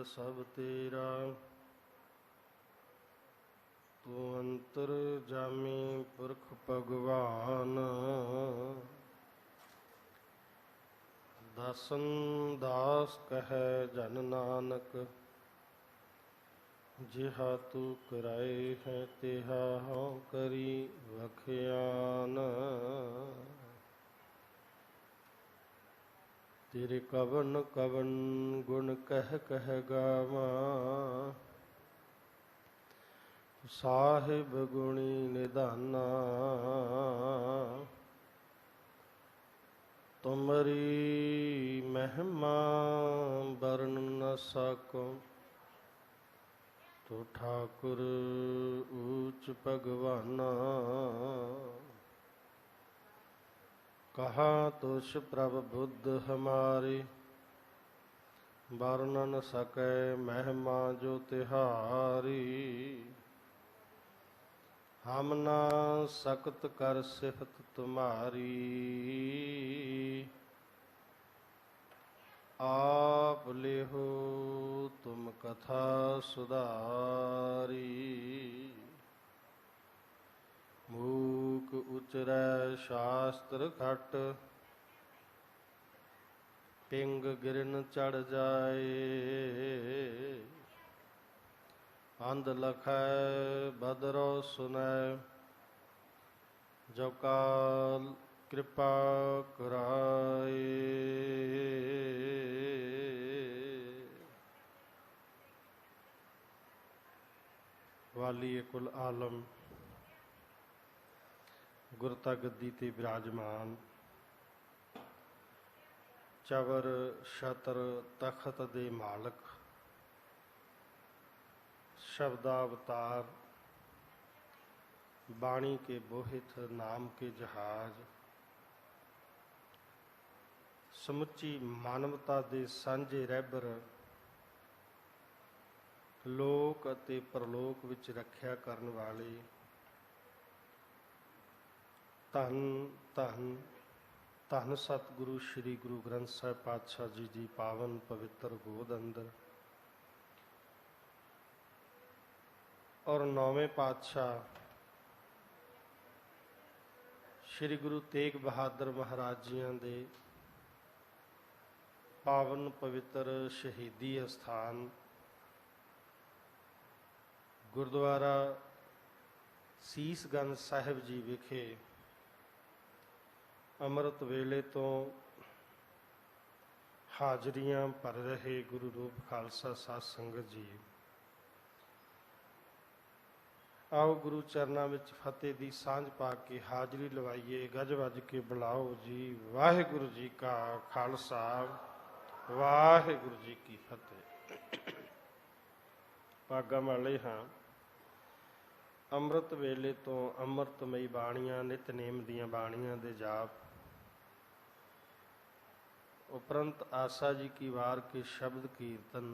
सब तेरा। तू अंतर जामी पुरख भगवान। दासन दास कहे जन नानक। जिहा तू कराए है तिहा हाँ करी वखियान। तेरे कवन कवन गुण कह कह गावा। साहिब गुणी निधाना। तुमरी महिमा वर्ण न सको। तो ठाकुर ऊच भगवाना। कहा तुष प्रभ बुद्ध हमारे। वर्ण न सकै महिमा जो तिहारी। हम ना सकत कर सिफत तुम्हारी। आप लेहो तुम कथा सुधारी। मूक उचरै शास्त्र खट। पिंग गिरन चढ़ जाए। अंध लखै भद्रो सुनै। जो काल कृपा कराए। वाली कुल आलम गुरता गद्दी ते विराजमान। चवर छतर तखत दे मालक। शब्दावतार बाणी के बोहित नाम के जहाज। समुची मानवता दे सांझे रहबर। लोक अते परलोक विच रखिया करन वाले। धन धन धन सतगुरु श्री गुरु ग्रंथ साहिब पातशाह जी दी पावन पवित्र गोद अंदर और नौवें पातशाह श्री गुरु तेग बहादुर महाराज जियां दे पावन पवित्र शहीदी अस्थान गुरुद्वारा सीसगंज साहिब जी विखे अमृत वेले तो हाजरियां भर रहे गुरु रूप खालसा साध संगत जी। आओ गुरु चरना विच फतेह दी सांझ पा के हाजरी लवाइए। गज वज के बुलाओ जी। वाहिगुरु जी का खालसा वाहिगुरु जी की फतेह। भागा वाले हाँ। अमृत वेले तो अमृतमई बाणियां नितनेम दियां बाणियां दे जाप उपरंत आशा जी की वार के शब्द कीर्तन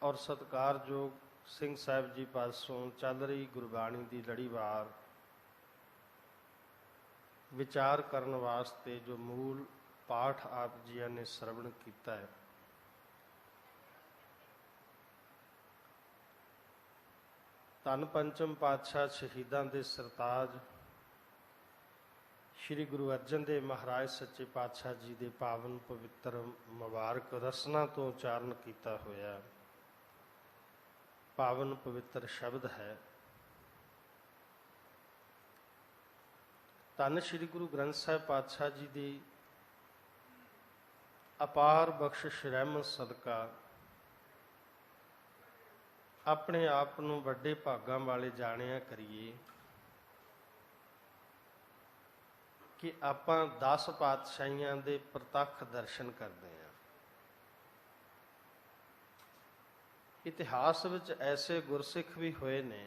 और सत्कारयोग सिंह साहिब जी पासों चल रही गुरबाणी की लड़ीवार विचार करने वास्ते जो मूल पाठ आप जिया ने श्रवण किया है। धन पंचम पातशाह शहीदां दे सरताज श्री गुरु अर्जन देव महाराज सच्चे पातशाह जी दे पावन पवित्र मुबारक रसना तो उचारण किया होया पावन पवित्र शब्द है। धन श्री गुरु ग्रंथ साहिब पातशाह जी दी अपार बख्शिश रहमत सदका अपने आप नूं वड्डे भागां वाले जाणिया करिए कि आपां 10 पातशाहियां दे प्रतੱਖ दर्शन करते हैं। इतिहास विच ऐसे गुरसिख भी होए ने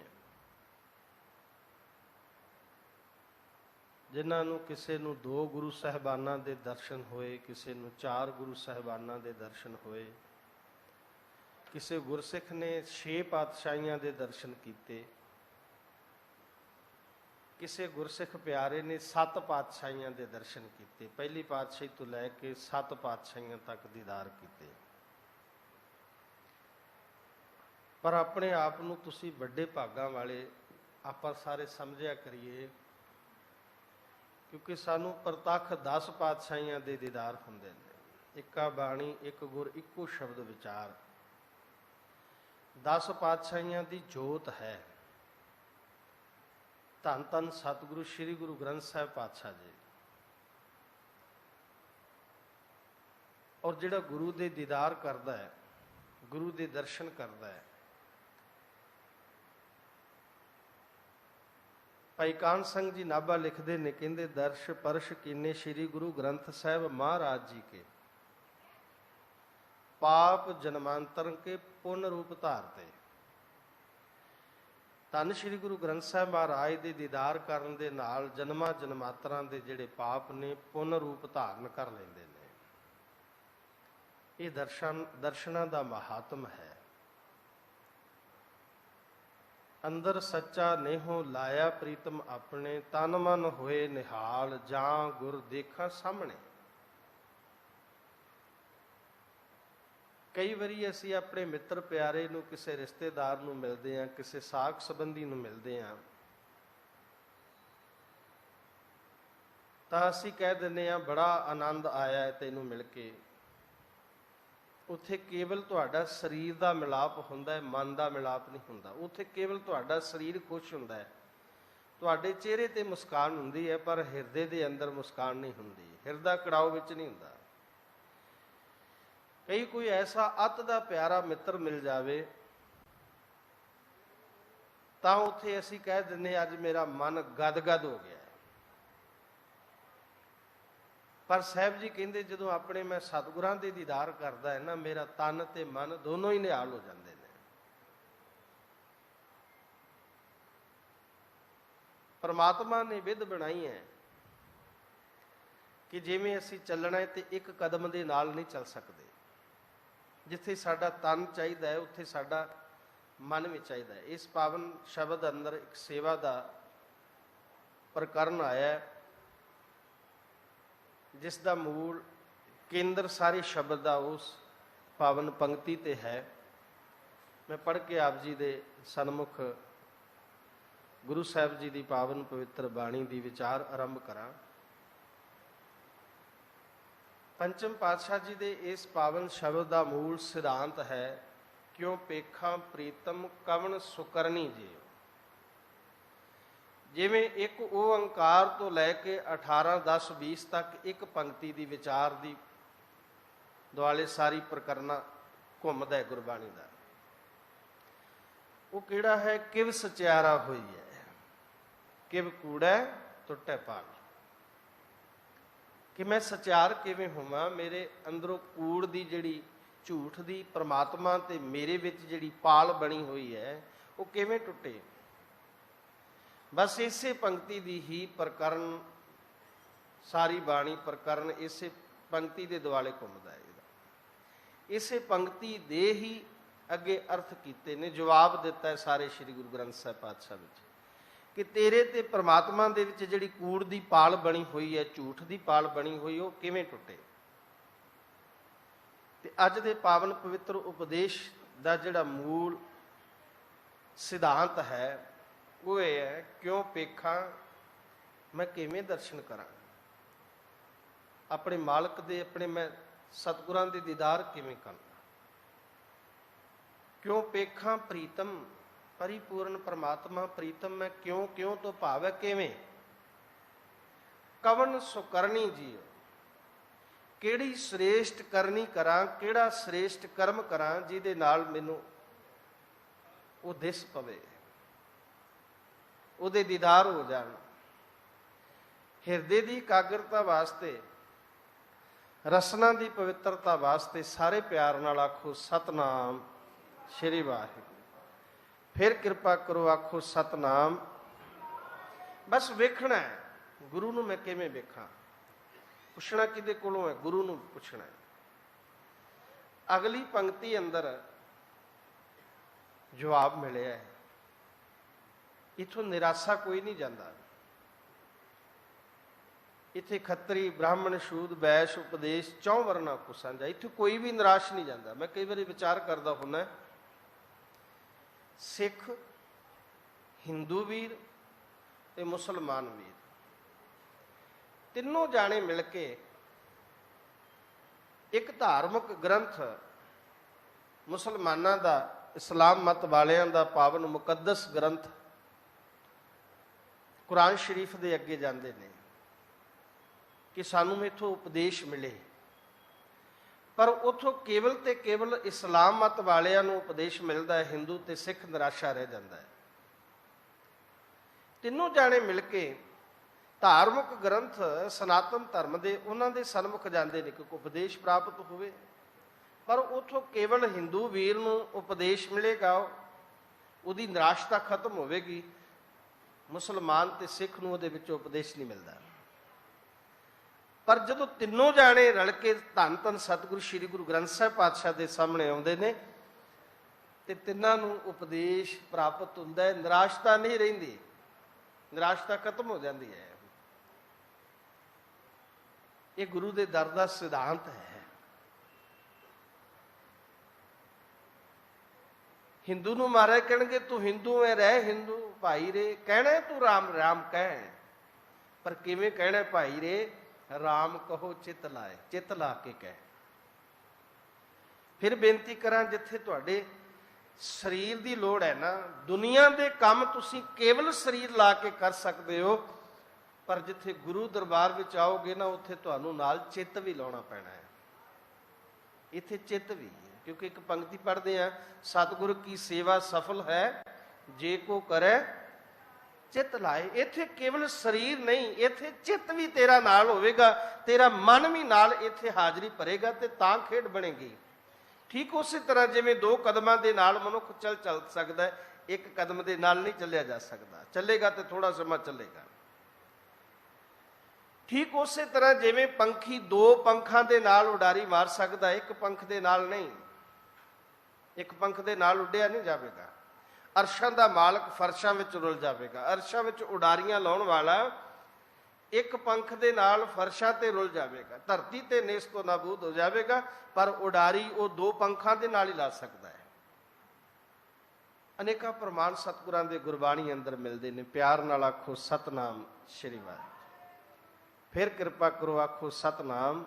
जिन्हां नूं किसे नूं 2 गुरु साहिबानां दे दर्शन होए, किसे नूं 4 गुरु साहिबानां दे दर्शन होए, किसी गुरसिख ने 6 पातशाहियां दे दर्शन किए। ਕਿਸੇ ਗੁਰਸਿੱਖ ਪਿਆਰੇ ਨੇ 7 ਪਾਤਸ਼ਾਹੀਆਂ ਦੇ ਦਰਸ਼ਨ ਕੀਤੇ। ਪਹਿਲੀ ਪਾਤਸ਼ਾਹੀ ਤੋਂ ਲੈ ਕੇ 7 ਪਾਤਸ਼ਾਹੀਆਂ ਤੱਕ ਦੀਦਾਰ ਕੀਤੇ। ਪਰ ਆਪਣੇ ਆਪ ਨੂੰ ਤੁਸੀਂ ਵੱਡੇ ਭਾਗਾਂ ਵਾਲੇ ਆਪਾਂ ਸਾਰੇ ਸਮਝਿਆ ਕਰੀਏ, ਕਿਉਂਕਿ ਸਾਨੂੰ ਪ੍ਰਤੱਖ 10 ਪਾਤਸ਼ਾਹੀਆਂ ਦੇ ਦੀਦਾਰ ਹੁੰਦੇ ਨੇ। ਇੱਕਾ ਬਾਣੀ, ਇੱਕ ਗੁਰ, ਇੱਕੋ ਸ਼ਬਦ ਵਿਚਾਰ। 10 ਪਾਤਸ਼ਾਹੀਆਂ ਦੀ ਜੋਤ ਹੈ। ਧੰਨ ਧੰਨ ਸਤਿਗੁਰੂ ਸ੍ਰੀ ਗੁਰੂ ਗ੍ਰੰਥ ਸਾਹਿਬ ਪਾਤਸ਼ਾਹ ਜੀ। ਔਰ ਜਿਹੜਾ ਗੁਰੂ ਦੇ ਦੀਦਾਰ ਕਰਦਾ ਹੈ, ਗੁਰੂ ਦੇ ਦਰਸ਼ਨ ਕਰਦਾ ਹੈ, ਭਾਈ ਕਾਹਨ ਸਿੰਘ ਜੀ ਨਾਭਾ ਲਿਖਦੇ ਨੇ, ਕਹਿੰਦੇ ਦਰਸ਼ ਪਰਸ਼ ਕੀਨੇ ਸ੍ਰੀ ਗੁਰੂ ਗ੍ਰੰਥ ਸਾਹਿਬ ਮਹਾਰਾਜ ਜੀ ਕੇ, ਪਾਪ ਜਨਮਾਂਤਰ ਕੇ ਪੁੰਨ ਰੂਪ ਧਾਰਤੇ। ਧੰਨ ਸ੍ਰੀ ਗੁਰੂ ਗ੍ਰੰਥ ਸਾਹਿਬ ਮਹਾਰਾਜ ਦੇ ਦੀਦਾਰ ਕਰਨ ਦੇ ਨਾਲ ਜਨਮਾਂ ਜਨਮਾਂਤਰਾਂ ਦੇ ਜਿਹੜੇ ਪਾਪ ਨੇ ਪੁੰਨ ਰੂਪ ਧਾਰਨ ਕਰ ਲੈਂਦੇ ਨੇ। ਇਹ ਦਰਸ਼ਨਾਂ ਦਾ ਮਹਾਤਮ ਹੈ। ਅੰਦਰ ਸੱਚਾ ਨੇਹੋ ਲਾਇਆ ਪ੍ਰੀਤਮ ਆਪਣੇ, ਤਨ ਮਨ ਹੋਏ ਨਿਹਾਲ, ਜਾਂ ਗੁਰ ਦੇਖਾਂ ਸਾਹਮਣੇ। ਕਈ ਵਾਰੀ ਅਸੀਂ ਆਪਣੇ ਮਿੱਤਰ ਪਿਆਰੇ ਨੂੰ, ਕਿਸੇ ਰਿਸ਼ਤੇਦਾਰ ਨੂੰ ਮਿਲਦੇ ਹਾਂ, ਕਿਸੇ ਸਾਕ ਸੰਬੰਧੀ ਨੂੰ ਮਿਲਦੇ ਹਾਂ, ਤਾਂ ਅਸੀਂ ਕਹਿ ਦਿੰਦੇ ਹਾਂ ਬੜਾ ਆਨੰਦ ਆਇਆ ਹੈ ਤੈਨੂੰ ਮਿਲ ਕੇ। ਉੱਥੇ ਕੇਵਲ ਤੁਹਾਡਾ ਸਰੀਰ ਦਾ ਮਿਲਾਪ ਹੁੰਦਾ ਹੈ, ਮਨ ਦਾ ਮਿਲਾਪ ਨਹੀਂ ਹੁੰਦਾ। ਉੱਥੇ ਕੇਵਲ ਤੁਹਾਡਾ ਸਰੀਰ ਖੁਸ਼ ਹੁੰਦਾ ਹੈ, ਤੁਹਾਡੇ ਚਿਹਰੇ ਤੇ ਮੁਸਕਾਨ ਹੁੰਦੀ ਹੈ, ਪਰ ਹਿਰਦੇ ਦੇ ਅੰਦਰ ਮੁਸਕਾਨ ਨਹੀਂ ਹੁੰਦੀ, ਹਿਰਦਾ ਕੜਾਓ ਵਿੱਚ ਨਹੀਂ ਹੁੰਦਾ। ਕਈ ਕੋਈ ਐਸਾ ਅਤ ਦਾ ਪਿਆਰਾ ਮਿੱਤਰ ਮਿਲ ਜਾਵੇ ਤਾਂ ਉੱਥੇ ਅਸੀਂ ਕਹਿ ਦਿੰਦੇ ਅੱਜ ਮੇਰਾ ਮਨ ਗਦਗਦ ਹੋ ਗਿਆ। ਪਰ ਸਾਹਿਬ ਜੀ ਕਹਿੰਦੇ ਜਦੋਂ ਆਪਣੇ ਮੈਂ ਸਤਿਗੁਰਾਂ ਦੇ ਦੀਦਾਰ ਕਰਦਾ ਹੈ ਨਾ, ਮੇਰਾ ਤਨ ਤੇ ਮਨ ਦੋਨੋਂ ਹੀ ਨਿਹਾਲ ਹੋ ਜਾਂਦੇ ਨੇ। ਪਰਮਾਤਮਾ ਨੇ ਵਿਧ ਬਣਾਈ ਹੈ ਕਿ ਜਿਵੇਂ ਅਸੀਂ ਚੱਲਣਾ ਹੈ ਤੇ ਇੱਕ ਕਦਮ ਦੇ ਨਾਲ ਨਹੀਂ ਚੱਲ ਸਕਦੇ। ਜਿੱਥੇ ਸਾਡਾ ਤਨ ਚਾਹੀਦਾ ਹੈ ਉੱਥੇ ਸਾਡਾ ਮਨ ਵੀ ਚਾਹੀਦਾ ਹੈ। ਇਸ ਪਾਵਨ ਸ਼ਬਦ ਅੰਦਰ ਇੱਕ ਸੇਵਾ ਦਾ ਪ੍ਰਕਰਨ ਆਇਆ ਹੈ, ਜਿਸ ਦਾ ਮੂਲ ਕੇਂਦਰ ਸਾਰੇ ਸ਼ਬਦ ਦਾ ਉਸ ਪਾਵਨ ਪੰਕਤੀ ਤੇ ਹੈ। ਮੈਂ ਪੜ੍ਹ ਕੇ ਆਪ ਜੀ ਦੇ ਸਨਮੁਖ ਗੁਰੂ ਸਾਹਿਬ ਜੀ ਦੀ ਪਾਵਨ ਪਵਿੱਤਰ ਬਾਣੀ ਦੀ ਵਿਚਾਰ ਆਰੰਭ ਕਰਾਂ। ਪੰਚਮ ਪਾਤਸ਼ਾਹ ਜੀ ਦੇ ਇਸ ਪਾਵਨ ਸ਼ਬਦ ਦਾ ਮੂਲ ਸਿਧਾਂਤ ਹੈ, ਕਿਉਂ ਪੇਖਾਂ ਪ੍ਰੀਤਮ ਕਵਣ ਸੁਕਰਨੀ ਜੀ। ਜਿਵੇਂ ਇੱਕ ਓੰਕਾਰ ਤੋਂ ਲੈ ਕੇ 18, 10, 20 ਤੱਕ ਇੱਕ ਪੰਕਤੀ ਦੀ ਵਿਚਾਰ ਦੀ ਦੁਆਲੇ ਸਾਰੀ ਪ੍ਰਕਰਨਾ ਘੁੰਮਦਾ ਹੈ ਗੁਰਬਾਣੀ ਦਾ। ਉਹ ਕਿਹੜਾ ਹੈ? ਕਿਵ ਸਚਿਆਰਾ ਹੋਈ ਹੈ, ਕਿਵ ਕੂੜਾ ਟੁੱਟੇ ਪਾਲ। ਕਿ ਮੈਂ ਸਚਿਆਰ ਕਿਵੇਂ ਹੋਵਾਂ? ਮੇਰੇ ਅੰਦਰੋਂ ਕੂੜ ਦੀ ਜਿਹੜੀ ਝੂਠ ਦੀ ਪ੍ਰਮਾਤਮਾ ਤੇ ਮੇਰੇ ਵਿੱਚ ਜਿਹੜੀ ਪਾਲ ਬਣੀ ਹੋਈ ਹੈ ਉਹ ਕਿਵੇਂ ਟੁੱਟੇ। ਬਸ ਇਸੇ ਪੰਕਤੀ ਦੀ ਹੀ ਪ੍ਰਕਰਨ, ਸਾਰੀ ਬਾਣੀ ਪ੍ਰਕਰਨ ਇਸੇ ਪੰਕਤੀ ਦੇ ਦੁਆਲੇ ਘੁੰਮਦਾ ਹੈ। ਇਸੇ ਪੰਕਤੀ ਦੇ ਹੀ ਅੱਗੇ ਅਰਥ ਕੀਤੇ ਨੇ, ਜਵਾਬ ਦਿੱਤਾ ਹੈ ਸਾਰੇ ਸ੍ਰੀ ਗੁਰੂ ਗ੍ਰੰਥ ਸਾਹਿਬ ਪਾਤਸ਼ਾਹ ਵਿੱਚ ਕਿ ਤੇਰੇ ਤੇ ਪ੍ਰਮਾਤਮਾ ਦੇ ਵਿੱਚ ਜਿਹੜੀ ਕੂੜ ਦੀ ਪਾਲ ਬਣੀ ਹੋਈ ਹੈ, ਝੂਠ ਦੀ ਪਾਲ ਬਣੀ ਹੋਈ, ਉਹ ਕਿਵੇਂ ਟੁੱਟੇ। ਤੇ ਅੱਜ ਦੇ ਪਾਵਨ ਪਵਿੱਤਰ ਉਪਦੇਸ਼ ਦਾ ਜਿਹੜਾ ਮੂਲ ਸਿਧਾਂਤ ਹੈ ਉਹ ਇਹ ਹੈ, ਕਿਉਂ ਪੇਖਾਂ, ਮੈਂ ਕਿਵੇਂ ਦਰਸ਼ਨ ਕਰਾਂ ਆਪਣੇ ਮਾਲਕ ਦੇ, ਆਪਣੇ ਮੈਂ ਸਤਿਗੁਰਾਂ ਦੇ ਦੀਦਾਰ ਕਿਵੇਂ ਕਰਾਂ। ਕਿਉਂ ਪੇਖਾਂ ਪ੍ਰੀਤਮ, ਪਰਿਪੂਰਨ ਪਰਮਾਤਮਾ ਪ੍ਰੀਤਮ ਮੈਂ ਕਿਉਂ, ਕਿਉਂ ਤੋਂ ਭਾਵ ਹੈ ਕਿਵੇਂ। ਕਵਨ ਸੁਕਰਨੀ ਜੀ, ਕਿਹੜੀ ਸ੍ਰੇਸ਼ਟ ਕਰਨੀ ਕਰਾਂ, ਕਿਹੜਾ ਸ੍ਰੇਸ਼ਟ ਕਰਮ ਕਰਾਂ ਜਿਹਦੇ ਨਾਲ ਮੈਨੂੰ ਉਹ ਦਿਸ ਪਵੇ, ਉਹਦੇ ਦੀਦਾਰ ਹੋ ਜਾਣ। ਹਿਰਦੇ ਦੀ ਇਕਾਗਰਤਾ ਵਾਸਤੇ, ਰਸਨਾ ਦੀ ਪਵਿੱਤਰਤਾ ਵਾਸਤੇ ਸਾਰੇ ਪਿਆਰ ਨਾਲ ਆਖੋ ਸਤਨਾਮ ਸ਼੍ਰੀ ਵਾਹਿਗੁਰੂ। ਫਿਰ ਕਿਰਪਾ ਕਰੋ ਆਖੋ ਸਤਨਾਮ। ਬਸ ਵੇਖਣਾ ਹੈ ਗੁਰੂ ਨੂੰ ਮੈਂ ਕਿਵੇਂ ਵੇਖਾਂ। ਪੁੱਛਣਾ ਕਿਹਦੇ ਕੋਲੋਂ ਹੈ? ਗੁਰੂ ਨੂੰ ਪੁੱਛਣਾ ਹੈ। ਅਗਲੀ ਪੰਕਤੀ ਅੰਦਰ ਜਵਾਬ ਮਿਲਿਆ ਹੈ। ਇਥੋਂ ਨਿਰਾਸ਼ਾ ਕੋਈ ਨਹੀਂ ਜਾਂਦਾ। इत्थे खत्तरी ब्राह्मण शूद वैश उपदेश चौं वरना को साझा। इत्थे कोई भी निराश नहीं जाता। मैं कई बार विचार करता हुन्ना, सिख हिंदू वीर ते मुसलमान वीर तिनों जाने मिल के एक धार्मिक ग्रंथ मुसलमाना दा, इस्लाम मत वालियां दा पावन मुकद्दस ग्रंथ कुरान शरीफ दे अगे जाते हैं कि सानू इथों उपदेश मिले, पर उथों केवल ते केवल इस्लाम मत वालियां नूं उपदेश मिलता है, हिंदू ते सिख निराशा रह जाता है। तीनों जाने मिल के धार्मिक ग्रंथ सनातन धर्म के उन्होंने दे सन्मुख जाते हैं कि उपदेश प्राप्त होवे, पर उथों केवल हिंदू वीर नूं उपदेश मिलेगा, उहदी निराशता खत्म होवेगी, मुसलमान ते सिख नूं उहदे विचों उपदेश नहीं मिलता। पर जदों तीनों जाने रल के धन धन सतगुरु श्री गुरु ग्रंथ साहिब पातशाह के सामने आउंदे ने ते तिन्हां नूं उपदेश प्राप्त हुंदा है, निराशता नहीं रहिंदी, निराशता खत्म हो जाती है। ये गुरु के दर का सिद्धांत है। हिंदू नूं महाराज कहणगे तू हिंदू है, रह हिंदू भाई रे, कहना तू राम राम कह, पर किवें कहना भाई रे, राम कहो चित लाए, चित ला के कह। फिर बेनती करा, जिथे तुहाडे शरीर की लोड़ है ना, दुनिया के काम तुसीं केवल शरीर ला के कर सकते हो, पर जिथे गुरु दरबार में आओगे ना, उत्थे तुहानूं नाल चित्त भी लाउणा पैना है। इत्थे चित्त भी है, क्योंकि एक पंक्ति पढ़ते हैं, सतगुरु की सेवा सफल है जे को करे चित्त लाए। इत्थे केवल शरीर नहीं, इत्थे चित्त भी तेरा नाल होवेगा, तेरा मन भी नाल इत्थे हाजरी भरेगा, ते तां खेड बनेगी। ठीक उस तरह जिवें दो कदमां दे नाल मनुख चल सकता है, एक कदम दे नाल नहीं चलिया जा सकता, चलेगा तो थोड़ा समा चलेगा। ठीक उस तरह जिवें पंखी दो पंखां दे नाल उडारी मार सकता है, एक पंख दे नाल नहीं, एक पंख दे नाल उड्डिया नहीं जाएगा। अरशां दा मालक फरशां विच रुल जाएगा, अरशां विच उडारियां लाउण वाला एक पंख दे नाल फरशां ते रुल जाएगा, धरती ते नेस तो नाबूद हो जाएगा, पर उडारी वो दो पंखां दे नाल ही ला सकता है। अनेका प्रमाण सतगुरां दे गुरबाणी अंदर मिलते हैं। प्यार नाल आखो सतनाम श्री वाहिगुरू, फिर कृपा करो आखो सतनाम।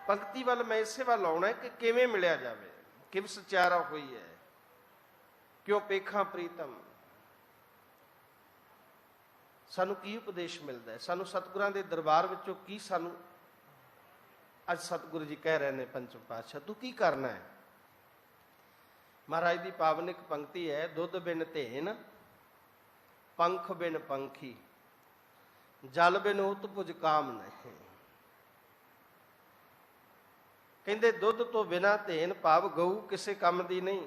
पंक्ति वाल मैं इसे वाल आउणा है कि किवें मिलिया जाए, किव सचारा हुई है, क्यों पेखा प्रीतम। सानू की उपदेश मिलता है, सानू सतगुरां दे दरबार विचों की सानू अज सतगुरु जी कह रहे हैं, पंचम पातशाह तू की करना है। महाराज की पावन एक पंक्ति है, दुध बिन धेन पंख बिन पंखी, जल बिन उत्पुज काम नहीं। कहते दुध तो बिना धेन भाव गऊ किसी काम की नहीं,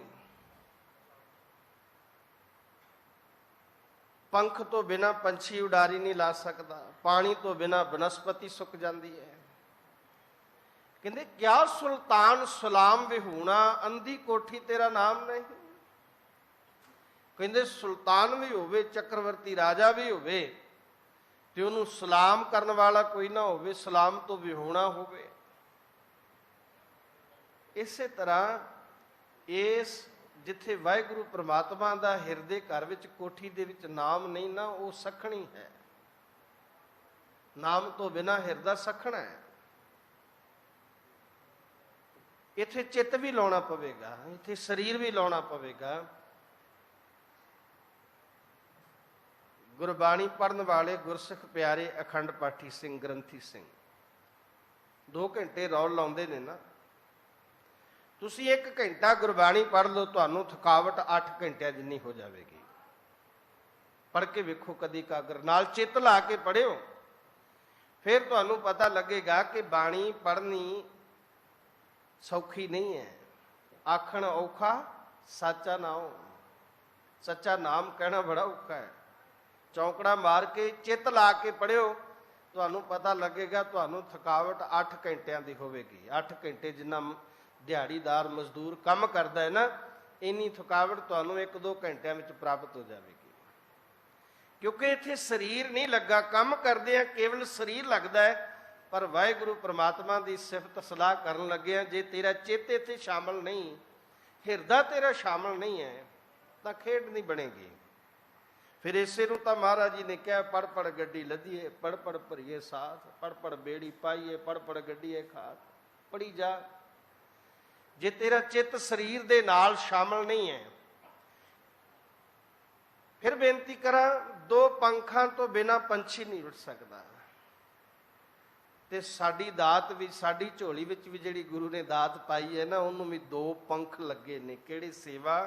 पंख तो बिना पंछी उडारी नहीं ला सकता, पानी तो बिना बनस्पति सुक जाती है। कहते क्या सुल्तान सलाम विहूणा, अंधी कोठी तेरा नाम नहीं। कहते सुल्तान भी होवे, चक्रवर्ती राजा भी होवे, ते उन्होंने सलाम करने वाला कोई ना होवे, सलाम तो विहूणा होवे। इसे तरह इस जिथे वाहिगुरु परमात्मा का हिरदे घर विच कोठी दे विच नाम नहीं ना, वो सखणी है। नाम तो बिना हिरदा सखना है। इत्थे चित्त भी लाउणा पवेगा, इत्थे शरीर भी लाउणा पवेगा। गुरबाणी पढ़न वाले गुरसिख प्यारे अखंड पाठी सिंह ग्रंथी सिंह 2 घंटे रौल लाउंदे ने ना, तुसी 1 घंटा गुरबाणी पढ़ लो, तुहानू थकावट 8 घंटिया जिन्नी हो जाएगी। पढ़ के वेखो कदी कागर नाल चित्त ला के पढ़ियो, फिर तुहानू पता लगेगा कि बाणी पढ़नी सौखी नहीं है। आखण औखा साचा नाम, सच्चा नाम कहना बड़ा औखा है। चौंकड़ा मार के चित्त ला के पढ़ियो, तुहानू पता लगेगा तुहानू थकावट 8 घंटिया की होवेगी। 8 घंटे जिन्ना दिहाड़ीदार मजदूर काम करता है ना, इन्नी थकावट तुहानू 1-2 घंटिया में प्राप्त हो जाएगी। क्योंकि इत्थे शरीर नहीं लगा, काम करदे केवल शरीर लगता है, पर वाहिगुरु परमात्मा की सिफत सलाह करन लगे जे तेरा चित्त इत्थे शामिल नहीं, हिरदा तेरा शामिल नहीं है, तो खेड नहीं बनेगी। फिर इसे नूं तां महाराज जी ने कहा, पढ़ पढ़ गड्डी लदीए, पढ़ पढ़ भरीए साथ, पढ़ पढ़ बेड़ी पाईए, पढ़ पढ़ गड्डीए खात, पढ़ी जा। जे तेरा चित्त शरीर दे नाल शामिल नहीं है, फिर बेनती करा, दो पंखां तो बिना पंछी नहीं उड़ सकता। ते साडी दात भी, साडी झोली विच भी जिहड़ी गुरु ने दात पाई है ना, उन्होंने भी दो पंख लगे ने, किहड़ी? सेवा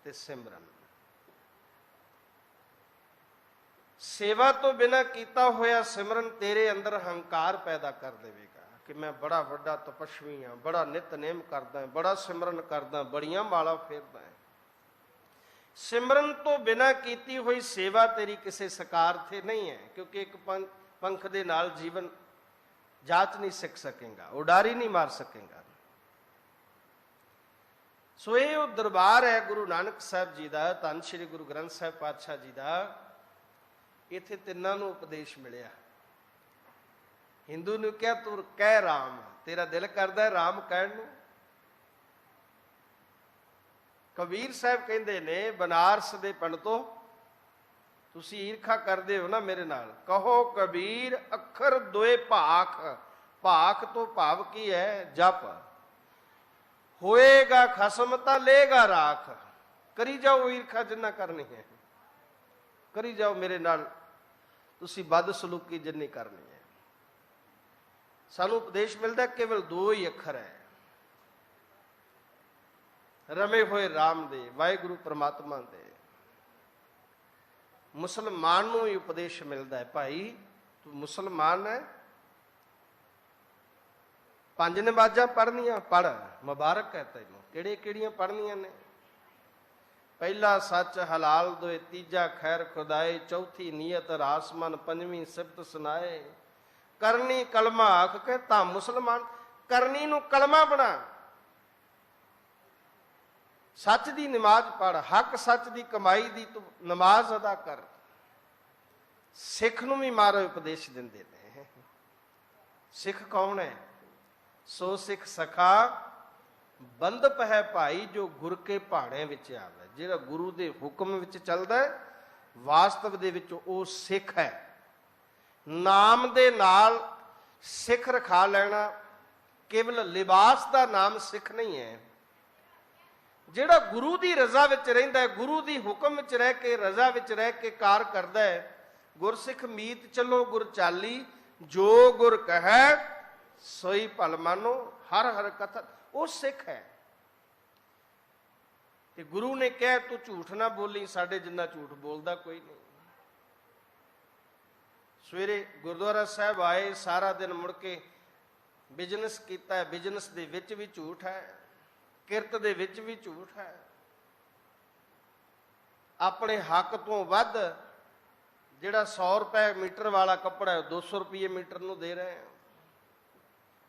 ते सिमरन। सेवा तो बिना कीता होया सिमरन तेरे अंदर हंकार पैदा कर देवेगा कि मैं बड़ा वड्डा तपस्वी हाँ, बड़ा नितनेम करदा, बड़ा सिमरन करदा, बड़ियां माला फेरदा है। सिमरन तो बिना कीती हुई सेवा तेरी किसी सकार थे नहीं है, क्योंकि एक पंख दे नाल जीवन जाच नहीं सीख सकेगा, उडारी नहीं मार सकेगा। सो ये दरबार है गुरु नानक साहब जी का, धन श्री गुरु ग्रंथ साहब पातशाह जी का। इत्थे तिन्नां नूं उपदेश मिलिया। हिंदू ने क्या, तू कह राम, तेरा दिल करदा है राम कहण नूं। कबीर साहब कहंदे ने, बनारस दे पंडितो तुसी ईरखा करदे हो ना मेरे नाल, कहो कबीर अखर दोए भाख, भाख तो भाव की है? जप। होएगा खसम ता लेगा राख। करी जाओ ईरखा जिन्ना करनी है, करी जाओ मेरे नाल तुसी बद सलूकी जिन्नी करनी है। सानू उपदेश मिलता केवल दो ही अखर है, रमे हुए राम दे, वाहिगुरु परमात्मा दे। मुसलमान नूं ही उपदेश मिलता है, भाई तू मुसलमान है, 5 नमाज़ां पढ़नियां पढ़, मुबारक है तैनूं। किहड़े किहड़ियां पढ़नियां ने? पहला सच हलाल दोए, तीजा खैर खुदाए, चौथी नीयत रासमन, पंजवीं सिफत सुनाए, करनी कलमा आख के ता मुसलमान। करनी नूं कलमा बना, सच दी नमाज पढ़, हक सच दी कमाई दी तू नमाज अदा कर। सिख नूं भी मारो उपदेश दिंदे ने। सिख कौन है? सो सिख सखा बंदप है भाई, जो गुर के भाणे विच आवे। जिहड़ा गुरु दे हुक्म विच चलदा है, वास्तव दे विच ओ सिख है। नाम दे नाल सिख रखा लेना केवल लिबास दा नाम सिख नहीं है। जिहड़ा गुरु दी रजा विच रहिंदा है, गुरु दी हुक्म विच रह के, रजा विच रह के कार करदा है, गुरसिख मीत चलो गुर चाली, जो गुर कहे सोई भल मानो, हर हर कथा, वो सिख है। ते गुरु ने कहा तू झूठ ना बोली, साडे जिन्ना झूठ बोलदा कोई नहीं। सवेरे गुरुद्वारा साहब आए, सारा दिन मुड़ के बिजनेस कीता है, बिजनेस दे विच भी झूठ है, किरत दे विच भी झूठ है। अपने हक तो वध जिहड़ा 100 रुपए मीटर वाला कपड़ा है 200 रुपये मीटर नूं दे रहे हैं।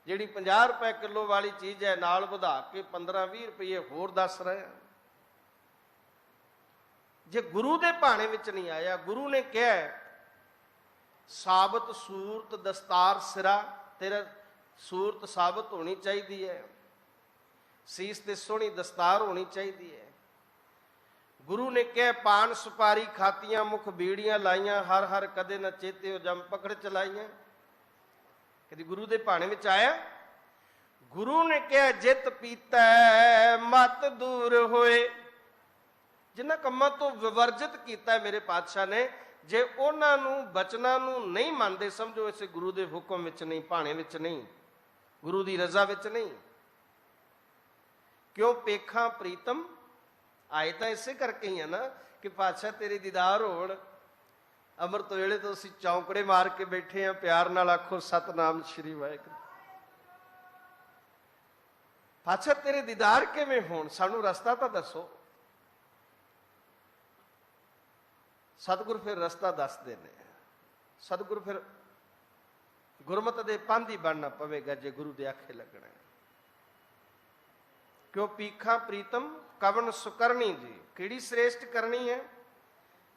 जिहड़ी 50 रुपए किलो वाली चीज़ है नाल वधा के 15-20 रुपये होर दस रहे हैं। जे गुरु दे भाणे विच नहीं आया, गुरु ने कहा साबत सूरत दस्तार सिरा, तेरा सूरत साबत होनी चाहिए है, सीस ते सोहनी दस्तार होनी चाहिए है। गुरु ने कहा पान सुपारी खातियां, मुख बीड़ियां लाइयां, हर हर कदे न चेते हो जम पकड़ चलाइयां। कदी गुरु दे भाणे विच आया? गुरु ने कहा जित पीता मत दूर होए। जिन्हां कम्मां तो विवर्जित किया मेरे पातशाह ने, जे उन्हां नूं बचनां नूं नहीं मानते, समझो इसे गुरु दे हुक्म विच नहीं, भाणे विच नहीं, गुरु दी रजा विच नहीं। क्यों? पेखा प्रीतम आए तो इसे करके ही है ना कि पातशाह तेरे दीदार होण। अमृत वेले तो असीं चौंकड़े मार के बैठे हैं, प्यार नाल आखो सतनाम श्री वाहिगुरू। पातशाह तेरे दीदार किवें होण, सानू रस्ता तो दसो। सतगुर फिर रस्ता दसदे ने। सतगुर फिर गुरमत दे पांधी बनना पवेगा जे गुरु दे आखे लगना है। क्यों? पीखा प्रीतम कवन सुकरनी जी, किहड़ी श्रेष्ठ करनी है?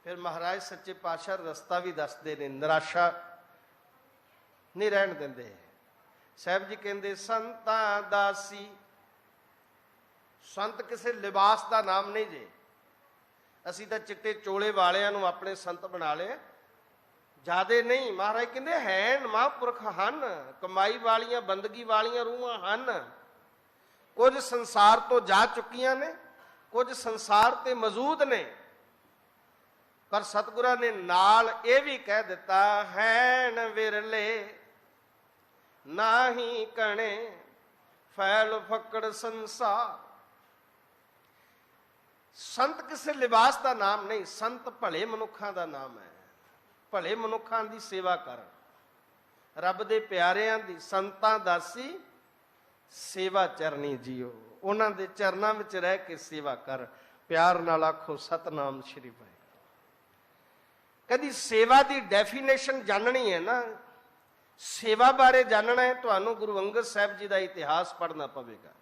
फिर महाराज सच्चे पातशाह रस्ता भी दसते ने, निराशा नहीं रहन देंदे। साहब जी कहते संतां दासी, संत किसी लिबास का नाम नहीं जे। असी तो चिट्टे चोले वालियां नूं अपने संत बना लिया, ज्यादा नहीं। महाराज कहते हैं महापुरख हन, कमाई वालियां बंदगी वालियां रूहां हन। कुछ संसार तो जा चुकियां ने, कुछ संसार ते मौजूद ने, पर सतगुरां ने नाल ये भी कह दिता हैन विरले नाही कणे फैल फकड़ संसार। संत किसी लिबास का नाम नहीं, संत भले मनुखां का नाम है। भले मनुखां की सेवा कर, रब दे प्यारियां दी संतां दासी सेवा चरनी जियो। उन्हां दे चरनां विच रह के सेवा कर। प्यार नाल आखो सतनाम श्री वाहिगुरू। कदी सेवा की डेफिनेशन जाननी है ना, सेवा बारे जानना है, तुहानू गुरु अंगद साहब जी का इतिहास पढ़ना पवेगा,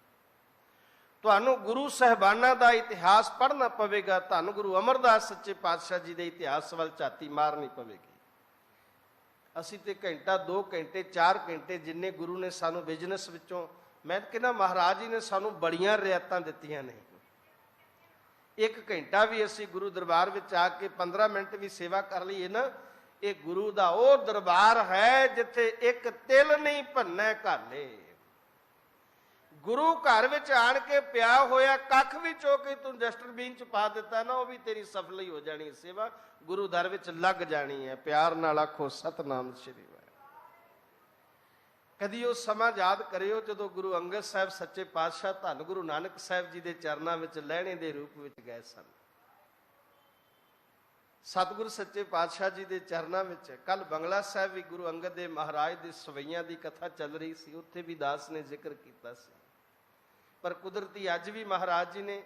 तुहानू गुरु साहबाना का इतिहास पढ़ना पवेगा, तुहानू गुरु अमरदास सच्चे पातशाह जी के इतिहास वाल झाती मारनी पवेगी। असी तो घंटा 2 घंटे 4 घंटे जिन्ने गुरु ने सानू बिजनेस विचों, मैं कहना महाराज जी ने सानू बड़ियां रियायतां दित्तियां ने। 1 घंटा भी असी गुरु दरबार विच आके 15 मिनट भी सेवा कर लीए ना, ये गुरु दा वो दरबार है जिथे एक तिल नहीं भन्ने घाले। गुरु घर विच आण के पिया होया कख भी चुक के तू डस्टबिन च पा दिता ना, वो भी तेरी सफल ही हो जानी है। सेवा गुरु दर विच लग जानी है। प्यार नाल आखो सतनाम श्री वाहिगुरू। कदी वो समा याद करियो जदों गुरु अंगद साहब सच्चे पातशाह धन गुरु नानक साहब जी के चरनां विच लहणे दे रूप विच गए सन। सतगुरु सच्चे पातशाह जी के चरनां विच कल बंगला साहब भी गुरु अंगद देव महाराज के सवैयां की कथा चल रही सी, उत्थे भी दास ने जिक्र किया सी। पर कुदरती अज भी महाराज जी ने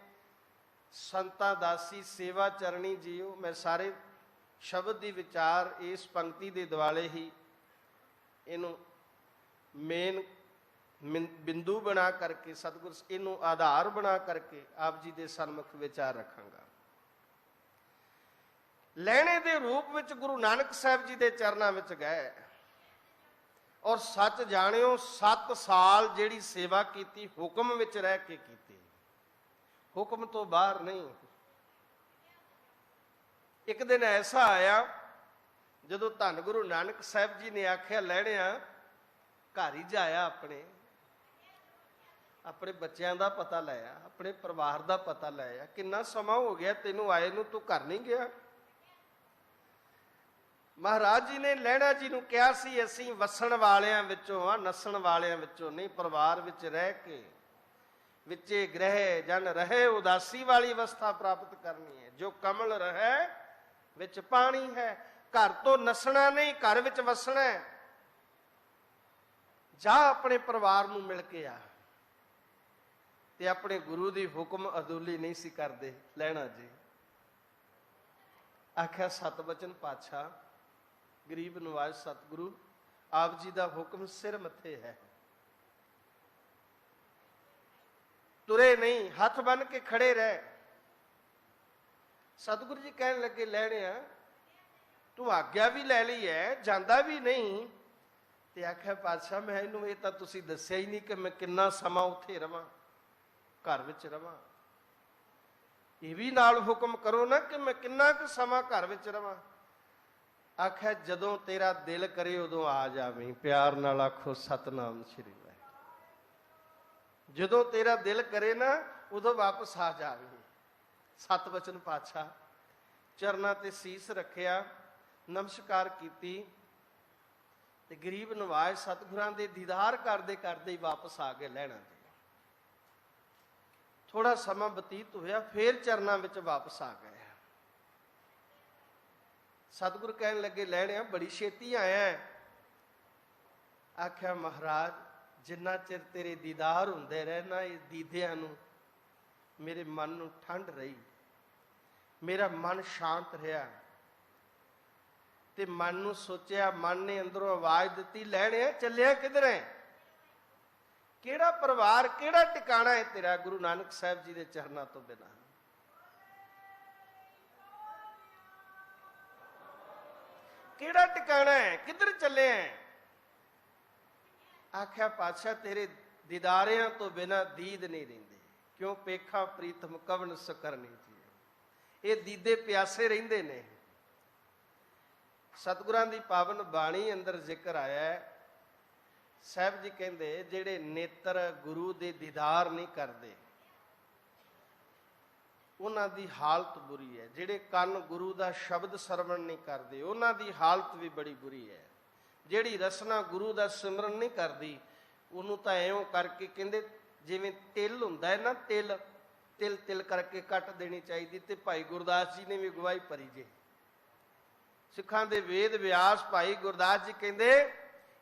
संतां दासी सेवा चरनी जियो। मैं सारे शब्द की विचार इस पंक्ति के दुआले ही इनू मेन बिंदु बना करके सतगुर इनू आधार बना करके आप जी के सन्मुख विचार रखांगा। लहणे के रूप विच गुरु नानक साहब जी के चरनां विच गए और सच जाणियो 7 साल जिहड़ी सेवा की हुक्म विच रह के की, हुक्म तो बाहर नहीं। एक दिन ऐसा आया जदों धन गुरु नानक साहब जी ने आख्या लहणिया घर ही जाया, अपने अपने बच्चों का पता लाया, अपने परिवार का पता लाया। कितना समा हो गया तेनों आए नूं, तू घर नहीं गया। महाराज जी ने लहणा जी नूं कहा सी असीं वसण वालियां विचों आ, नसण वालियां विचों नहीं। परिवार विच रह के विचे ग्रह जन रहे उदासी वाली अवस्था प्राप्त करनी है। जो कमल रहे विच पानी है। घर तो नसना नहीं, घर विच वसना है। जा अपने परिवार नूं मिल के आ। ते अपने गुरु की हुक्म अदूली नहीं सी करदे लहणा जी। आख्या सतबचन पातशाह गरीब नवाज सतगुरु आप जी का हुक्म सिर मथे है। तुरे नहीं, हाथ बन के खड़े रह। सतगुरु जी कहने लगे लहणे तू आग्ञा भी लै ली है, जांदा भी नहीं। ते आख्या पातशाह मैं इनू ये तो तुसी दस्या ही नहीं कि मैं कितना समा उत्थे रवां, घर विच रवां। ये भी नाल हुक्म करो ना कि मैं कितना क समा घर विच रवां। आख्या जदों तेरा दिल करे उदों आ जावीं। प्यार नाल आखो सतनाम श्री वाहिगुरू। जदों तेरा दिल करे ना उदों वापस आ जावीं। सतबचन पातशाह चरनां ते सीस रखिया, नमस्कार कीती ते गरीब नवाज सतगुरां दे दीदार करदे करदे ही वापस आ गए लहणा जी। थोड़ा समा बतीत होया, फिर चरनां विच वापस आ गए। सतगुरु कहने लगे लहणिया बड़ी छेती आया है। आख्या महाराज जिन्ना चिर तेरे दीदार हुंदे रहे ना, ये दीदियां नूं मेरे मन नूं ठंड रही, मेरा मन शांत रहा। ते मन नूं सोचिया, मन ने अंदरों आवाज दी लहणिया चलिया किधर है, केड़ा परिवार केड़ा टिकाणा है तेरा गुरु नानक साहब जी के चरनां तो बिना। ਕਿਹੜਾ ਟਿਕਾਣਾ ਹੈ, ਕਿੱਧਰ ਚੱਲੇ ਹੈ? ਆਖਿਆ ਪਾਤਸ਼ਾਹ ਤੇਰੇ ਦੀਦਾਰਿਆਂ ਤੋਂ ਬਿਨਾਂ ਦੀਦ ਨਹੀਂ ਰਹਿੰਦੇ। ਕਿਉਂ ਪੇਖਾ ਪ੍ਰੀਤਮ ਕਵਨ ਸਕਰਨੀ ਜੀ। ਇਹ ਦੀਦੇ ਪਿਆਸੇ ਰਹਿੰਦੇ ਨੇ। ਸਤਿਗੁਰਾਂ ਦੀ ਪਾਵਨ ਬਾਣੀ ਅੰਦਰ ਜ਼ਿਕਰ ਆਇਆ ਹੈ, ਸਾਹਿਬ ਜੀ ਕਹਿੰਦੇ ਜਿਹੜੇ ਨੇਤਰ ਗੁਰੂ ਦੇ ਦੀਦਾਰ ਨਹੀਂ ਕਰਦੇ ਉਹਨਾਂ ਦੀ ਹਾਲਤ ਬੁਰੀ ਹੈ। ਜਿਹੜੇ ਕੰਨ ਗੁਰੂ ਦਾ ਸ਼ਬਦ ਸਰਵਣ ਨਹੀਂ ਕਰਦੇ ਉਹਨਾਂ ਦੀ ਹਾਲਤ ਵੀ ਬੜੀ ਬੁਰੀ ਹੈ। ਜਿਹੜੀ ਰਸਨਾ ਗੁਰੂ ਦਾ ਸਿਮਰਨ ਨਹੀਂ ਕਰਦੀ ਉਹਨੂੰ ਤਾਂ ਐਂ ਕਰਕੇ ਕਹਿੰਦੇ ਜਿਵੇਂ ਤਿਲ ਹੁੰਦਾ ਹੈ ਨਾ, ਤਿਲ ਤਿਲ ਤਿਲ ਕਰਕੇ ਕੱਟ ਦੇਣੀ ਚਾਹੀਦੀ। ਤੇ ਭਾਈ ਗੁਰਦਾਸ ਜੀ ਨੇ ਵੀ ਗਵਾਹੀ ਭਰੀ ਜੇ। ਸਿੱਖਾਂ ਦੇ ਵੇਦ ਵਿਆਸ ਭਾਈ ਗੁਰਦਾਸ ਜੀ ਕਹਿੰਦੇ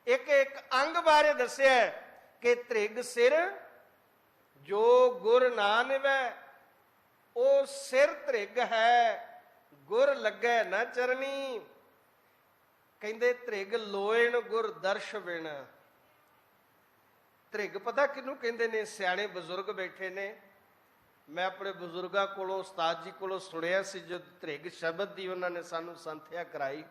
ਇੱਕ ਇੱਕ ਅੰਗ ਬਾਰੇ ਦੱਸਿਆ ਕਿ ਤ੍ਰਿਗ ਸਿਰ ਜੋ ਗੁਰ ਨਾ ਨਿਵੈ ਉਹ ਸਿਰ ਤ੍ਰਿਗ ਹੈ, ਗੁਰ ਲੱਗੈ ਨਾ ਚਰਨੀ। ਕਹਿੰਦੇ ਤ੍ਰਿਗ ਲੋਇਣ ਗੁਰ ਦਰਸ਼ ਬਿਨ। ਤ੍ਰਿਗ ਪਤਾ ਕਿਹਨੂੰ ਕਹਿੰਦੇ ਨੇ? ਸਿਆਣੇ ਬਜ਼ੁਰਗ ਬੈਠੇ ਨੇ। ਮੈਂ ਆਪਣੇ ਬਜ਼ੁਰਗਾਂ ਕੋਲੋਂ, ਉਸਤਾਦ ਜੀ ਕੋਲੋਂ ਸੁਣਿਆ ਸੀ ਜਦ ਤ੍ਰਿਗ ਸ਼ਬਦ ਦੀ ਉਹਨਾਂ ਨੇ ਸਾਨੂੰ ਸੰਥਿਆ ਕਰਾਈ।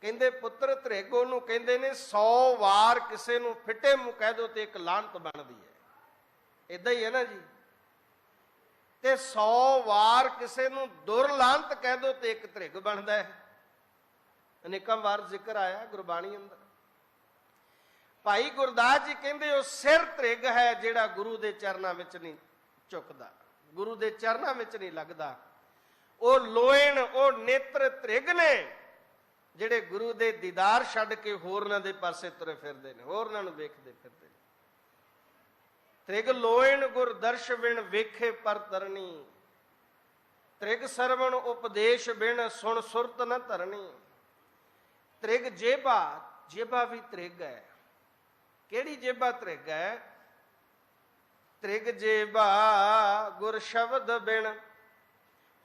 ਕਹਿੰਦੇ ਪੁੱਤਰ ਤ੍ਰਿਗ ਉਹਨੂੰ ਕਹਿੰਦੇ ਨੇ 100 ਵਾਰ ਕਿਸੇ ਨੂੰ ਫਿੱਟੇ ਮੂੰਹ ਕਹਿ ਦੋ ਤੇ ਇੱਕ ਲਾਹਨਤ ਬਣਦੀ ਹੈ। ਏਦਾਂ ਹੀ ਹੈ ਨਾ ਜੀ। ਤੇ 100 ਵਾਰ ਕਿਸੇ ਨੂੰ ਦੁਰਲਾਹਨਤ ਕਹਿ ਦੋ ਤੇ ਇੱਕ ਤ੍ਰਿਗ ਬਣਦਾ ਹੈ। ਅਨੇਕਾਂ ਵਾਰ ਜ਼ਿਕਰ ਆਇਆ ਗੁਰਬਾਣੀ ਅੰਦਰ। ਭਾਈ ਗੁਰਦਾਸ ਜੀ ਕਹਿੰਦੇ ਉਹ ਸਿਰ ਤ੍ਰਿਗ ਹੈ ਜਿਹੜਾ ਗੁਰੂ ਦੇ ਚਰਨਾਂ ਵਿੱਚ ਨਹੀਂ ਝੁਕਦਾ, ਗੁਰੂ ਦੇ ਚਰਨਾਂ ਵਿੱਚ ਨਹੀਂ ਲੱਗਦਾ। ਉਹ ਲੋਇਣ, ਉਹ ਨੇਤਰ ਤ੍ਰਿਗ ਨੇ ਜਿਹੜੇ ਗੁਰੂ ਦੇ ਦੀਦਾਰ ਛੱਡ ਕੇ ਹੋਰਨਾਂ ਦੇ ਪਾਸੇ ਤੁਰੇ ਫਿਰਦੇ ਨੇ, ਹੋਰਨਾਂ ਨੂੰ ਵੇਖਦੇ ਫਿਰਦੇ ਨੇ। ਤ੍ਰਿਗ ਲੋਇਣ ਗੁਰ ਦਰਸ਼ ਬਿਨ ਵੇਖੇ ਪਰ ਤਰਨੀ। ਤ੍ਰਿਗ ਸਰਵਣ ਉਪਦੇਸ਼ ਬਿਨ ਸੁਣ ਸੁਰਤ ਨ ਧਰਨੀ। ਤ੍ਰਿਗ ਜੇਬਾ, ਜੇਬਾ ਵੀ ਤ੍ਰਿਗ ਹੈ। ਕਿਹੜੀ ਜੇਬਾ ਤ੍ਰਿਗ ਹੈ? ਤ੍ਰਿਗ ਜੇਬਾ ਗੁਰ ਸ਼ਬਦ ਬਿਨ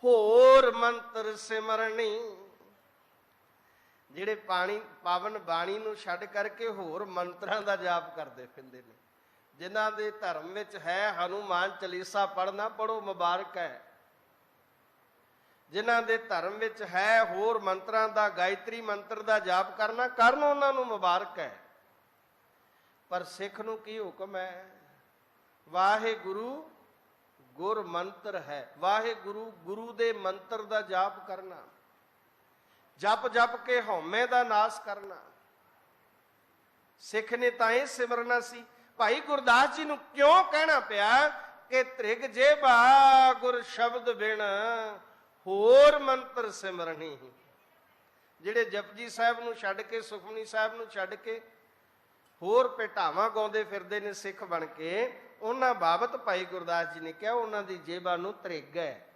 ਹੋਰ ਮੰਤਰ ਸਿਮਰਨੀ। ਜਿਹੜੇ ਪਾਵਨ ਬਾਣੀ ਨੂੰ ਛੱਡ ਕਰਕੇ ਹੋਰ ਮੰਤਰਾਂ ਦਾ ਜਾਪ ਕਰਦੇ ਫਿਰਦੇ ਨੇ। ਜਿਨ੍ਹਾਂ ਦੇ ਧਰਮ ਵਿੱਚ ਹੈ ਹਨੂਮਾਨ ਚਾਲੀਸਾ ਪੜ੍ਹਨਾ, ਪੜ੍ਹੋ, ਮੁਬਾਰਕ ਹੈ। ਜਿਨ੍ਹਾਂ ਦੇ ਧਰਮ ਵਿੱਚ ਹੈ ਹੋਰ ਮੰਤਰਾਂ ਦਾ, ਗਾਇਤਰੀ ਮੰਤਰ ਦਾ ਜਾਪ ਕਰਨਾ, ਕਰਨ, ਉਹਨਾਂ ਨੂੰ ਮੁਬਾਰਕ ਹੈ। ਪਰ ਸਿੱਖ ਨੂੰ ਕੀ ਹੁਕਮ ਹੈ? ਵਾਹਿਗੁਰੂ ਗੁਰ ਮੰਤਰ ਹੈ। ਵਾਹਿਗੁਰੂ, ਗੁਰੂ ਦੇ ਮੰਤਰ ਦਾ ਜਾਪ ਕਰਨਾ, ਜਪ ਜਪ ਕੇ ਹਉਮੈ ਦਾ ਨਾਸ ਕਰਨਾ। ਸਿੱਖ ਨੇ ਤਾਂ ਇਹ ਸਿਮਰਨਾ ਸੀ। ਭਾਈ ਗੁਰਦਾਸ ਜੀ ਨੂੰ ਕਿਉਂ ਕਹਿਣਾ ਪਿਆ ਕਿ ਤ੍ਰਿਗ ਜੇਬਾ ਗੁਰ ਸ਼ਬਦ ਬਿਨ ਹੋਰ ਮੰਤਰ ਸਿਮਰਨੀ। ਜਿਹੜੇ ਜਪਜੀ ਸਾਹਿਬ ਨੂੰ ਛੱਡ ਕੇ, ਸੁਖਮਨੀ ਸਾਹਿਬ ਨੂੰ ਛੱਡ ਕੇ ਹੋਰ ਭੇਟਾਵਾਂ ਗਾਉਂਦੇ ਫਿਰਦੇ ਨੇ ਸਿੱਖ ਬਣ ਕੇ, ਉਹਨਾਂ ਬਾਬਤ ਭਾਈ ਗੁਰਦਾਸ ਜੀ ਨੇ ਕਿਹਾ ਉਹਨਾਂ ਦੀ ਜੇਬਾਂ ਨੂੰ ਤ੍ਰਿਗ ਹੈ।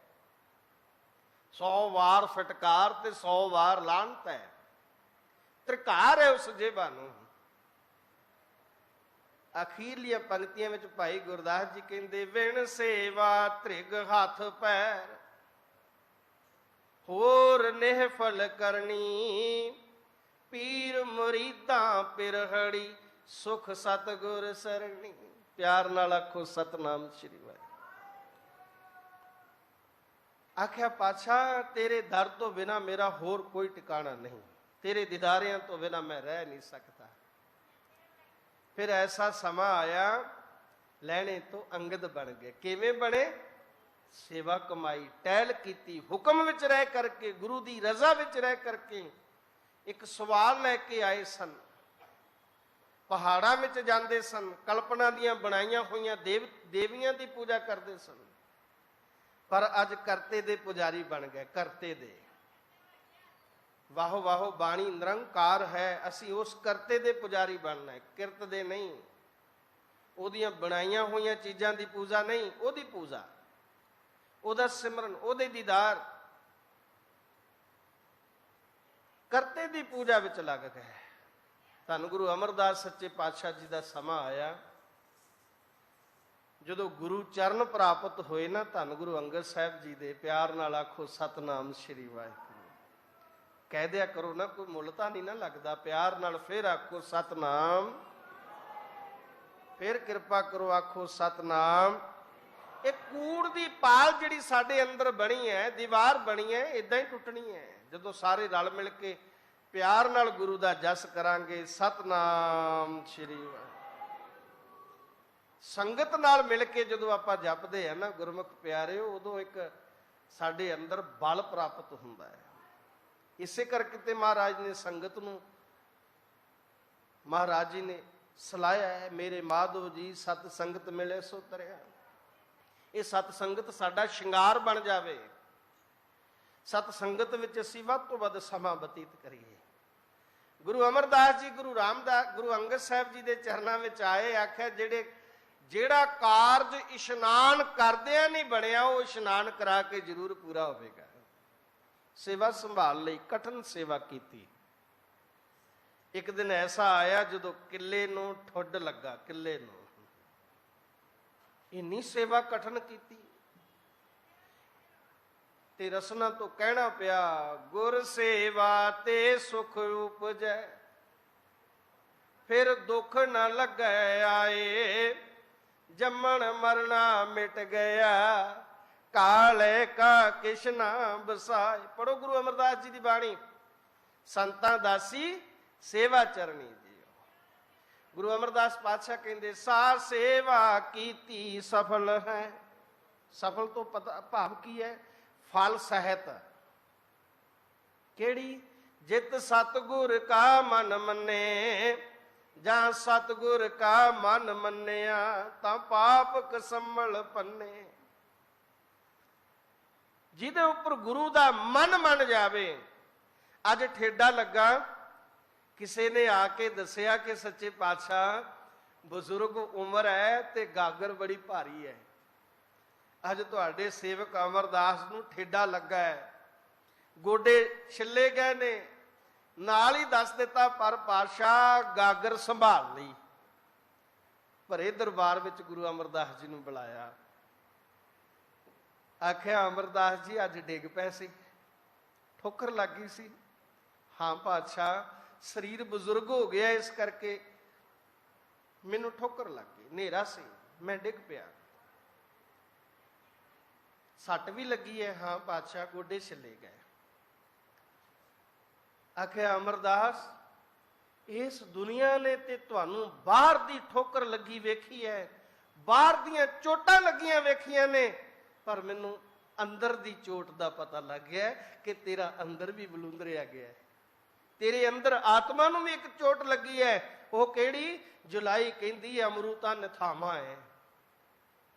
100 ਵਾਰ ਫਟਕਾਰ ਤੇ 100 ਵਾਰ ਲਾਹਨਤ ਹੈ। ਤ੍ਰਿਕਾਰ ਹੈ ਉਸ ਜੇਬਾਂ ਨੂੰ। ਅਖੀਰਲੀਆਂ ਪੰਕਤੀਆਂ ਵਿੱਚ ਭਾਈ ਗੁਰਦਾਸ ਜੀ ਕਹਿੰਦੇ ਵਿਣ ਸੇਵਾ ਤ੍ਰਿਗ ਹੱਥ ਪੈਰ ਹੋਰ ਨਿਹਫਲ ਕਰਨੀ। ਪੀਰ ਮੁਰੀਦਾਂ ਪਿਰਹੜੀ ਸੁਖ ਸਤਿਗੁਰ ਸਰਣੀ। ਪਿਆਰ ਨਾਲ ਆਖੋ ਸਤਨਾਮ ਸ੍ਰੀ ਵਾਹਿਗੁਰੂ। ਆਖਿਆ ਪਾਤਸ਼ਾਹ ਤੇਰੇ ਦਰ ਤੋਂ ਬਿਨਾ ਮੇਰਾ ਹੋਰ ਕੋਈ ਟਿਕਾਣਾ ਨਹੀਂ, ਤੇਰੇ ਦੀਦਾਰਿਆਂ ਤੋਂ ਬਿਨਾ ਮੈਂ ਰਹਿ ਨਹੀਂ ਸਕਦਾ। ਫਿਰ ਐਸਾ ਸਮਾਂ ਆਇਆ ਲੈਣੇ ਤੋਂ ਅੰਗਦ ਬਣ ਗਏ। ਕਿਵੇਂ ਬਣੇ? ਸੇਵਾ ਕਮਾਈ, ਟਹਿਲ ਕੀਤੀ, ਹੁਕਮ ਵਿੱਚ ਰਹਿ ਕਰਕੇ, ਗੁਰੂ ਦੀ ਰਜ਼ਾ ਵਿੱਚ ਰਹਿ ਕਰਕੇ। ਇੱਕ ਸਵਾਲ ਲੈ ਕੇ ਆਏ ਸਨ, ਪਹਾੜਾਂ ਵਿੱਚ ਜਾਂਦੇ ਸਨ, ਕਲਪਨਾ ਦੀਆਂ ਬਣਾਈਆਂ ਹੋਈਆਂ ਦੇਵੀਆਂ ਦੀ ਪੂਜਾ ਕਰਦੇ ਸਨ। ਪਰ ਅੱਜ ਕਰਤੇ ਦੇ ਪੁਜਾਰੀ ਬਣ ਗਏ। ਕਰਤੇ ਦੇ, ਵਾਹੋ ਵਾਹੋ ਬਾਣੀ ਨਿਰੰਕਾਰ ਹੈ, ਅਸੀਂ ਉਸ ਕਰਤੇ ਦੇ ਪੁਜਾਰੀ ਬਣਨਾ ਹੈ, ਕਿਰਤ ਦੇ ਨਹੀਂ। ਉਹਦੀਆਂ ਬਣਾਈਆਂ ਹੋਈਆਂ ਚੀਜ਼ਾਂ ਦੀ ਪੂਜਾ ਨਹੀਂ, ਉਹਦੀ ਪੂਜਾ, ਉਹਦਾ ਸਿਮਰਨ, ਉਹਦੇ ਦੀਦਾਰ, ਕਰਤੇ ਦੀ ਪੂਜਾ ਵਿੱਚ ਲੱਗ ਗਏ। ਧੰਨ ਗੁਰੂ ਅਮਰਦਾਸ ਸੱਚੇ ਪਾਤਸ਼ਾਹ ਜੀ ਦਾ ਸਮਾਂ ਆਇਆ ਜਦੋਂ ਗੁਰੂ ਚਰਨ ਪ੍ਰਾਪਤ ਹੋਏ ਨਾ ਧੰਨ ਗੁਰੂ ਅੰਗਦ ਸਾਹਿਬ ਜੀ ਦੇ। ਪਿਆਰ ਨਾਲ ਆਖੋ ਸਤਨਾਮ ਸ੍ਰੀ ਵਾਹਿਗੁਰੂ। ਕਹਿ ਦਿਆ ਕਰੋ ਨਾ, ਕੋਈ ਮੁੱਲ ਤਾਂ ਨਹੀਂ ਨਾ ਲੱਗਦਾ। ਪਿਆਰ ਨਾਲ ਫਿਰ ਆਖੋ ਸਤਨਾਮ, ਫਿਰ ਕਿਰਪਾ ਕਰੋ ਆਖੋ ਸਤਨਾਮ। ਇਹ ਕੂੜ ਦੀ ਪਾਲ ਜਿਹੜੀ ਸਾਡੇ ਅੰਦਰ ਬਣੀ ਹੈ, ਦੀਵਾਰ ਬਣੀ ਹੈ, ਇਦਾਂ ਹੀ ਟੁੱਟਣੀ ਹੈ। ਜਦੋਂ ਸਾਰੇ ਰਲ ਮਿਲ ਕੇ ਪਿਆਰ ਨਾਲ ਗੁਰੂ ਦਾ ਜਸ ਕਰਾਂਗੇ। ਸਤਨਾਮ ਸ਼੍ਰੀ ਵਾਹਿਗੁਰੂ। ਸੰਗਤ ਨਾਲ ਮਿਲ ਕੇ ਜਦੋਂ ਆਪਾਂ ਜਪਦੇ ਆ ਨਾ ਗੁਰਮੁਖ ਪਿਆਰਿਓ, ਉਦੋਂ ਇੱਕ ਸਾਡੇ ਅੰਦਰ ਬਲ ਪ੍ਰਾਪਤ ਹੁੰਦਾ ਹੈ। ਇਸੇ ਕਰਕੇ ਤੇ ਮਹਾਰਾਜ ਨੇ ਸੰਗਤ ਨੂੰ, ਮਹਾਰਾਜ ਜੀ ਨੇ ਸਲਾਹਿਆ ਹੈ, ਮੇਰੇ ਮਾਧੋ ਜੀ ਸਤ ਸੰਗਤ ਮਿਲੇ ਸੋ ਤਰਿਆ। ਇਹ ਸਤ ਸੰਗਤ ਸਾਡਾ ਸ਼ਿੰਗਾਰ ਬਣ ਜਾਵੇ। ਸਤ ਸੰਗਤ ਵਿੱਚ ਅਸੀਂ ਵੱਧ ਤੋਂ ਵੱਧ ਸਮਾਂ ਬਤੀਤ ਕਰੀਏ। ਗੁਰੂ ਅਮਰਦਾਸ ਜੀ, ਗੁਰੂ ਰਾਮਦਾਸ, ਗੁਰੂ ਅੰਗਦ ਸਾਹਿਬ ਜੀ ਦੇ ਚਰਨਾਂ ਵਿੱਚ ਆਏ, ਆਖਿਆ ਜਿਹੜਾ ਕਾਰਜ ਇਸ਼ਨਾਨ ਕਰਦਿਆਂ ਨਹੀਂ ਬਣਿਆ, ਉਹ ਇਸ਼ਨਾਨ ਕਰਾ ਕੇ ਜ਼ਰੂਰ ਪੂਰਾ ਹੋਵੇਗਾ। ਸੇਵਾ ਸੰਭਾਲ ਲਈ ਕਠਿਨ ਸੇਵਾ ਕੀਤੀ। ਇੱਕ ਦਿਨ ਐਸਾ ਆਇਆ ਜਦੋਂ ਕਿੱਲੇ ਨੂੰ ਠੁੱਡ ਲੱਗਾ, ਕਿੱਲੇ ਨੂੰ ਇੰਨੀ ਸੇਵਾ ਕਠਿਨ ਕੀਤੀ ਤੇ ਰਸਨਾ ਤੋਂ ਕਹਿਣਾ ਪਿਆ, ਗੁਰ ਸੇਵਾ ਤੇ ਸੁਖ ਉਪਜੈ, ਫਿਰ ਦੁੱਖ ਨਾ ਲੱਗੈ ਆਏ, ਜੰਮਣ ਮਰਨਾ ਮਿਟ ਗਿਆ, ਕਾਲੇ ਕਾ ਕਿਸ਼ਨਾ ਬਸਾਏ। ਪੜੋ ਗੁਰੂ ਅਮਰਦਾਸ ਜੀ ਦੀ ਬਾਣੀ, ਸੰਤਾਂ ਦਾਸੀ ਸੇਵਾ ਚਰਣੀ ਜੀ। ਗੁਰੂ ਅਮਰਦਾਸ ਪਾਤਸ਼ਾਹ ਕਹਿੰਦੇ, ਸਾ ਸੇਵਾ ਕੀਤੀ ਸਫਲ ਹੈ। ਸਫਲ ਤੋਂ ਪਤਾ ਭਾਵ ਕੀ ਹੈ? ਫਲ ਸਹਿਤ। ਕਿਹੜੀ? ਜਿਤ ਸਤਿਗੁਰ ਕਾ ਮਨ ਮੰਨੇ, ਜਾਂ ਸਤਿਗੁਰ ਕਾ ਮਨ ਮੰਨਿਆ, ਤਾਂ ਪਾਪ ਕਸੰਮਲ ਪੰਨੇ। ਜਿਹਦੇ ਉੱਪਰ ਗੁਰੂ ਦਾ ਮਨ ਮੰਨ ਜਾਵੇ। ਅੱਜ ਠੇਡਾ ਲੱਗਾ, ਕਿਸੇ ਨੇ ਆ ਕੇ ਦੱਸਿਆ ਕਿ ਸੱਚੇ ਪਾਤਸ਼ਾਹ ਬਜ਼ੁਰਗ ਉਮਰ ਹੈ ਤੇ ਗਾਗਰ ਬੜੀ ਭਾਰੀ ਹੈ। ਅੱਜ ਤੁਹਾਡੇ ਸੇਵਕ ਅਮਰਦਾਸ ਨੂੰ ਠੇਡਾ ਲੱਗਾ ਹੈ, ਗੋਡੇ ਛਿੱਲੇ ਗਏ ਨੇ। ਨਾਲ ਹੀ ਦੱਸ ਦਿੱਤਾ, ਪਰ ਪਾਤਸ਼ਾਹ ਗਾਗਰ ਸੰਭਾਲ ਲਈ। ਭਰੇ ਦਰਬਾਰ ਵਿੱਚ ਗੁਰੂ ਅਮਰਦਾਸ ਜੀ ਨੂੰ ਬੁਲਾਇਆ। ਆਖਿਆ, ਅਮਰਦਾਸ ਜੀ ਅੱਜ ਡਿੱਗ ਪਏ ਸੀ, ਠੋਕਰ ਲੱਗ ਗਈ ਸੀ। ਹਾਂ ਪਾਤਸ਼ਾਹ, ਸਰੀਰ ਬਜ਼ੁਰਗ ਹੋ ਗਿਆ, ਇਸ ਕਰਕੇ ਮੈਨੂੰ ਠੋਕਰ ਲੱਗ ਗਈ, ਹਨੇਰਾ ਸੀ, ਮੈਂ ਡਿੱਗ ਪਿਆ। ਸੱਟ ਵੀ ਲੱਗੀ ਹੈ? ਹਾਂ ਪਾਤਸ਼ਾਹ, ਗੋਡੇ ਛਿੱਲੇ ਗਏ। ਆਖਿਆ, ਅਮਰਦਾਸ, ਇਸ ਦੁਨੀਆ ਨੇ ਤੇ ਤੁਹਾਨੂੰ ਬਾਹਰ ਦੀ ਠੋਕਰ ਲੱਗੀ ਵੇਖੀ ਹੈ, ਬਾਹਰ ਦੀਆਂ ਚੋਟਾਂ ਲੱਗੀਆਂ ਵੇਖੀਆਂ ਨੇ, ਪਰ ਮੈਨੂੰ ਅੰਦਰ ਦੀ ਚੋਟ ਦਾ ਪਤਾ ਲੱਗ ਗਿਆ ਕਿ ਤੇਰਾ ਅੰਦਰ ਵੀ ਬਲੂੰਦਰਿਆ ਗਿਆ ਹੈ। ਤੇਰੇ ਅੰਦਰ ਆਤਮਾ ਨੂੰ ਵੀ ਇੱਕ ਚੋਟ ਲੱਗੀ ਹੈ। ਉਹ ਕਿਹੜੀ? ਜੁਲਾਈ ਕਹਿੰਦੀ ਅਮਰੂਤਾ ਨਿਥਾਵਾਂ ਹੈ।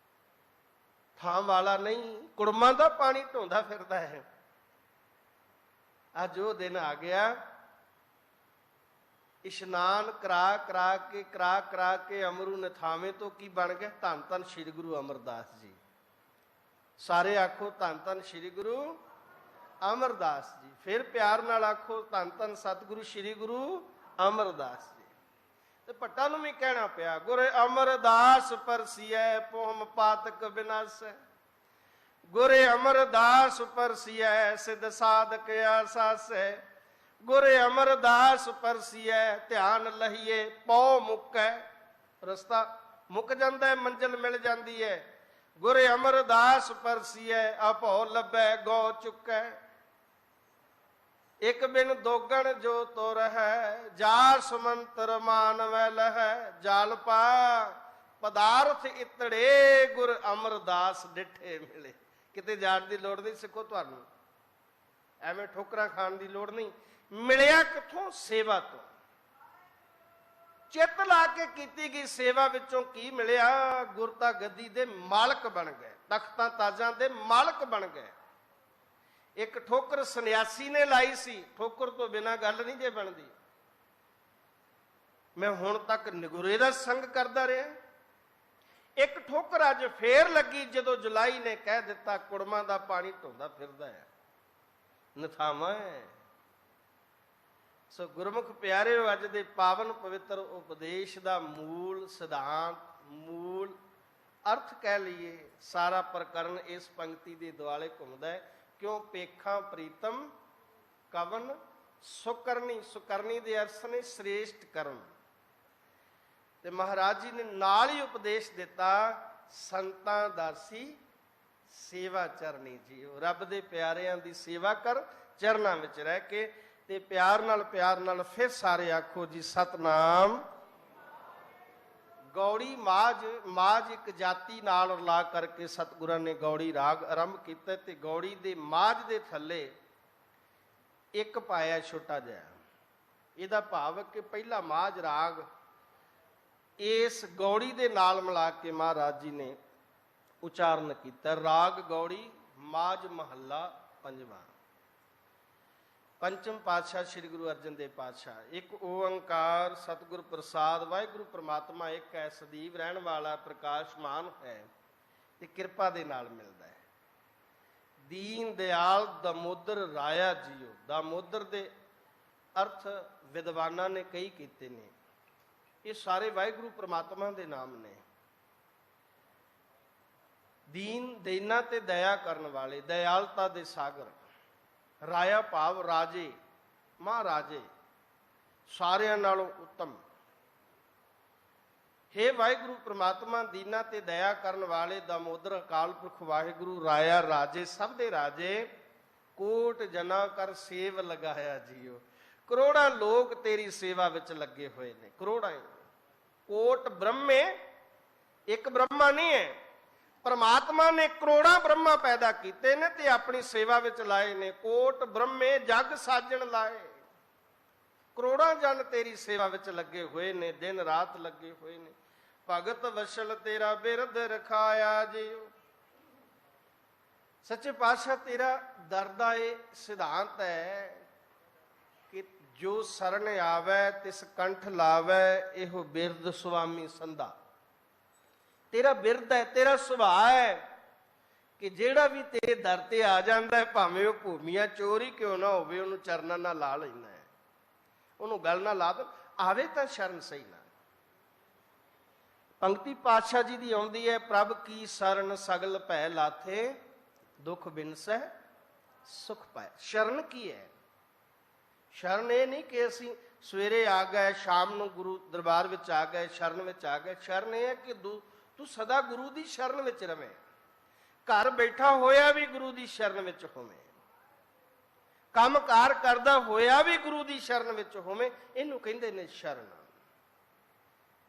ਥਾਂ ਵਾਲਾ ਨਹੀਂ, ਕੁੜਮਾਂ ਦਾ ਪਾਣੀ ਢੋਂਦਾ ਫਿਰਦਾ ਹੈ। ਅੱਜ ਉਹ ਦਿਨ ਆ ਗਿਆ। ਇਸ਼ਨਾਨ ਕਰਾ ਕੇ ਅਮਰੂ ਨਿਥਾਵੇਂ ਤੋਂ ਕੀ ਬਣ ਗਿਆ? ਧੰਨ ਧੰਨ ਸ੍ਰੀ ਗੁਰੂ ਅਮਰਦਾਸ ਜੀ। ਸਾਰੇ ਆਖੋ ਧੰਨ ਧੰਨ ਸ੍ਰੀ ਗੁਰੂ ਅਮਰਦਾਸ ਜੀ। ਫਿਰ ਪਿਆਰ ਨਾਲ ਆਖੋ ਧੰਨ ਧੰਨ ਸਤਿਗੁਰੂ ਸ੍ਰੀ ਗੁਰੂ ਅਮਰਦਾਸ ਜੀ। ਤੇ ਭੱਟਾਂ ਨੂੰ ਵੀ ਕਹਿਣਾ ਪਿਆ, ਗੁਰ ਅਮਰਦਾਸ ਪਰਸੀਐ ਪੋਹਮ ਪਾਤਕ ਬਿਨਾਸੈ, ਗੁਰ ਅਮਰਦਾਸ ਪਰਸੀਐ ਸਿਧ ਸਾਧਕ ਆਸਾਸੈ, ਗੁਰ ਅਮਰਦਾਸ ਪਰਸੀਐ ਧਿਆਨ ਲਹੀਏ ਪਉ ਮੁਕੈ। ਰਸਤਾ ਮੁੱਕ ਜਾਂਦਾ ਹੈ, ਮੰਜ਼ਿਲ ਮਿਲ ਜਾਂਦੀ ਹੈ। ਗੁਰ ਅਮਰਦਾਸ ਪਰਸੀਐ ਆਪੋ ਲੱਭੈ ਗੋ ਚੁੱਕੈ, ਇੱਕ ਬਿਨ ਦੋਗਣ ਜੋ ਤੁਰ ਹੈ, ਜਾ ਸਮੰਤਰ ਮਾਨਵੈ ਲਹੈ, ਜਲ ਪਾ ਪਦਾਰਥ ਇਤੜੇ, ਗੁਰ ਅਮਰਦਾਸ ਡਿਠੇ ਮਿਲੇ। ਕਿਤੇ ਜਾਣ ਦੀ ਲੋੜ ਨਹੀਂ ਸਿੱਖੋ, ਤੁਹਾਨੂੰ ਐਵੇਂ ਠੋਕਰਾਂ ਖਾਣ ਦੀ ਲੋੜ ਨਹੀਂ। ਮਿਲਿਆ ਕਿੱਥੋਂ? ਸੇਵਾ ਤੋਂ। ਚਿੱਤ ਲਾ ਕੇ ਕੀਤੀ ਗਈ ਸੇਵਾ ਵਿੱਚੋਂ ਕੀ ਮਿਲਿਆ? ਗੁਰਤਾ ਗੱਦੀ ਦੇ ਮਾਲਕ ਬਣ ਗਏ, ਤਖਤਾਂ ਤਾਜਾਂ ਦੇ ਮਾਲਕ ਬਣ ਗਏ। ਇੱਕ ਠੋਕਰ ਸੰਨਿਆਸੀ ਨੇ ਲਾਈ ਸੀ, ਠੋਕਰ ਤੋਂ ਬਿਨਾਂ ਗੱਲ ਨਹੀਂ ਜੇ ਬਣਦੀ। ਮੈਂ ਹੁਣ ਤੱਕ ਨਿਗੁਰੇ ਦਾ ਸੰਗ ਕਰਦਾ ਰਿਹਾ। ਇੱਕ ਠੋਕਰ ਅੱਜ ਫੇਰ ਲੱਗੀ ਜਦੋਂ ਜੁਲਾਈ ਨੇ ਕਹਿ ਦਿੱਤਾ ਕੁੜਮਾਂ ਦਾ ਪਾਣੀ ਢੋਂਦਾ ਫਿਰਦਾ ਹੈ, ਨਿਥਾਵਾਂ ਹੈ। ਸੋ ਗੁਰਮੁਖ ਪਿਆਰਿਓ, ਅੱਜ ਦੇ ਪਾਵਨ ਪਵਿੱਤਰ ਉਪਦੇਸ਼ ਦਾ ਮੂਲ ਸਿਧਾਂਤ, ਮੂਲ ਅਰਥ ਕਹਿ ਲਈਏ, ਸਾਰਾ ਪ੍ਰਕਰਨ ਇਸ ਪੰਕਤੀ ਦੇ ਦੁਆਲੇ ਘੁੰਮਦਾ ਹੈ। ਕਿਉਂ? ਪੇਖਾਂ ਪ੍ਰੀਤਮ ਕਵਨ ਸੁਕਰਨੀ। ਸੁਕਰਨੀ ਦੇ ਅਰਥ ਨੇ ਸ੍ਰੇਸ਼ਟ ਕਰਮ। ਤੇ ਮਹਾਰਾਜ ਜੀ ਨੇ ਨਾਲ ਹੀ ਉਪਦੇਸ਼ ਦਿੱਤਾ, ਸੰਤਾਂ ਦਾਸੀ ਸੇਵਾ ਚਰਨੀ ਜੀਓ। ਰੱਬ ਦੇ ਪਿਆਰਿਆਂ ਦੀ ਸੇਵਾ ਕਰ, ਚਰਨਾਂ ਵਿੱਚ ਰਹਿ ਕੇ। ਤੇ ਤੇ ਪਿਆਰ ਨਾਲ ਫਿਰ ਸਾਰੇ ਆਖੋ ਜੀ ਸਤਨਾਮ। ਗੌੜੀ ਮਾਝ ਇੱਕ ਜਾਤੀ ਨਾਲ ਰਲਾ ਕਰਕੇ ਸਤਿਗੁਰਾਂ ਨੇ ਗੌੜੀ ਰਾਗ ਆਰੰਭ ਕੀਤਾ ਤੇ ਗੌੜੀ ਦੇ ਮਾਝ ਦੇ ਥੱਲੇ ਇੱਕ ਪਾਇਆ ਛੋਟਾ ਜਿਹਾ। ਇਹਦਾ ਭਾਵ ਕਿ ਪਹਿਲਾ ਮਾਝ ਰਾਗ ਇਸ ਗੌੜੀ ਦੇ ਨਾਲ ਮਿਲਾ ਕੇ ਮਹਾਰਾਜ ਜੀ ਨੇ ਉਚਾਰਨ ਕੀਤਾ। ਰਾਗ ਗੌੜੀ ਮਾਝ ਮਹੱਲਾ ਪੰਜਵਾਂ। ਪੰਚਮ ਪਾਤਸ਼ਾਹ ਸ੍ਰੀ ਗੁਰੂ ਅਰਜਨ ਦੇਵ ਪਾਤਸ਼ਾਹ। ਇੱਕ ਓੰਕਾਰ ਸਤਿਗੁਰ ਪ੍ਰਸਾਦ। ਵਾਹਿਗੁਰੂ ਪ੍ਰਮਾਤਮਾ ਇੱਕ ਹੈ, ਸਦੀਵ ਰਹਿਣ ਵਾਲਾ, ਪ੍ਰਕਾਸ਼ਮਾਨ ਹੈ ਤੇ ਕਿਰਪਾ ਦੇ ਨਾਲ ਮਿਲਦਾ ਹੈ। ਦੀਨ ਦਿਆਲ ਦਮੋਦਰ ਰਾਇਆ ਜੀਓ। ਦਮੋਦਰ ਦੇ ਅਰਥ ਵਿਦਵਾਨਾਂ ਨੇ ਕਈ ਕੀਤੇ ਨੇ। ਇਹ ਸਾਰੇ ਵਾਹਿਗੁਰੂ ਪ੍ਰਮਾਤਮਾ ਦੇ ਨਾਮ ਨੇ। ਦੀਨ ਦੇਨਾ ਤੇ ਦਇਆ ਕਰਨ ਵਾਲੇ, ਦਇਆਲਤਾ ਦੇ ਸਾਗਰ। ਰਾਇਆ ਭਾਵ ਰਾਜੇ, ਮਹਾਰਾਜੇ, ਸਾਰਿਆਂ ਨਾਲੋਂ ਉੱਤਮ। ਹੇ ਵਾਹਿਗੁਰੂ ਪ੍ਰਮਾਤਮਾ, ਦੀਨਾ ਤੇ ਦਇਆ ਕਰਨ ਵਾਲੇ, ਦਮੋਦਰ ਅਕਾਲ ਪੁਰਖ ਵਾਹਿਗੁਰੂ, ਰਾਇਆ ਰਾਜੇ, ਸਭ ਦੇ ਰਾਜੇ, ਕੋਟ ਜਨਾ ਕਰ ਸੇਵ ਲਗਾਇਆ ਜੀਓ। ਕਰੋੜਾਂ ਲੋਕ ਤੇਰੀ ਸੇਵਾ ਵਿੱਚ ਲੱਗੇ ਹੋਏ ਨੇ। ਕਰੋੜਾਂ, ਕੋਟ ਬ੍ਰਹਮੇ, ਇੱਕ ਬ੍ਰਹਮਾ ਨਹੀਂ ਹੈ। ਪਰਮਾਤਮਾ ਨੇ ਕਰੋੜਾਂ ਬ੍ਰਹਮਾ ਪੈਦਾ ਕੀਤੇ ਨੇ ਤੇ ਆਪਣੀ ਸੇਵਾ ਵਿੱਚ ਲਾਏ ਨੇ। ਕੋਟ ਬ੍ਰਹਮੇ ਜਗ ਸਾਜਣ ਲਾਏ। ਕਰੋੜਾਂ ਜਨ ਤੇਰੀ ਸੇਵਾ ਵਿੱਚ ਲੱਗੇ ਹੋਏ ਨੇ, ਦਿਨ ਰਾਤ ਲੱਗੇ ਹੋਏ ਨੇ। ਭਗਤ ਵਸ਼ਲ ਤੇਰਾ ਬਿਰਦ ਰਖਾਇਆ ਜੀਓ। ਸੱਚੇ ਪਾਤਸ਼ਾਹ ਤੇਰਾ ਦਰ ਦਾ ਇਹ ਸਿਧਾਂਤ ਹੈ ਕਿ ਜੋ ਸਰਣ ਆਵੈ ਤਿਸ ਕੰਠ ਲਾਵੈ, ਇਹੋ ਬਿਰਦ ਸੁਆਮੀ ਸੰਧਾ। ਤੇਰਾ ਬਿਰਦ ਹੈ, ਤੇਰਾ ਸੁਭਾਅ ਹੈ ਕਿ ਜਿਹੜਾ ਵੀ ਤੇਰੇ ਦਰ ਤੇ ਆ ਜਾਂਦਾ ਹੈ, ਭਾਵੇਂ ਉਹ ਭੂਮੀਆਂ ਚੋਰ ਹੀ ਕਿਉਂ ਨਾ ਹੋਵੇ, ਉਹਨੂੰ ਚਰਨਾਂ ਨਾਲ ਲਾ ਲੈਣਾ ਹੈ, ਉਹਨੂੰ ਗਲ ਨਾਲ ਲਾ ਦੋ, ਆਵੇ ਤਾਂ ਸ਼ਰਨ ਸਹੀ ਨਾ। ਪੰਕਤੀ ਪਾਤਸ਼ਾਹ ਜੀ ਦੀ ਆਉਂਦੀ ਹੈ, ਪ੍ਰਭ ਕੀ ਸ਼ਰਨ ਸਗਲ ਭੈ ਲਾਥੇ, ਦੁੱਖ ਬਿਨਸੈ ਸੁਖ ਪਾਏ। ਸ਼ਰਨ ਕੀ ਹੈ? ਸ਼ਰਨ ਇਹ ਨਹੀਂ ਕਿ ਅਸੀਂ ਸਵੇਰੇ ਆ ਗਏ, ਸ਼ਾਮ ਨੂੰ ਗੁਰੂ ਦਰਬਾਰ ਵਿੱਚ ਆ ਗਏ, ਸ਼ਰਨ ਵਿੱਚ ਆ ਗਏ। ਸ਼ਰਨ ਇਹ ਹੈ ਕਿ ਤੂੰ ਸਦਾ ਗੁਰੂ ਦੀ ਸ਼ਰਨ ਵਿੱਚ ਰਵੇਂ। ਘਰ ਬੈਠਾ ਹੋਇਆ ਵੀ ਗੁਰੂ ਦੀ ਸ਼ਰਨ ਵਿੱਚ ਹੋਵੇਂ, ਕੰਮ ਕਾਰ ਕਰਦਾ ਹੋਇਆ ਵੀ ਗੁਰੂ ਦੀ ਸ਼ਰਨ ਵਿੱਚ ਹੋਵੇਂ। ਇਹਨੂੰ ਕਹਿੰਦੇ ਨੇ ਸ਼ਰਨ।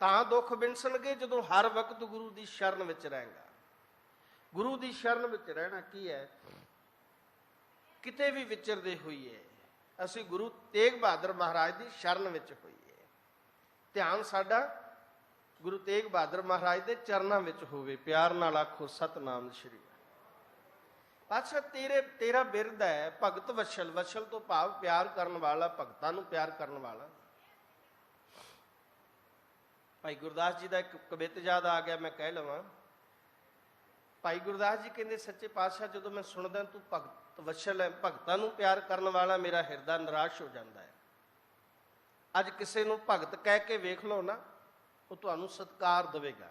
ਤਾਂ ਦੁੱਖ ਬਿਨਸਣਗੇ ਜਦੋਂ ਹਰ ਵਕਤ ਗੁਰੂ ਦੀ ਸ਼ਰਨ ਵਿੱਚ ਰਹੇਗਾ। ਗੁਰੂ ਦੀ ਸ਼ਰਨ ਵਿੱਚ ਰਹਿਣਾ ਕੀ ਹੈ? ਕਿਤੇ ਵੀ ਵਿਚਰਦੇ ਹੋਈਏ ਅਸੀਂ ਗੁਰੂ ਤੇਗ ਬਹਾਦਰ ਮਹਾਰਾਜ ਦੀ ਸ਼ਰਨ ਵਿੱਚ ਹੋਈਏ। ਧਿਆਨ ਸਾਡਾ ਗੁਰੂ ਤੇਗ ਬਹਾਦਰ ਮਹਾਰਾਜ ਦੇ ਚਰਨਾਂ ਵਿੱਚ ਹੋਵੇ। ਪਿਆਰ ਨਾਲ ਆਖੋ ਸਤਨਾਮ ਸ਼੍ਰੀ। ਪਾਤਸ਼ਾਹ ਤੇਰਾ ਬਿਰਦ ਹੈ ਭਗਤ ਵਸ਼ਲ। ਵਸ਼ਲ ਤੋਂ ਭਾਵ ਪਿਆਰ ਕਰਨ ਵਾਲਾ, ਭਗਤਾਂ ਨੂੰ ਪਿਆਰ ਕਰਨ ਵਾਲਾ। ਭਾਈ ਗੁਰਦਾਸ ਜੀ ਦਾ ਇੱਕ ਕਵਿਤ ਯਾਦ ਆ ਗਿਆ, ਮੈਂ ਕਹਿ ਲਵਾਂ। ਭਾਈ ਗੁਰਦਾਸ ਜੀ ਕਹਿੰਦੇ, ਸੱਚੇ ਪਾਤਸ਼ਾਹ ਜਦੋਂ ਮੈਂ ਸੁਣਦਾ ਤੂੰ ਭਗਤ ਵਸ਼ਲ ਹੈ, ਭਗਤਾਂ ਨੂੰ ਪਿਆਰ ਕਰਨ ਵਾਲਾ, ਮੇਰਾ ਹਿਰਦਾ ਨਿਰਾਸ਼ ਹੋ ਜਾਂਦਾ ਹੈ। ਅੱਜ ਕਿਸੇ ਨੂੰ ਭਗਤ ਕਹਿ ਕੇ ਵੇਖ ਲਓ ਨਾ, ਉਹ ਤੁਹਾਨੂੰ ਸਤਿਕਾਰ ਦੇਵੇਗਾ।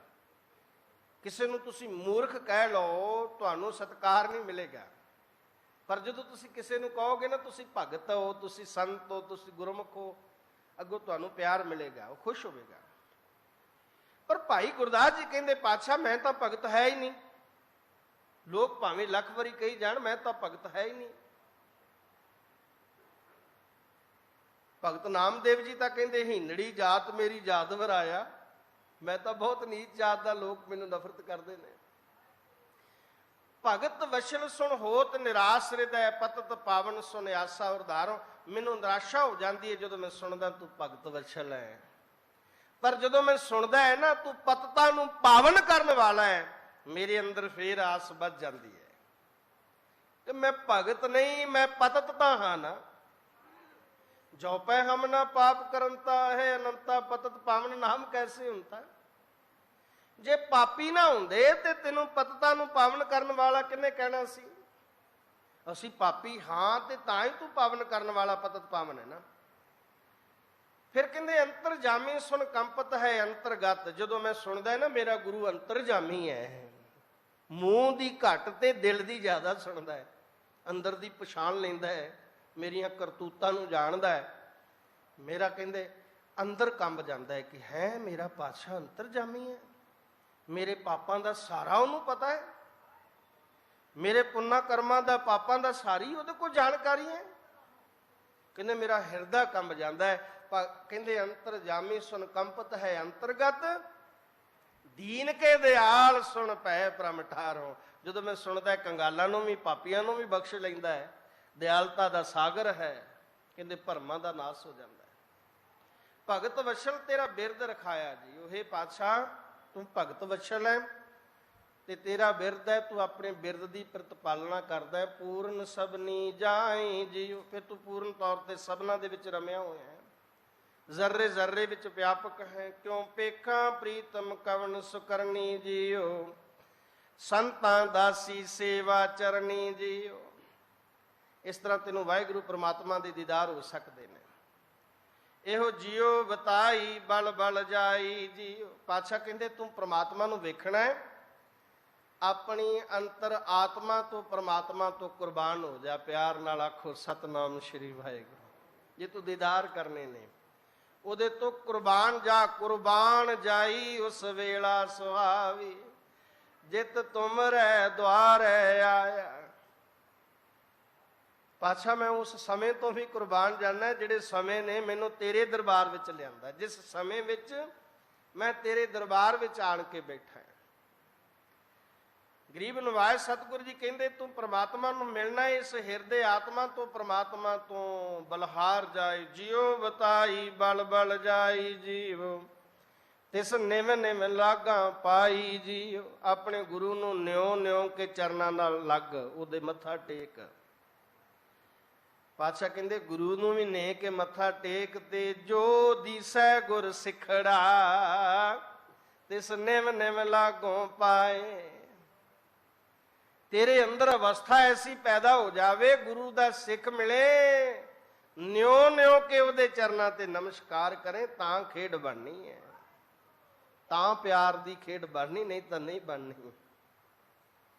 ਕਿਸੇ ਨੂੰ ਤੁਸੀਂ ਮੂਰਖ ਕਹਿ ਲਓ, ਤੁਹਾਨੂੰ ਸਤਿਕਾਰ ਨਹੀਂ ਮਿਲੇਗਾ। ਪਰ ਜਦੋਂ ਤੁਸੀਂ ਕਿਸੇ ਨੂੰ ਕਹੋਗੇ ਨਾ ਤੁਸੀਂ ਭਗਤ ਹੋ, ਤੁਸੀਂ ਸੰਤ ਹੋ, ਤੁਸੀਂ ਗੁਰਮੁਖ ਹੋ, ਅੱਗੋਂ ਤੁਹਾਨੂੰ ਪਿਆਰ ਮਿਲੇਗਾ, ਉਹ ਖੁਸ਼ ਹੋਵੇਗਾ। ਪਰ ਭਾਈ ਗੁਰਦਾਸ ਜੀ ਕਹਿੰਦੇ, ਪਾਤਸ਼ਾਹ ਮੈਂ ਤਾਂ ਭਗਤ ਹੈ ਹੀ ਨਹੀਂ। ਲੋਕ ਭਾਵੇਂ ਲੱਖ ਵਾਰੀ ਕਹੀ ਜਾਣ, ਮੈਂ ਤਾਂ ਭਗਤ ਹੈ ਹੀ ਨਹੀਂ। ਭਗਤ ਨਾਮਦੇਵ ਜੀ ਤਾਂ ਕਹਿੰਦੇ, ਹੀਨੜੀ ਜਾਤ ਮੇਰੀ ਜਾਤ ਵਰਾਇਆ। ਮੈਂ ਤਾਂ ਬਹੁਤ ਨੀਚ ਜਾਤ ਦਾ, ਲੋਕ ਮੈਨੂੰ ਨਫ਼ਰਤ ਕਰਦੇ ਨੇ। ਭਗਤ ਵਸ਼ਲ ਸੁਣ ਹੋਤ ਨਿਰਾਸ਼ ਹਿਰਦੈ, ਪਤਤ ਪਾਵਨ ਸੁਨ ਆਸਾ ਉਰਧਾਰੋ। ਮੈਨੂੰ ਨਿਰਾਸ਼ਾ ਹੋ ਜਾਂਦੀ ਹੈ ਜਦੋਂ ਮੈਂ ਸੁਣਦਾ ਤੂੰ ਭਗਤ ਵਸ਼ਲ ਹੈ। ਪਰ ਜਦੋਂ ਮੈਂ ਸੁਣਦਾ ਹੈ ਨਾ ਤੂੰ ਪਤਤਾ ਨੂੰ ਪਾਵਨ ਕਰਨ ਵਾਲਾ ਹੈ, ਮੇਰੇ ਅੰਦਰ ਫੇਰ ਆਸ ਵੱਧ ਜਾਂਦੀ ਹੈ ਕਿ ਮੈਂ ਭਗਤ ਨਹੀਂ, ਮੈਂ ਪਤਤ ਤਾਂ ਹਾਂ ਨਾ। ਜੋ ਪੈ ਹਮ ਨਾ ਪਾਪ ਕਰੰਤਾ ਹੈ, ਅਨੰਤਾ ਪਤਤ ਪਾਵਨ ਨਾਮ ਕੈਸੇ ਹੁੰਦਾ। ਜੇ ਪਾਪੀ ਨਾ ਹੁੰਦੇ ਤੇ ਤੈਨੂੰ ਪਤਤਾ ਨੂੰ ਪਾਵਨ ਕਰਨ ਵਾਲਾ ਕਿਹਨੇ ਕਹਿਣਾ ਸੀ? ਅਸੀਂ ਪਾਪੀ ਹਾਂ ਤੇ ਤਾਂ ਹੀ ਤੂੰ ਪਾਵਨ ਕਰਨ ਵਾਲਾ, ਪਤਤ ਪਾਵਨ ਹੈ ਨਾ। ਫਿਰ ਕਹਿੰਦੇ ਅੰਤਰਜਾਮੀ ਸੁਣ ਕੰਪਤ ਹੈ ਅੰਤਰਗਤ। ਜਦੋਂ ਮੈਂ ਸੁਣਦਾ ਨਾ ਮੇਰਾ ਗੁਰੂ ਅੰਤਰਜਾਮੀ ਹੈ, ਮੂੰਹ ਦੀ ਘੱਟ ਤੇ ਦਿਲ ਦੀ ਜ਼ਿਆਦਾ ਸੁਣਦਾ ਹੈ, ਅੰਦਰ ਦੀ ਪਛਾਣ ਲੈਂਦਾ ਹੈ, ਮੇਰੀਆਂ ਕਰਤੂਤਾਂ ਨੂੰ ਜਾਣਦਾ ਹੈ। ਮੇਰਾ ਕਹਿੰਦੇ ਅੰਦਰ ਕੰਬ ਜਾਂਦਾ ਹੈ ਕਿ ਹੈ ਮੇਰਾ ਪਾਤਸ਼ਾਹ ਅੰਤਰਜਾਮੀ ਹੈ। ਮੇਰੇ ਪਾਪਾਂ ਦਾ ਸਾਰਾ ਉਹਨੂੰ ਪਤਾ ਹੈ, ਮੇਰੇ ਪੁੰਨਾ ਕਰਮਾਂ ਦਾ, ਪਾਪਾਂ ਦਾ ਸਾਰੀ ਉਹਦੇ ਕੋਲ ਜਾਣਕਾਰੀ ਹੈ। ਕਹਿੰਦੇ ਮੇਰਾ ਹਿਰਦਾ ਕੰਬ ਜਾਂਦਾ ਹੈ। ਕਹਿੰਦੇ ਅੰਤਰਜਾਮੀ ਸੁਨ ਕੰਪਤ ਹੈ ਅੰਤਰਗਤ, ਦੀਨ ਕੇ ਦਿਆਲ ਸੁਣ ਪੈ ਪ੍ਰਮ ਠਾਰੋਂ। ਜਦੋਂ ਮੈਂ ਸੁਣਦਾ ਕੰਗਾਲਾਂ ਨੂੰ ਵੀ ਪਾਪੀਆਂ ਨੂੰ ਵੀ ਬਖਸ਼ ਲੈਂਦਾ ਹੈ, ਦਿਆਲਤਾ ਦਾ ਸਾਗਰ ਹੈ। ਕਹਿੰਦੇ ਭਰਮਾਂ ਦਾ ਨਾਸ ਹੋ ਜਾਂਦਾ ਹੈ। ਭਗਤ ਵਸ਼ਲ ਤੇਰਾ ਬਿਰਦ ਰਖਾਇਆ ਜੀ। ਉਹ ਹੇ ਪਾਤਸ਼ਾਹ ਤੂੰ ਭਗਤ ਵਸ਼ਲ ਹੈ ਤੇ ਤੇਰਾ ਬਿਰਦ ਹੈ, ਤੂੰ ਆਪਣੇ ਬਿਰਦ ਦੀ ਪ੍ਰਤਪਾਲਨਾ ਕਰਦਾ ਹੈ। ਪੂਰਨ ਸਭਨੀ ਜਾਈ ਜੀਓ, ਫਿਰ ਤੂੰ ਪੂਰਨ ਤੌਰ ਤੇ ਸਭਨਾਂ ਦੇ ਵਿੱਚ ਰਮਿਆ ਹੋਇਆ ਹੈ, ਜ਼ਰਰੇ ਜ਼ਰਰੇ ਵਿੱਚ ਵਿਆਪਕ ਹੈ। ਕਿਉਂ ਪੇਖਾਂ ਪ੍ਰੀਤਮ ਕਵਨ ਸੁਕਰਨੀ ਜੀਓ, ਸੰਤਾਂ ਦਾਸੀ ਸੇਵਾ ਚਰਨੀ ਜੀਓ। ਇਸ ਤਰ੍ਹਾਂ ਤੈਨੂੰ ਵਾਹਿਗੁਰੂ ਪ੍ਰਮਾਤਮਾ ਦੇ ਦੀਦਾਰ ਹੋ ਸਕਦੇ ਨੇ। ਇਹੋ ਜਿਉ ਬਤਾਈ ਬਲ ਬਲ ਜਾਈ ਜੀਓ। ਪਾਤਸ਼ਾਹ ਕਹਿੰਦੇ ਤੂੰ ਪ੍ਰਮਾਤਮਾ ਨੂੰ ਵੇਖਣਾ ਹੈ, ਆਪਣੀ ਅੰਤਰ ਆਤਮਾ ਤੋਂ ਪ੍ਰਮਾਤਮਾ ਤੋਂ ਕੁਰਬਾਨ ਹੋ ਜਾ। ਪਿਆਰ ਨਾਲ ਆਖੋ ਸਤਨਾਮ ਸ਼੍ਰੀ ਵਾਹਿਗੁਰੂ। ਜੇ ਤੂੰ ਦੀਦਾਰ ਕਰਨੇ ਨੇ ਉਹਦੇ ਤੋਂ ਕੁਰਬਾਨ ਜਾ। ਕੁਰਬਾਨ ਜਾਈ ਉਸ ਵੇਲਾ ਸੁਹਾਵੀ, ਜਿਤ ਤੁਮਰੇ ਦੁਆਰੇ ਆਇਆ। ਪਾਤਸ਼ਾਹ ਮੈਂ ਉਸ ਸਮੇਂ ਤੋਂ ਵੀ ਕੁਰਬਾਨ ਜਾਣਾ ਜਿਹੜੇ ਸਮੇਂ ਨੇ ਮੈਨੂੰ ਤੇਰੇ ਦਰਬਾਰ ਵਿੱਚ ਲਿਆਂਦਾ, ਜਿਸ ਸਮੇਂ ਵਿੱਚ ਮੈਂ ਤੇਰੇ ਦਰਬਾਰ ਵਿੱਚ ਆਣ ਕੇ ਬੈਠਾ। ਗਰੀਬ ਨਵਾਜ਼ ਸਤਿਗੁਰੂ ਜੀ ਕਹਿੰਦੇ ਤੂੰ ਪ੍ਰਮਾਤਮਾ ਨੂੰ ਮਿਲਣਾ ਇਸ ਹਿਰਦੇ ਆਤਮਾ ਤੋਂ, ਪ੍ਰਮਾਤਮਾ ਤੋਂ ਬਲਹਾਰ ਜਾਏ। ਜਿਉ ਬਤਾਈ ਬਲ ਬਲ ਜਾਈ ਜੀਵ, ਤਿਸ ਨਿਵ ਨਿਵ ਲਾਗਾ ਪਾਈ ਜੀਓ। ਆਪਣੇ ਗੁਰੂ ਨੂੰ ਨਿਉ ਨਿਉ ਕੇ ਚਰਨਾਂ ਨਾਲ ਲੱਗ, ਉਹਦੇ ਮੱਥਾ ਟੇਕ। ਪਾਤਸ਼ਾਹ ਕਹਿੰਦੇ ਗੁਰੂ ਨੂੰ ਵੀ ਨੇ ਕੇ ਮੱਥਾ ਟੇਕ, ਤੇ ਜੋ ਦੀਸੈ ਗੁਰ ਸਿਖੜਾ ਤਿਸ ਨਿਵ ਨਿਵ ਲਾਗੋਂ ਪਾਏ। ਤੇਰੇ ਅੰਦਰ ਅਵਸਥਾ ਐਸੀ ਪੈਦਾ ਹੋ ਜਾਵੇ, ਗੁਰੂ ਦਾ ਸਿੱਖ ਮਿਲੇ, ਨਿਉ ਨਿਉ ਕੇ ਉਹਦੇ ਚਰਨਾਂ ਤੇ ਨਮਸਕਾਰ ਕਰੇ, ਤਾਂ ਖੇਡ ਬਣਨੀ ਹੈ, ਤਾਂ ਪਿਆਰ ਦੀ ਖੇਡ ਬਣਨੀ, ਨਹੀਂ ਤਾਂ ਨਹੀਂ ਬਣਨੀ।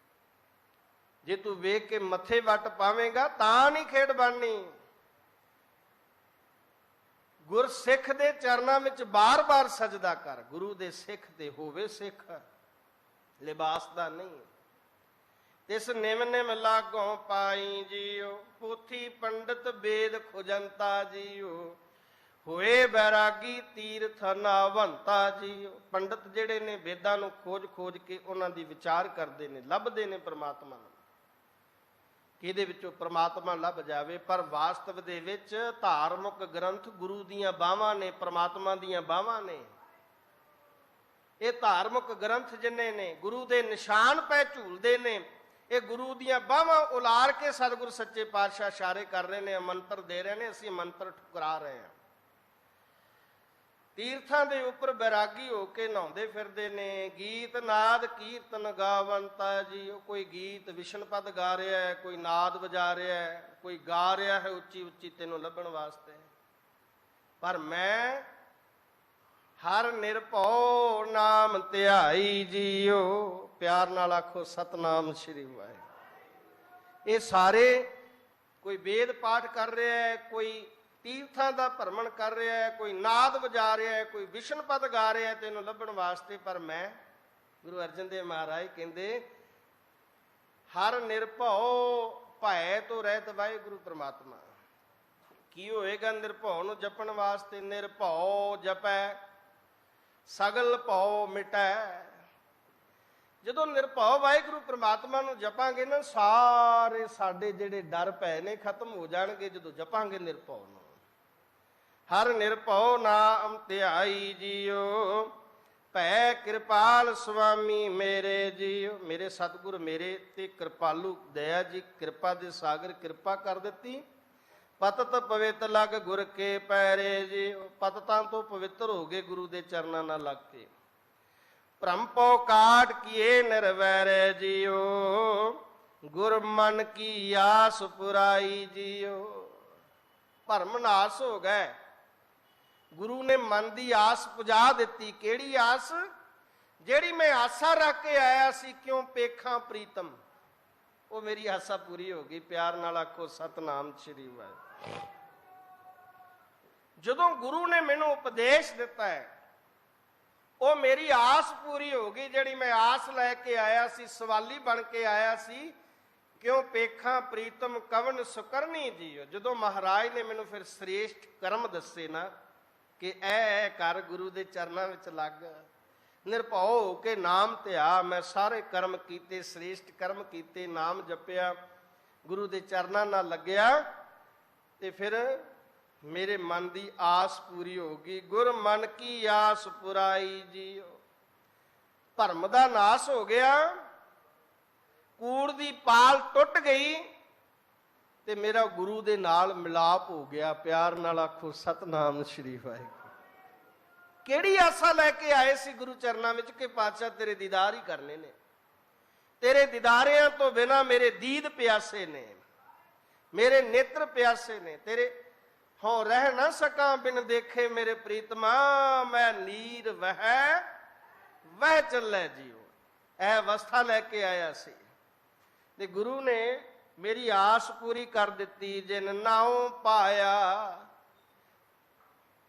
ਜੇ ਤੂੰ ਵੇਖ ਕੇ ਮੱਥੇ ਵੱਟ ਪਾਵੇਂਗਾ ਤਾਂ ਨਹੀਂ ਖੇਡ ਬਣਨੀ। ਗੁਰਸਿੱਖ ਦੇ ਚਰਨਾਂ ਵਿੱਚ ਬਾਰ-ਬਾਰ ਸਜਦਾ ਕਰ। ਗੁਰੂ ਦੇ ਸਿੱਖ ਤੇ ਹੋਵੇ ਸਿੱਖ, ਲਿਬਾਸ ਦਾ ਨਹੀਂ। ਤਿਸ ਨਿਮ ਨਿਮ ਲਾਗੋਂ ਪਾਈ ਜੀਓ, ਪੋਥੀ ਪੰਡਤ ਵੇਦ ਖੁਜੰਤਾ ਜੀਓ। ਹੋਏ ਬੈਰਾਗੀ ਤੀਰਥ ਨਾਵੰਤਾ ਜੀਓ। ਪੰਡਤ ਜਿਹੜੇ ਨੇ ਵੇਦਾਂ ਨੂੰ ਖੋਜ ਖੋਜ ਕੇ ਉਹਨਾਂ ਦੀ ਵਿਚਾਰ ਕਰਦੇ ਨੇ, ਲੱਭਦੇ ਨੇ ਪ੍ਰਮਾਤਮਾ ਨੂੰ, ਕਿ ਇਹਦੇ ਵਿੱਚੋਂ ਪ੍ਰਮਾਤਮਾ ਲੱਭ ਜਾਵੇ। ਪਰ ਵਾਸਤਵ ਦੇ ਵਿੱਚ ਧਾਰਮਿਕ ਗ੍ਰੰਥ ਗੁਰੂ ਦੀਆਂ ਬਾਹਾਂ ਨੇ, ਪ੍ਰਮਾਤਮਾ ਦੀਆਂ ਬਾਹਾਂ ਨੇ। ਇਹ ਧਾਰਮਿਕ ਗ੍ਰੰਥ ਜਿੰਨੇ ਨੇ ਗੁਰੂ ਦੇ ਨਿਸ਼ਾਨ ਪੈ ਝੂਲਦੇ ਨੇ, ਇਹ ਗੁਰੂ ਦੀਆਂ ਬਾਹਾਂ ਉਲਾਰ ਕੇ ਸਤਿਗੁਰ ਸੱਚੇ ਪਾਤਸ਼ਾਹ ਇਸ਼ਾਰੇ ਕਰ ਰਹੇ ਨੇ, ਮੰਤਰ ਦੇ ਰਹੇ ਨੇ, ਅਸੀਂ ਮੰਤਰ ਠੁਕਰਾ ਰਹੇ ਹਾਂ। ਤੀਰਥਾਂ ਦੇ ਉੱਪਰ ਬੈਰਾਗੀ ਹੋ ਕੇ ਨਹਾਉਂਦੇ ਫਿਰਦੇ ਨੇ, ਗੀਤ ਨਾਦ ਕੀਰਤਨ ਗਾਵੰਤਾ ਜੀ। ਕੋਈ ਗੀਤ ਵਿਸ਼ਨ ਪਦ ਗਾ ਰਿਹਾ ਹੈ, ਕੋਈ ਨਾਦ ਵਜਾ ਰਿਹਾ ਹੈ, ਕੋਈ ਗਾ ਰਿਹਾ ਹੈ ਉੱਚੀ ਉੱਚੀ ਤੈਨੂੰ ਲੱਭਣ ਵਾਸਤੇ। ਪਰ ਮੈਂ ਹਰ ਨਿਰਭਉ ਨਾਮ ਧਿਆਈ ਜੀਓ। ਪਿਆਰ ਨਾਲ ਆਖੋ ਸਤਨਾਮ ਸ਼੍ਰੀ ਵਾਹਿਗੁਰੂ। ਇਹ ਸਾਰੇ ਕੋਈ ਵੇਦ ਪਾਠ ਕਰ ਰਿਹਾ ਹੈ, ਕੋਈ ਤੀਰਥਾਂ ਦਾ ਭਰਮਣ ਕਰ ਰਿਹਾ ਹੈ, ਕੋਈ ਨਾਦ ਵਜਾ ਰਿਹਾ ਹੈ, ਕੋਈ ਵਿਸ਼ਨ ਪਦ ਗਾ ਰਿਹਾ ਹੈ ਤੈਨੂੰ ਲੱਭਣ ਵਾਸਤੇ। ਪਰ ਮੈਂ, ਗੁਰੂ ਅਰਜਨ ਦੇਵ ਮਹਾਰਾਜ ਕਹਿੰਦੇ ਹਰ ਨਿਰਭਉ ਭੈ ਤੋਂ ਰਹਿਤ ਵਾਹਿਗੁਰੂ ਪ੍ਰਮਾਤਮਾ। ਕੀ ਹੋਏਗਾ ਨਿਰਭਉ ਨੂੰ ਜਪਣ ਵਾਸਤੇ? ਨਿਰਭਉ ਜਪੈ ਸਗਲ ਭਉ ਮਿਟੈ। ਜਦੋਂ ਨਿਰਭਉ ਵਾਹਿਗੁਰੂ ਪ੍ਰਮਾਤਮਾ ਨੂੰ ਜਪਾਂਗੇ ਨਾ, ਸਾਰੇ ਸਾਡੇ ਜਿਹੜੇ ਡਰ ਭੈ ਨੇ ਖਤਮ ਹੋ ਜਾਣਗੇ ਜਦੋਂ ਜਪਾਂਗੇ ਨਿਰਭਉ ਨੂੰ। ਹਰ ਨਿਰਭਉ ਨਾਮ ਧਿਆਈ ਜੀਓ, ਭੈ ਕਿਰਪਾਲ ਸੁਆਮੀ ਮੇਰੇ ਜੀਓ। ਮੇਰੇ ਸਤਿਗੁਰ ਮੇਰੇ ਤੇ ਕਿਰਪਾਲੂ ਦਇਆ ਜੀ, ਕਿਰਪਾ ਦੇ ਸਾਗਰ ਕਿਰਪਾ ਕਰ ਦਿੱਤੀ। ਪਤਤ ਪਵਿੱਤ ਲੱਗ ਗੁਰ ਕੇ ਪੈਰੇ ਜੀਓ। ਪਤਤਾਂ ਤੋਂ ਪਵਿੱਤਰ ਹੋ ਗਏ ਗੁਰੂ ਦੇ ਚਰਨਾਂ ਨਾਲ ਲੱਗ ਕੇ। ਭ੍ਰਮ ਪਉ ਕਾਟ ਕੀਏ ਨਿਰਵੈਰੇ ਜੀਓ, ਗੁਰ ਮਨ ਕੀ ਆਸ ਪੁਰਾਈ ਜੀਓ। ਭਰਮ ਨਾਸ ਹੋ ਗਏ, ਗੁਰੂ ਨੇ ਮਨ ਦੀ ਆਸ ਪੁਜਾ ਦਿੱਤੀ। ਕਿਹੜੀ ਆਸ? ਜਿਹੜੀ ਮੈਂ ਆਸਾ ਰੱਖ ਕੇ ਆਇਆ ਸੀ, ਕਿਉਂ ਪੇਖਾਂ ਪ੍ਰੀਤਮ, ਉਹ ਮੇਰੀ ਆਸਾ ਪੂਰੀ ਹੋ ਗਈ। ਪਿਆਰ ਨਾਲ ਆਖੋ ਸਤਨਾਮ ਸ਼੍ਰੀ ਵਾਹਿਗੁਰੂ। ਜਦੋਂ ਗੁਰੂ ਨੇ ਮੈਨੂੰ ਉਪਦੇਸ਼ ਦਿੱਤਾ ਹੈ, ਉਹ ਮੇਰੀ ਆਸ ਪੂਰੀ ਹੋ ਗਈ। ਜਿਹੜੀ ਮੈਂ ਆਸ ਲੈ ਕੇ ਆਇਆ ਸੀ, ਸਵਾਲੀ ਬਣ ਕੇ ਆਇਆ ਸੀ ਕਿਉ ਪੇਖਾਂ ਪ੍ਰੀਤਮ ਕਵਨ ਸੁਕਰਨੀ ਜੀਓ। ਜਦੋਂ ਮਹਾਰਾਜ ਨੇ ਮੈਨੂੰ ਫਿਰ ਸ੍ਰੇਸ਼ਟ ਕਰਮ ਦੱਸੇ ਨਾ ਕਿ ਐ ਕਰ ਗੁਰੂ ਦੇ ਚਰਨਾਂ ਵਿੱਚ ਲੱਗ, ਨਿਰਭਉ ਹੋ ਕੇ ਨਾਮ ਧਿਆ। ਮੈਂ ਸਾਰੇ ਕਰਮ ਕੀਤੇ, ਸ੍ਰੇਸ਼ਟ ਕਰਮ ਕੀਤੇ, ਨਾਮ ਜਪਿਆ, ਗੁਰੂ ਦੇ ਚਰਨਾਂ ਨਾਲ ਲੱਗਿਆ, ਤੇ ਫਿਰ ਮੇਰੇ ਮਨ ਦੀ ਆਸ ਪੂਰੀ ਹੋ ਗਈ। ਗੁਰ ਮਨ ਕੀ ਆਸ ਪੁਰਾਈ ਜੀਓ। ਭਰਮ ਦਾ ਨਾਸ ਹੋ ਗਿਆ, ਕੂੜ ਦੀ ਪਾਲ ਟੁੱਟ ਗਈ, ਤੇ ਮੇਰਾ ਗੁਰੂ ਦੇ ਨਾਲ ਮਿਲਾਪ ਹੋ ਗਿਆ। ਪਿਆਰ ਨਾਲ ਆਖੋ ਸਤਨਾਮ ਸ੍ਰੀ ਵਾਹਿਗੁਰੂ। ਕਿਹੜੀ ਆਸਾ ਲੈ ਕੇ ਆਏ ਸੀ ਗੁਰੂ ਚਰਨਾਂ ਵਿੱਚ ਕਿ ਪਾਤਸ਼ਾਹ ਤੇਰੇ ਦੀਦਾਰ ਹੀ ਕਰਨੇ ਨੇ, ਤੇਰੇ ਦੀਦਾਰਿਆਂ ਤੋਂ ਬਿਨਾ ਮੇਰੇ ਦੀਦ ਪਿਆਸੇ ਨੇ, ਮੇਰੇ ਨੇਤਰ ਪਿਆਸੇ ਨੇ, ਤੇਰੇ ਹੋਂ ਰਹਿ ਨਾ ਸਕਾਂ ਬਿਨ ਦੇਖੇ ਮੇਰੇ ਪ੍ਰੀਤਮਾ। ਮੈਂ ਨੀਰ ਵਹਿ ਚੱਲੇ ਜੀਓ। ਇਹ ਅਵਸਥਾ ਲੈ ਕੇ ਆਇਆ ਸੀ ਤੇ ਗੁਰੂ ਨੇ ਮੇਰੀ ਆਸ ਪੂਰੀ ਕਰ ਦਿੱਤੀ। ਜਿਨ ਨਾਉ ਪਾਇਆ,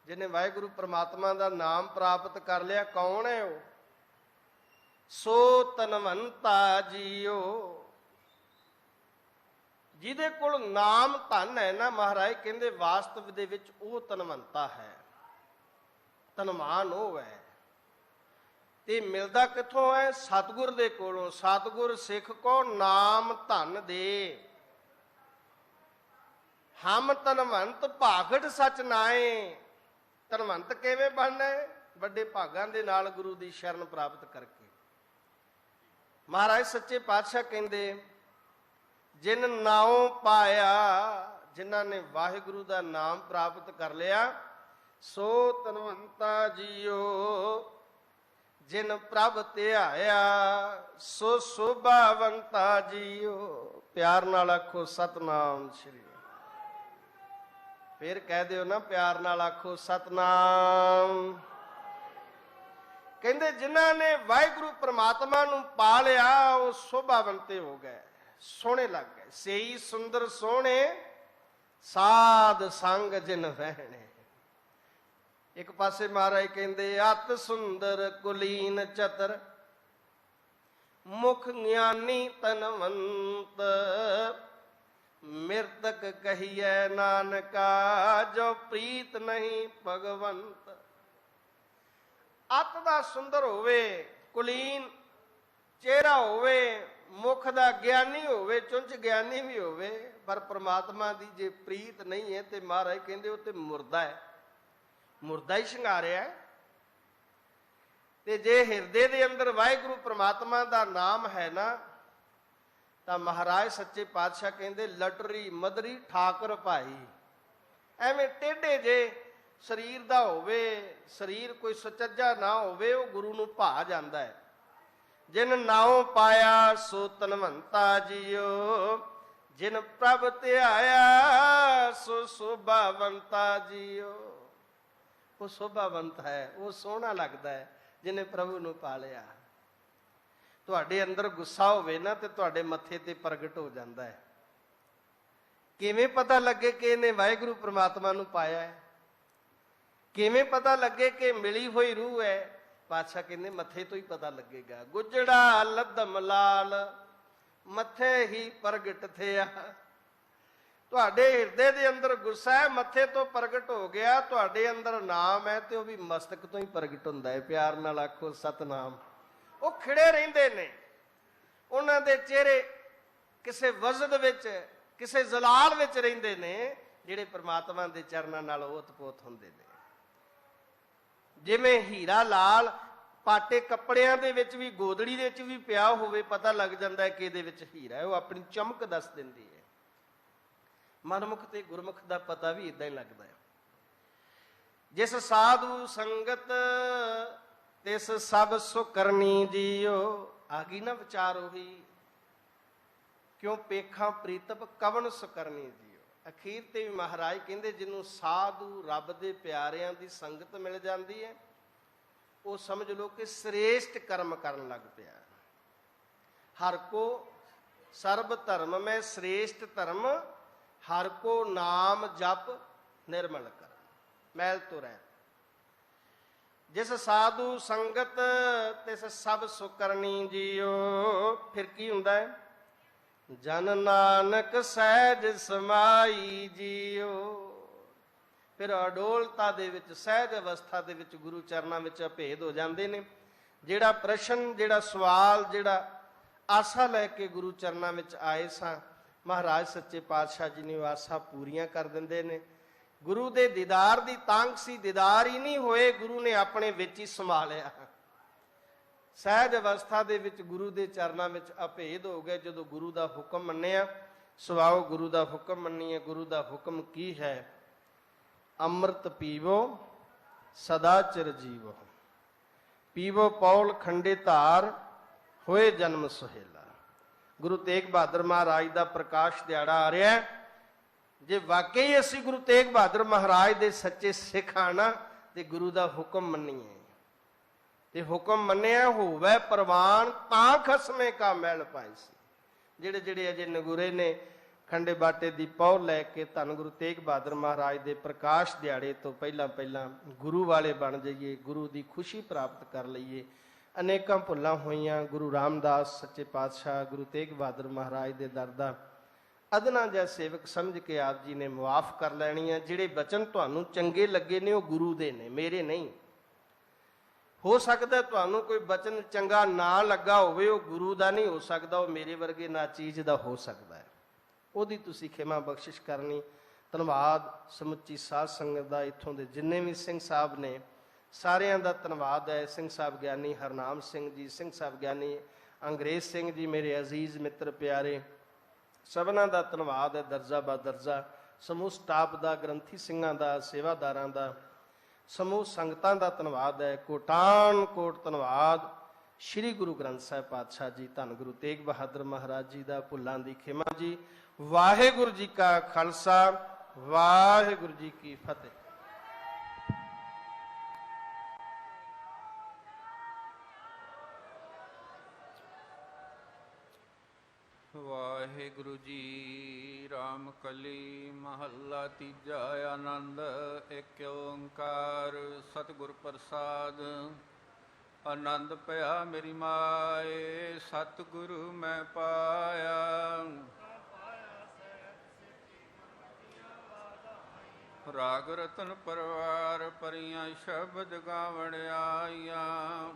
ਜਿਹਨੇ ਵਾਹਿਗੁਰੂ ਪ੍ਰਮਾਤਮਾ ਦਾ ਨਾਮ ਪ੍ਰਾਪਤ ਕਰ ਲਿਆ, ਕੌਣ ਹੈ ਉਹ? ਸੋ ਤਨਵੰਤਾ ਜੀਓ। ਜਿਹਦੇ ਕੋਲ ਨਾਮ ਧਨ ਹੈ ਨਾ, ਮਹਾਰਾਜ ਕਹਿੰਦੇ ਵਾਸਤਵ ਦੇ ਵਿੱਚ ਉਹ ਧਨਵੰਤਾ ਹੈ, ਧਨਵਾਨ ਉਹ ਹੈ। ਤੇ ਮਿਲਦਾ ਕਿੱਥੋਂ ਹੈ? ਸਤਿਗੁਰ ਦੇ ਕੋਲੋਂ। ਸਤਿਗੁਰ ਸਿੱਖ ਕੋ ਨਾਮ ਧਨ ਦੇ। ਹਮ ਧਨਵੰਤ ਭਾਗੜ ਸਚ ਨਾਏ। ਧਨਵੰਤ ਕਿਵੇਂ ਬਣਨਾ ਹੈ? ਵੱਡੇ ਭਾਗਾਂ ਦੇ ਨਾਲ ਗੁਰੂ ਦੀ ਸ਼ਰਨ ਪ੍ਰਾਪਤ ਕਰਕੇ। ਮਹਾਰਾਜ ਸੱਚੇ ਪਾਤਸ਼ਾਹ ਕਹਿੰਦੇ ਜਿਨ ਨਾਉ ਪਾਇਆ, ਜਿਨ੍ਹਾਂ ਨੇ ਵਾਹਿਗੁਰੂ ਦਾ ਨਾਮ ਪ੍ਰਾਪਤ ਕਰ ਲਿਆ, ਸੋ ਧਨਵੰਤਾ ਜੀਓ। ਜਿਨ ਪ੍ਰਭ ਧਿਆਇਆ, ਸੋ ਸੋਭਾਵੰਤਾ ਜੀਓ। ਪਿਆਰ ਨਾਲ ਆਖੋ ਸਤਨਾਮ ਸ੍ਰੀ। ਫਿਰ ਕਹਿ ਦਿਓ ਨਾ, ਪਿਆਰ ਨਾਲ ਆਖੋ ਸਤਨਾਮ। ਕਹਿੰਦੇ ਜਿਨ੍ਹਾਂ ਨੇ ਵਾਹਿਗੁਰੂ ਪ੍ਰਮਾਤਮਾ ਨੂੰ ਪਾ ਲਿਆ, ਉਹ ਸੋਭਾਵੰਤੇ ਹੋ ਗਏ, ਸੋਹਣੇ ਲੱਗ ਗਏ। ਸਈ ਸੁੰਦਰ ਸੋਹਣੇ ਸਾਧ ਸੰਗ ਜਿਨ ਵਹਿਣੇ। ਇੱਕ ਪਾਸੇ ਮਹਾਰਾਜ ਕਹਿੰਦੇ ਅਤ ਸੁੰਦਰ ਕੁਲੀਨ ਚਤਰ, ਮੁਖ ਗਿਆਨੀ ਧਨਵੰਤ। ਮਿਰਤਕ ਕਹੀਐ ਨਾਨਕਾ, ਜੋ ਪ੍ਰੀਤ ਨਹੀਂ ਭਗਵੰਤ। ਅਤ ਦਾ ਸੁੰਦਰ ਹੋਵੇ, ਕੁਲੀਨ ਚਿਹਰਾ ਹੋਵੇ, ਮੁਖ ਦਾ ਗਿਆਨੀ ਹੋਵੇ, ਚੁੰਝ ਗਿਆਨੀ ਵੀ ਹੋਵੇ, ਪਰ ਪ੍ਰਮਾਤਮਾ ਦੀ ਜੇ ਪ੍ਰੀਤ ਨਹੀਂ ਹੈ ਤੇ ਮਹਾਰਾਜ ਕਹਿੰਦੇ ਉਹ ਤੇ ਮੁਰਦਾ ਹੈ, ਮੁਰਦਾ ਹੀ ਸ਼ਿੰਗਾਰਿਆ। ਤੇ ਜੇ ਹਿਰਦੇ ਦੇ ਅੰਦਰ ਵਾਹਿਗੁਰੂ ਪ੍ਰਮਾਤਮਾ ਦਾ ਨਾਮ ਹੈ ਨਾ, ਤਾਂ ਮਹਾਰਾਜ ਸੱਚੇ ਪਾਤਸ਼ਾਹ ਕਹਿੰਦੇ ਲਟਰੀ ਮਦਰੀ ਠਾਕਰ ਭਾਈ। ਐਵੇਂ ਟੇਢੇ ਜੇ ਸਰੀਰ ਦਾ ਹੋਵੇ, ਸਰੀਰ ਕੋਈ ਸੁਚੱਜਾ ਨਾ ਹੋਵੇ, ਉਹ ਗੁਰੂ ਨੂੰ ਭਾ ਜਾਂਦਾ ਹੈ। ਜਿਨ ਨਾਉ ਪਾਇਆ ਸੋ ਧਨਵੰਤਾ ਜੀਓ। ਜਿਨ ਪ੍ਰਭ ਧਿਆਇਆ ਸੋ ਸੋਭਾਵੰਤਾ ਜੀਓ। ਉਹ ਸੋਭਾਵੰਤ ਹੈ, ਉਹ ਸੋਹਣਾ ਲੱਗਦਾ ਹੈ ਜਿਹਨੇ ਪ੍ਰਭੂ ਨੂੰ ਪਾ ਲਿਆ। ਤੁਹਾਡੇ ਅੰਦਰ ਗੁੱਸਾ ਹੋਵੇ ਨਾ ਤੇ ਤੁਹਾਡੇ ਮੱਥੇ ਤੇ ਪ੍ਰਗਟ ਹੋ ਜਾਂਦਾ ਹੈ। ਕਿਵੇਂ ਪਤਾ ਲੱਗੇ ਕਿ ਇਹਨੇ ਵਾਹਿਗੁਰੂ ਪ੍ਰਮਾਤਮਾ ਨੂੰ ਪਾਇਆ ਹੈ? ਕਿਵੇਂ ਪਤਾ ਲੱਗੇ ਕਿ ਮਿਲੀ ਹੋਈ ਰੂਹ ਹੈ? ਪਾਤਸ਼ਾਹ ਕਹਿੰਦੇ ਮੱਥੇ ਤੋਂ ਹੀ ਪਤਾ ਲੱਗੇਗਾ। ਗੁਜੜਾ ਲੱਦਮ ਲਾਲ ਮੱਥੇ ਹੀ ਪ੍ਰਗਟ ਥਿਆ। ਤੁਹਾਡੇ ਹਿਰਦੇ ਦੇ ਅੰਦਰ ਗੁੱਸਾ ਹੈ, ਮੱਥੇ ਤੋਂ ਪ੍ਰਗਟ ਹੋ ਗਿਆ। ਤੁਹਾਡੇ ਅੰਦਰ ਨਾਮ ਹੈ ਤੇ ਉਹ ਵੀ ਮਸਤਕ ਤੋਂ ਹੀ ਪ੍ਰਗਟ ਹੁੰਦਾ ਹੈ। ਪਿਆਰ ਨਾਲ ਆਖੋ ਸਤਨਾਮ। ਉਹ ਖਿੜੇ ਰਹਿੰਦੇ ਨੇ, ਉਹਨਾਂ ਦੇ ਚਿਹਰੇ ਕਿਸੇ ਵਜਦ ਵਿੱਚ, ਕਿਸੇ ਜ਼ਲਾਲ ਵਿੱਚ ਰਹਿੰਦੇ ਨੇ, ਜਿਹੜੇ ਪ੍ਰਮਾਤਮਾ ਦੇ ਚਰਨਾਂ ਨਾਲ ਓਤ-ਪੋਤ ਹੁੰਦੇ ਨੇ। ਜਿਵੇਂ ਹੀਰਾ ਲਾਲ ਪਾਟੇ ਕੱਪੜਿਆਂ ਦੇ ਵਿੱਚ ਵੀ, ਗੋਦੜੀ ਦੇ ਵਿੱਚ ਵੀ ਪਿਆ ਹੋਵੇ, ਪਤਾ ਲੱਗ ਜਾਂਦਾ ਹੈ ਕਿ ਇਹਦੇ ਵਿੱਚ ਹੀਰਾ ਹੈ। ਉਹ ਆਪਣੀ ਚਮਕ ਦੱਸ ਦਿੰਦੀ ਹੈ। ਮਨਮੁਖ ਤੇ ਗੁਰਮੁਖ ਦਾ ਪਤਾ ਵੀ ਇਦਾਂ ਹੀ ਲੱਗਦਾ ਹੈ। ਜਿਸ ਸਾਧੂ ਸੰਗਤ ਤਿਸ ਸਭ ਸੁਕਰਨੀ ਜੀਓ। ਆ ਗਈ ਨਾ ਵਿਚਾਰ ਉਹੀ, ਕਿਉਂ ਪੇਖਾਂ ਪ੍ਰੀਤਪ ਕਵਨ ਸੁਕਰਨੀ ਜੀਓ। ਅਖੀਰ ਤੇ ਵੀ ਮਹਾਰਾਜ ਕਹਿੰਦੇ ਜਿਹਨੂੰ ਸਾਧੂ ਰੱਬ ਦੇ ਪਿਆਰਿਆਂ ਦੀ ਸੰਗਤ ਮਿਲ ਜਾਂਦੀ ਹੈ, ਉਹ ਸਮਝ ਲਓ ਕਿ ਸ੍ਰੇਸ਼ਟ ਕਰਮ ਕਰਨ ਲੱਗ ਪਿਆ। ਹਰ ਕੋ ਸਰਬ ਧਰਮ ਮੈਂ ਸ੍ਰੇਸ਼ਟ ਧਰਮ, ਹਰ ਕੋ ਨਾਮ ਜਪ ਨਿਰਮਲ ਕਰ, ਮੈਲ ਤੋਂ ਰਹਿ। ਜਿਸ ਸਾਧੂ ਸੰਗਤ ਤਿਸ ਸਭ ਸੁਕਰਨੀ ਜੀਓ। ਫਿਰ ਕੀ ਹੁੰਦਾ ਹੈ? ਜਨ ਨਾਨਕ ਸਹਿਜ ਸਮਾਈ ਜੀਓ। ਫਿਰ ਅਡੋਲਤਾ ਦੇ ਵਿੱਚ, ਸਹਿਜ ਅਵਸਥਾ ਦੇ ਵਿੱਚ ਗੁਰੂ ਚਰਨਾਂ ਵਿੱਚ ਅਭੇਦ ਹੋ ਜਾਂਦੇ ਨੇ। ਜਿਹੜਾ ਪ੍ਰਸ਼ਨ, ਜਿਹੜਾ ਸਵਾਲ, ਜਿਹੜਾ ਆਸਾ ਲੈ ਕੇ ਗੁਰੂ ਚਰਨਾਂ ਵਿੱਚ ਆਏ ਸਾਂ, ਮਹਾਰਾਜ ਸੱਚੇ ਪਾਤਸ਼ਾਹ ਜੀ ਨੇ ਉਹ ਆਸਾ ਪੂਰੀਆਂ ਕਰ ਦਿੰਦੇ ਨੇ। ਗੁਰੂ ਦੇ ਦੀਦਾਰ ਦੀ ਤਾਂਘ ਸੀ, ਦੀਦਾਰ ਹੀ ਨਹੀਂ ਹੋਏ, ਗੁਰੂ ਨੇ ਆਪਣੇ ਵਿੱਚ ਹੀ ਸਮਾ ਲਿਆ। ਸਹਿਜ ਅਵਸਥਾ ਦੇ ਵਿੱਚ ਗੁਰੂ ਦੇ ਚਰਨਾਂ ਵਿੱਚ ਅਭੇਦ ਹੋ ਗਏ। ਜਦੋਂ ਗੁਰੂ ਦਾ ਹੁਕਮ ਮੰਨਿਆ, ਸਵਾਓ ਗੁਰੂ ਦਾ ਹੁਕਮ ਮੰਨੀਏ। ਗੁਰੂ ਦਾ ਹੁਕਮ ਕੀ ਹੈ? ਅੰਮ੍ਰਿਤ ਪੀਵੋ ਸਦਾ ਚਿਰ ਜੀਵੋ, ਪੀਵੋ ਪੌਲ ਖੰਡੇ ਧਾਰ, ਹੋਏ ਜਨਮ ਸੁਹੇਲਾ। ਗੁਰੂ ਤੇਗ ਬਹਾਦਰ ਮਹਾਰਾਜ ਦਾ ਪ੍ਰਕਾਸ਼ ਦਿਹਾੜਾ ਆ ਰਿਹਾ। ਜੇ ਵਾਕਈ ਅਸੀਂ ਗੁਰੂ ਤੇਗ ਬਹਾਦਰ ਮਹਾਰਾਜ ਦੇ ਸੱਚੇ ਸਿੱਖ ਆ ਨਾ, ਤੇ ਗੁਰੂ ਦਾ ਹੁਕਮ ਮੰਨੀਏ। ਤੇ ਹੁਕਮ ਮੰਨਿਆ ਹੋਵੇ ਪ੍ਰਵਾਨ, ਤਾਂ ਖਸਮੇ ਕਾ ਮੈਲ ਪਾਈ ਸੀ। ਜਿਹੜੇ ਜਿਹੜੇ ਅਜੇ ਨਗੁਰੇ ਨੇ, ਖੰਡੇ ਬਾਟੇ ਦੀ ਪੌਲ ਲੈ ਕੇ ਧੰਨ ਗੁਰੂ ਤੇਗ ਬਹਾਦਰ ਮਹਾਰਾਜ ਦੇ ਪ੍ਰਕਾਸ਼ ਦਿਹਾੜੇ ਤੋਂ ਪਹਿਲਾਂ ਪਹਿਲਾਂ ਗੁਰੂ ਵਾਲੇ ਬਣ ਜਾਈਏ, ਗੁਰੂ ਦੀ ਖੁਸ਼ੀ ਪ੍ਰਾਪਤ ਕਰ ਲਈਏ। ਅਨੇਕਾਂ ਭੁੱਲਾਂ ਹੋਈਆਂ, ਗੁਰੂ ਰਾਮਦਾਸ ਸੱਚੇ ਪਾਤਸ਼ਾਹ ਗੁਰੂ ਤੇਗ ਬਹਾਦਰ ਮਹਾਰਾਜ ਦੇ ਦਰ ਦਾ ਅਦਨਾ ਜਿਹਾ ਸੇਵਕ ਸਮਝ ਕੇ ਆਪ ਜੀ ਨੇ ਮੁਆਫ ਕਰ ਲੈਣੀਆਂ। ਜਿਹੜੇ ਬਚਨ ਤੁਹਾਨੂੰ ਚੰਗੇ ਲੱਗੇ ਨੇ ਉਹ ਗੁਰੂ ਦੇ ਨੇ, ਮੇਰੇ ਨਹੀਂ। ਹੋ ਸਕਦਾ ਤੁਹਾਨੂੰ ਕੋਈ ਬਚਨ ਚੰਗਾ ਨਾ ਲੱਗਾ ਹੋਵੇ, ਉਹ ਗੁਰੂ ਦਾ ਨਹੀਂ ਹੋ ਸਕਦਾ, ਉਹ ਮੇਰੇ ਵਰਗੇ ਨਾ ਚੀਜ਼ ਦਾ ਹੋ ਸਕਦਾ ਹੈ। ਉਹਦੀ ਤੁਸੀਂ ਖਿਮਾ ਬਖਸ਼ਿਸ਼ ਕਰਨੀ। ਧੰਨਵਾਦ ਸਮੁੱਚੀ ਸਾਧ ਸੰਗਤ ਦਾ, ਇੱਥੋਂ ਦੇ ਜਿੰਨੇ ਵੀ ਸਿੰਘ ਸਾਹਿਬ ਨੇ ਸਾਰਿਆਂ ਦਾ ਧੰਨਵਾਦ ਹੈ। ਸਿੰਘ ਸਾਹਿਬ ਗਿਆਨੀ ਹਰਨਾਮ ਸਿੰਘ ਜੀ, ਸਿੰਘ ਸਾਹਿਬ ਗਿਆਨੀ ਅੰਗਰੇਜ਼ ਸਿੰਘ ਜੀ, ਮੇਰੇ ਅਜ਼ੀਜ਼ ਮਿੱਤਰ ਪਿਆਰੇ, ਸਭਨਾਂ ਦਾ ਧੰਨਵਾਦ ਹੈ ਦਰਜਾ ਬਾ ਦਰਜਾ। ਸਮੂਹ ਸਟਾਫ ਦਾ, ਗ੍ਰੰਥੀ ਸਿੰਘਾਂ ਦਾ, ਸੇਵਾਦਾਰਾਂ ਦਾ, ਸਮੂਹ ਸੰਗਤਾਂ ਦਾ ਧੰਨਵਾਦ ਹੈ। ਕੋਟਾਨ ਕੋਟ ਧੰਨਵਾਦ। ਸ੍ਰੀ ਗੁਰੂ ਗ੍ਰੰਥ ਸਾਹਿਬ ਪਾਤਸ਼ਾਹ ਜੀ, ਧੰਨ ਗੁਰੂ ਤੇਗ ਬਹਾਦਰ ਮਹਾਰਾਜ ਜੀ ਦਾ ਭੁੱਲਾਂ ਦੀ ਖਿਮਾ ਜੀ। ਵਾਹਿਗੁਰੂ ਜੀ ਕਾ ਖਾਲਸਾ, ਵਾਹਿਗੁਰੂ ਜੀ ਕੀ ਫਤਿਹ। ਵਾਹਿਗੁਰੂ ਜੀ। ਰਾਮ ਕਲੀ ਮਹੱਲਾ ਤੀਜਾ। ਆਨੰਦ ਏਕ ਓੰਕਾਰ ਸਤਿਗੁਰ ਪ੍ਰਸਾਦ। ਆਨੰਦ ਭਇਆ ਮੇਰੀ ਮਾਏ, ਸਤਿਗੁਰੂ ਮੈਂ ਪਾਇਆ। ਰਾਗ ਰਤਨ ਪਰਵਾਰ ਪਰੀਆਂ, ਸ਼ਬਦ ਗਾਵਣ ਆਈਆਂ।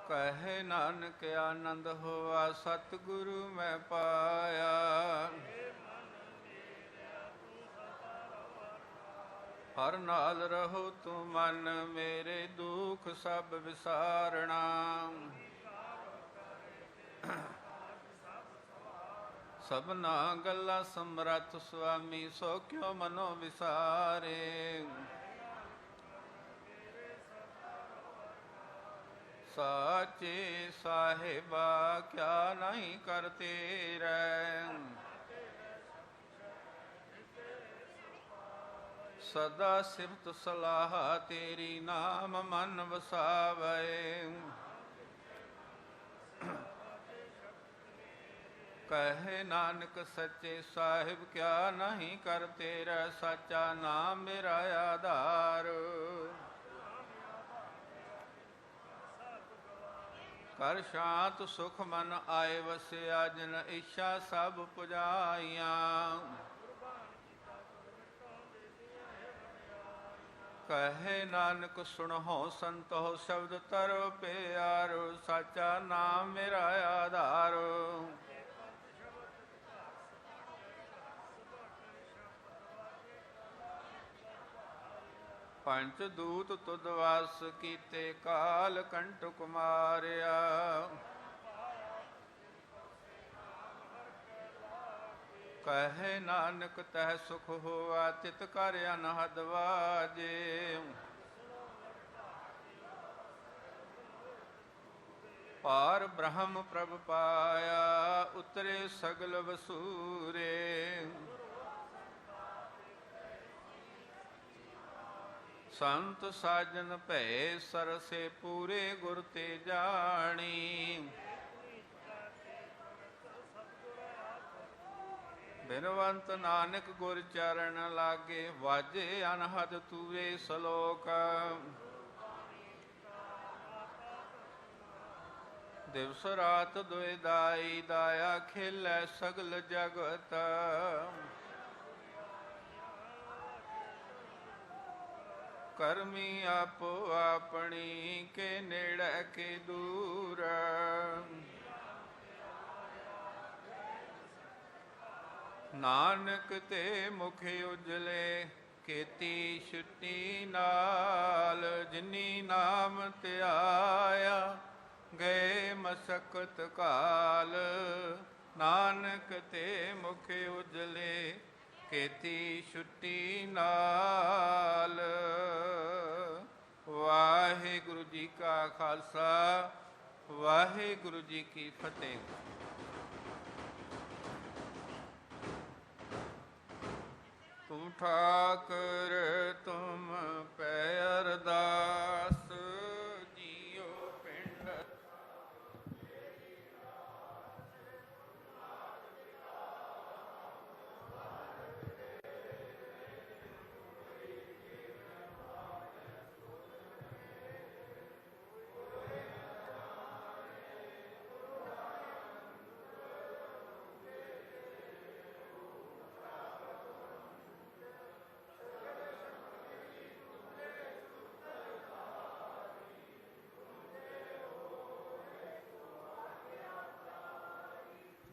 ਕਹੇ ਨਾਨਕ ਆਨੰਦ ਹੋਆ, ਸਤਿਗੁਰੂ ਮੈਂ ਪਾਇਆ। ਹਰ ਨਾਲ ਰਹੋ ਤੂੰ ਮਨ ਮੇਰੇ, ਦੁਖ ਸਭ ਵਿਸਾਰਣਾ। ਸਭਨਾ ਗੱਲਾਂ ਸਮਰੱਥ ਸੁਆਮੀ, ਸੋ ਕਿਉ ਮਨੋ ਵਿਸਾਰੇ। ਸਾਚੇ ਸਾਹਿਬਾ ਕਿਆ ਨਹੀਂ ਕਰਤੇ ਰਹਿ। ਸਦਾ ਸਿਫਤ ਸਲਾਹ ਤੇਰੀ, ਨਾਮ ਮਨ ਵਸਾਵੇ। ਕਹੇ ਨਾਨਕ ਸੱਚੇ ਸਾਹਿਬ ਕਿਆ ਨਹੀਂ ਕਰਤੇ ਰਹਿ। ਸਾਚਾ ਨਾਮ ਮੇਰਾ ਆਧਾਰ। ਕਰ ਸ਼ਾਂਤ ਸੁਖ ਮਨ ਆਏ ਵਸਿਆ, ਜਿਨ ਇੱਛਾ ਸਭ ਪੁਜਾਈਆਂ। ਕਹੇ ਨਾਨਕ ਸੁਣਹੁ ਸੰਤੋ, ਸ਼ਬਦ ਤਰੋ ਪਿਆਰੋ। ਸਾਚਾ ਨਾਮ ਮੇਰਾ ਆਧਾਰ। ਪੰਚ ਦੂਤ ਤੁਧ ਵਾਸ ਕੀਤੇ, ਕਾਲ ਕੰਟਕ ਮਾਰਿਆ। ਕਹੇ ਨਾਨਕ ਤਹਿ ਸੁਖ ਹੋਆ, ਤਿਤ ਕਰ ਅਨਹਦ ਵਾਜੇ। ਪਾਰ ਬ੍ਰਹਮ ਪ੍ਰਭ ਪਾਇਆ, ਉਤਰੇ ਸਗਲ ਵਸੂਰੇ। ਸੰਤ ਸਾਜਨ ਭੈ ਸਰਸੇ, ਪੂਰੇ ਗੁਰ ਤੇ ਜਾਣੀ। ਬਿਨਵੰਤ ਨਾਨਕ ਗੁਰ ਚਰਨ ਲਾਗੇ, ਵਾਜੇ ਅਨਹਦ ਤੂਰੇ ਸਲੋਕ। ਦਿਵਸ ਰਾਤ ਦੁਇ ਦਾਈ, ਦਾਇਆ ਖੇਲੈ ਸਗਲ ਜਗਤ। ਕਰਮੀ ਆਪੋ ਆਪਣੀ, ਕੇ ਨੇੜੇ ਕੇ ਦੂਰ। ਨਾਨਕ ਤੇ ਮੁਖ ਉਜਲੇ, ਕੀਤੀ ਛੁੱਟੀ ਨਾਲ। ਜਿਨੀ ਨਾਮ ਧਿਆਇਆ, ਗਏ ਮਸਕਤ ਕਾਲ। ਨਾਨਕ ਤੇ ਮੁਖ ਉਜਲੇ, ਕੀਤੀ ਛੁੱਟੀ ਨਾਲ। ਵਾਹਿਗੁਰੂ ਜੀ ਕਾ ਖਾਲਸਾ, ਵਾਹਿਗੁਰੂ ਜੀ ਕੀ ਫਤਿਹ। ਤੂੰ ਠਾਕੁਰ ਤੁਮ ਪੈ ਅਰਦਾਸ, ਜੀਉ ਪਿੰਡ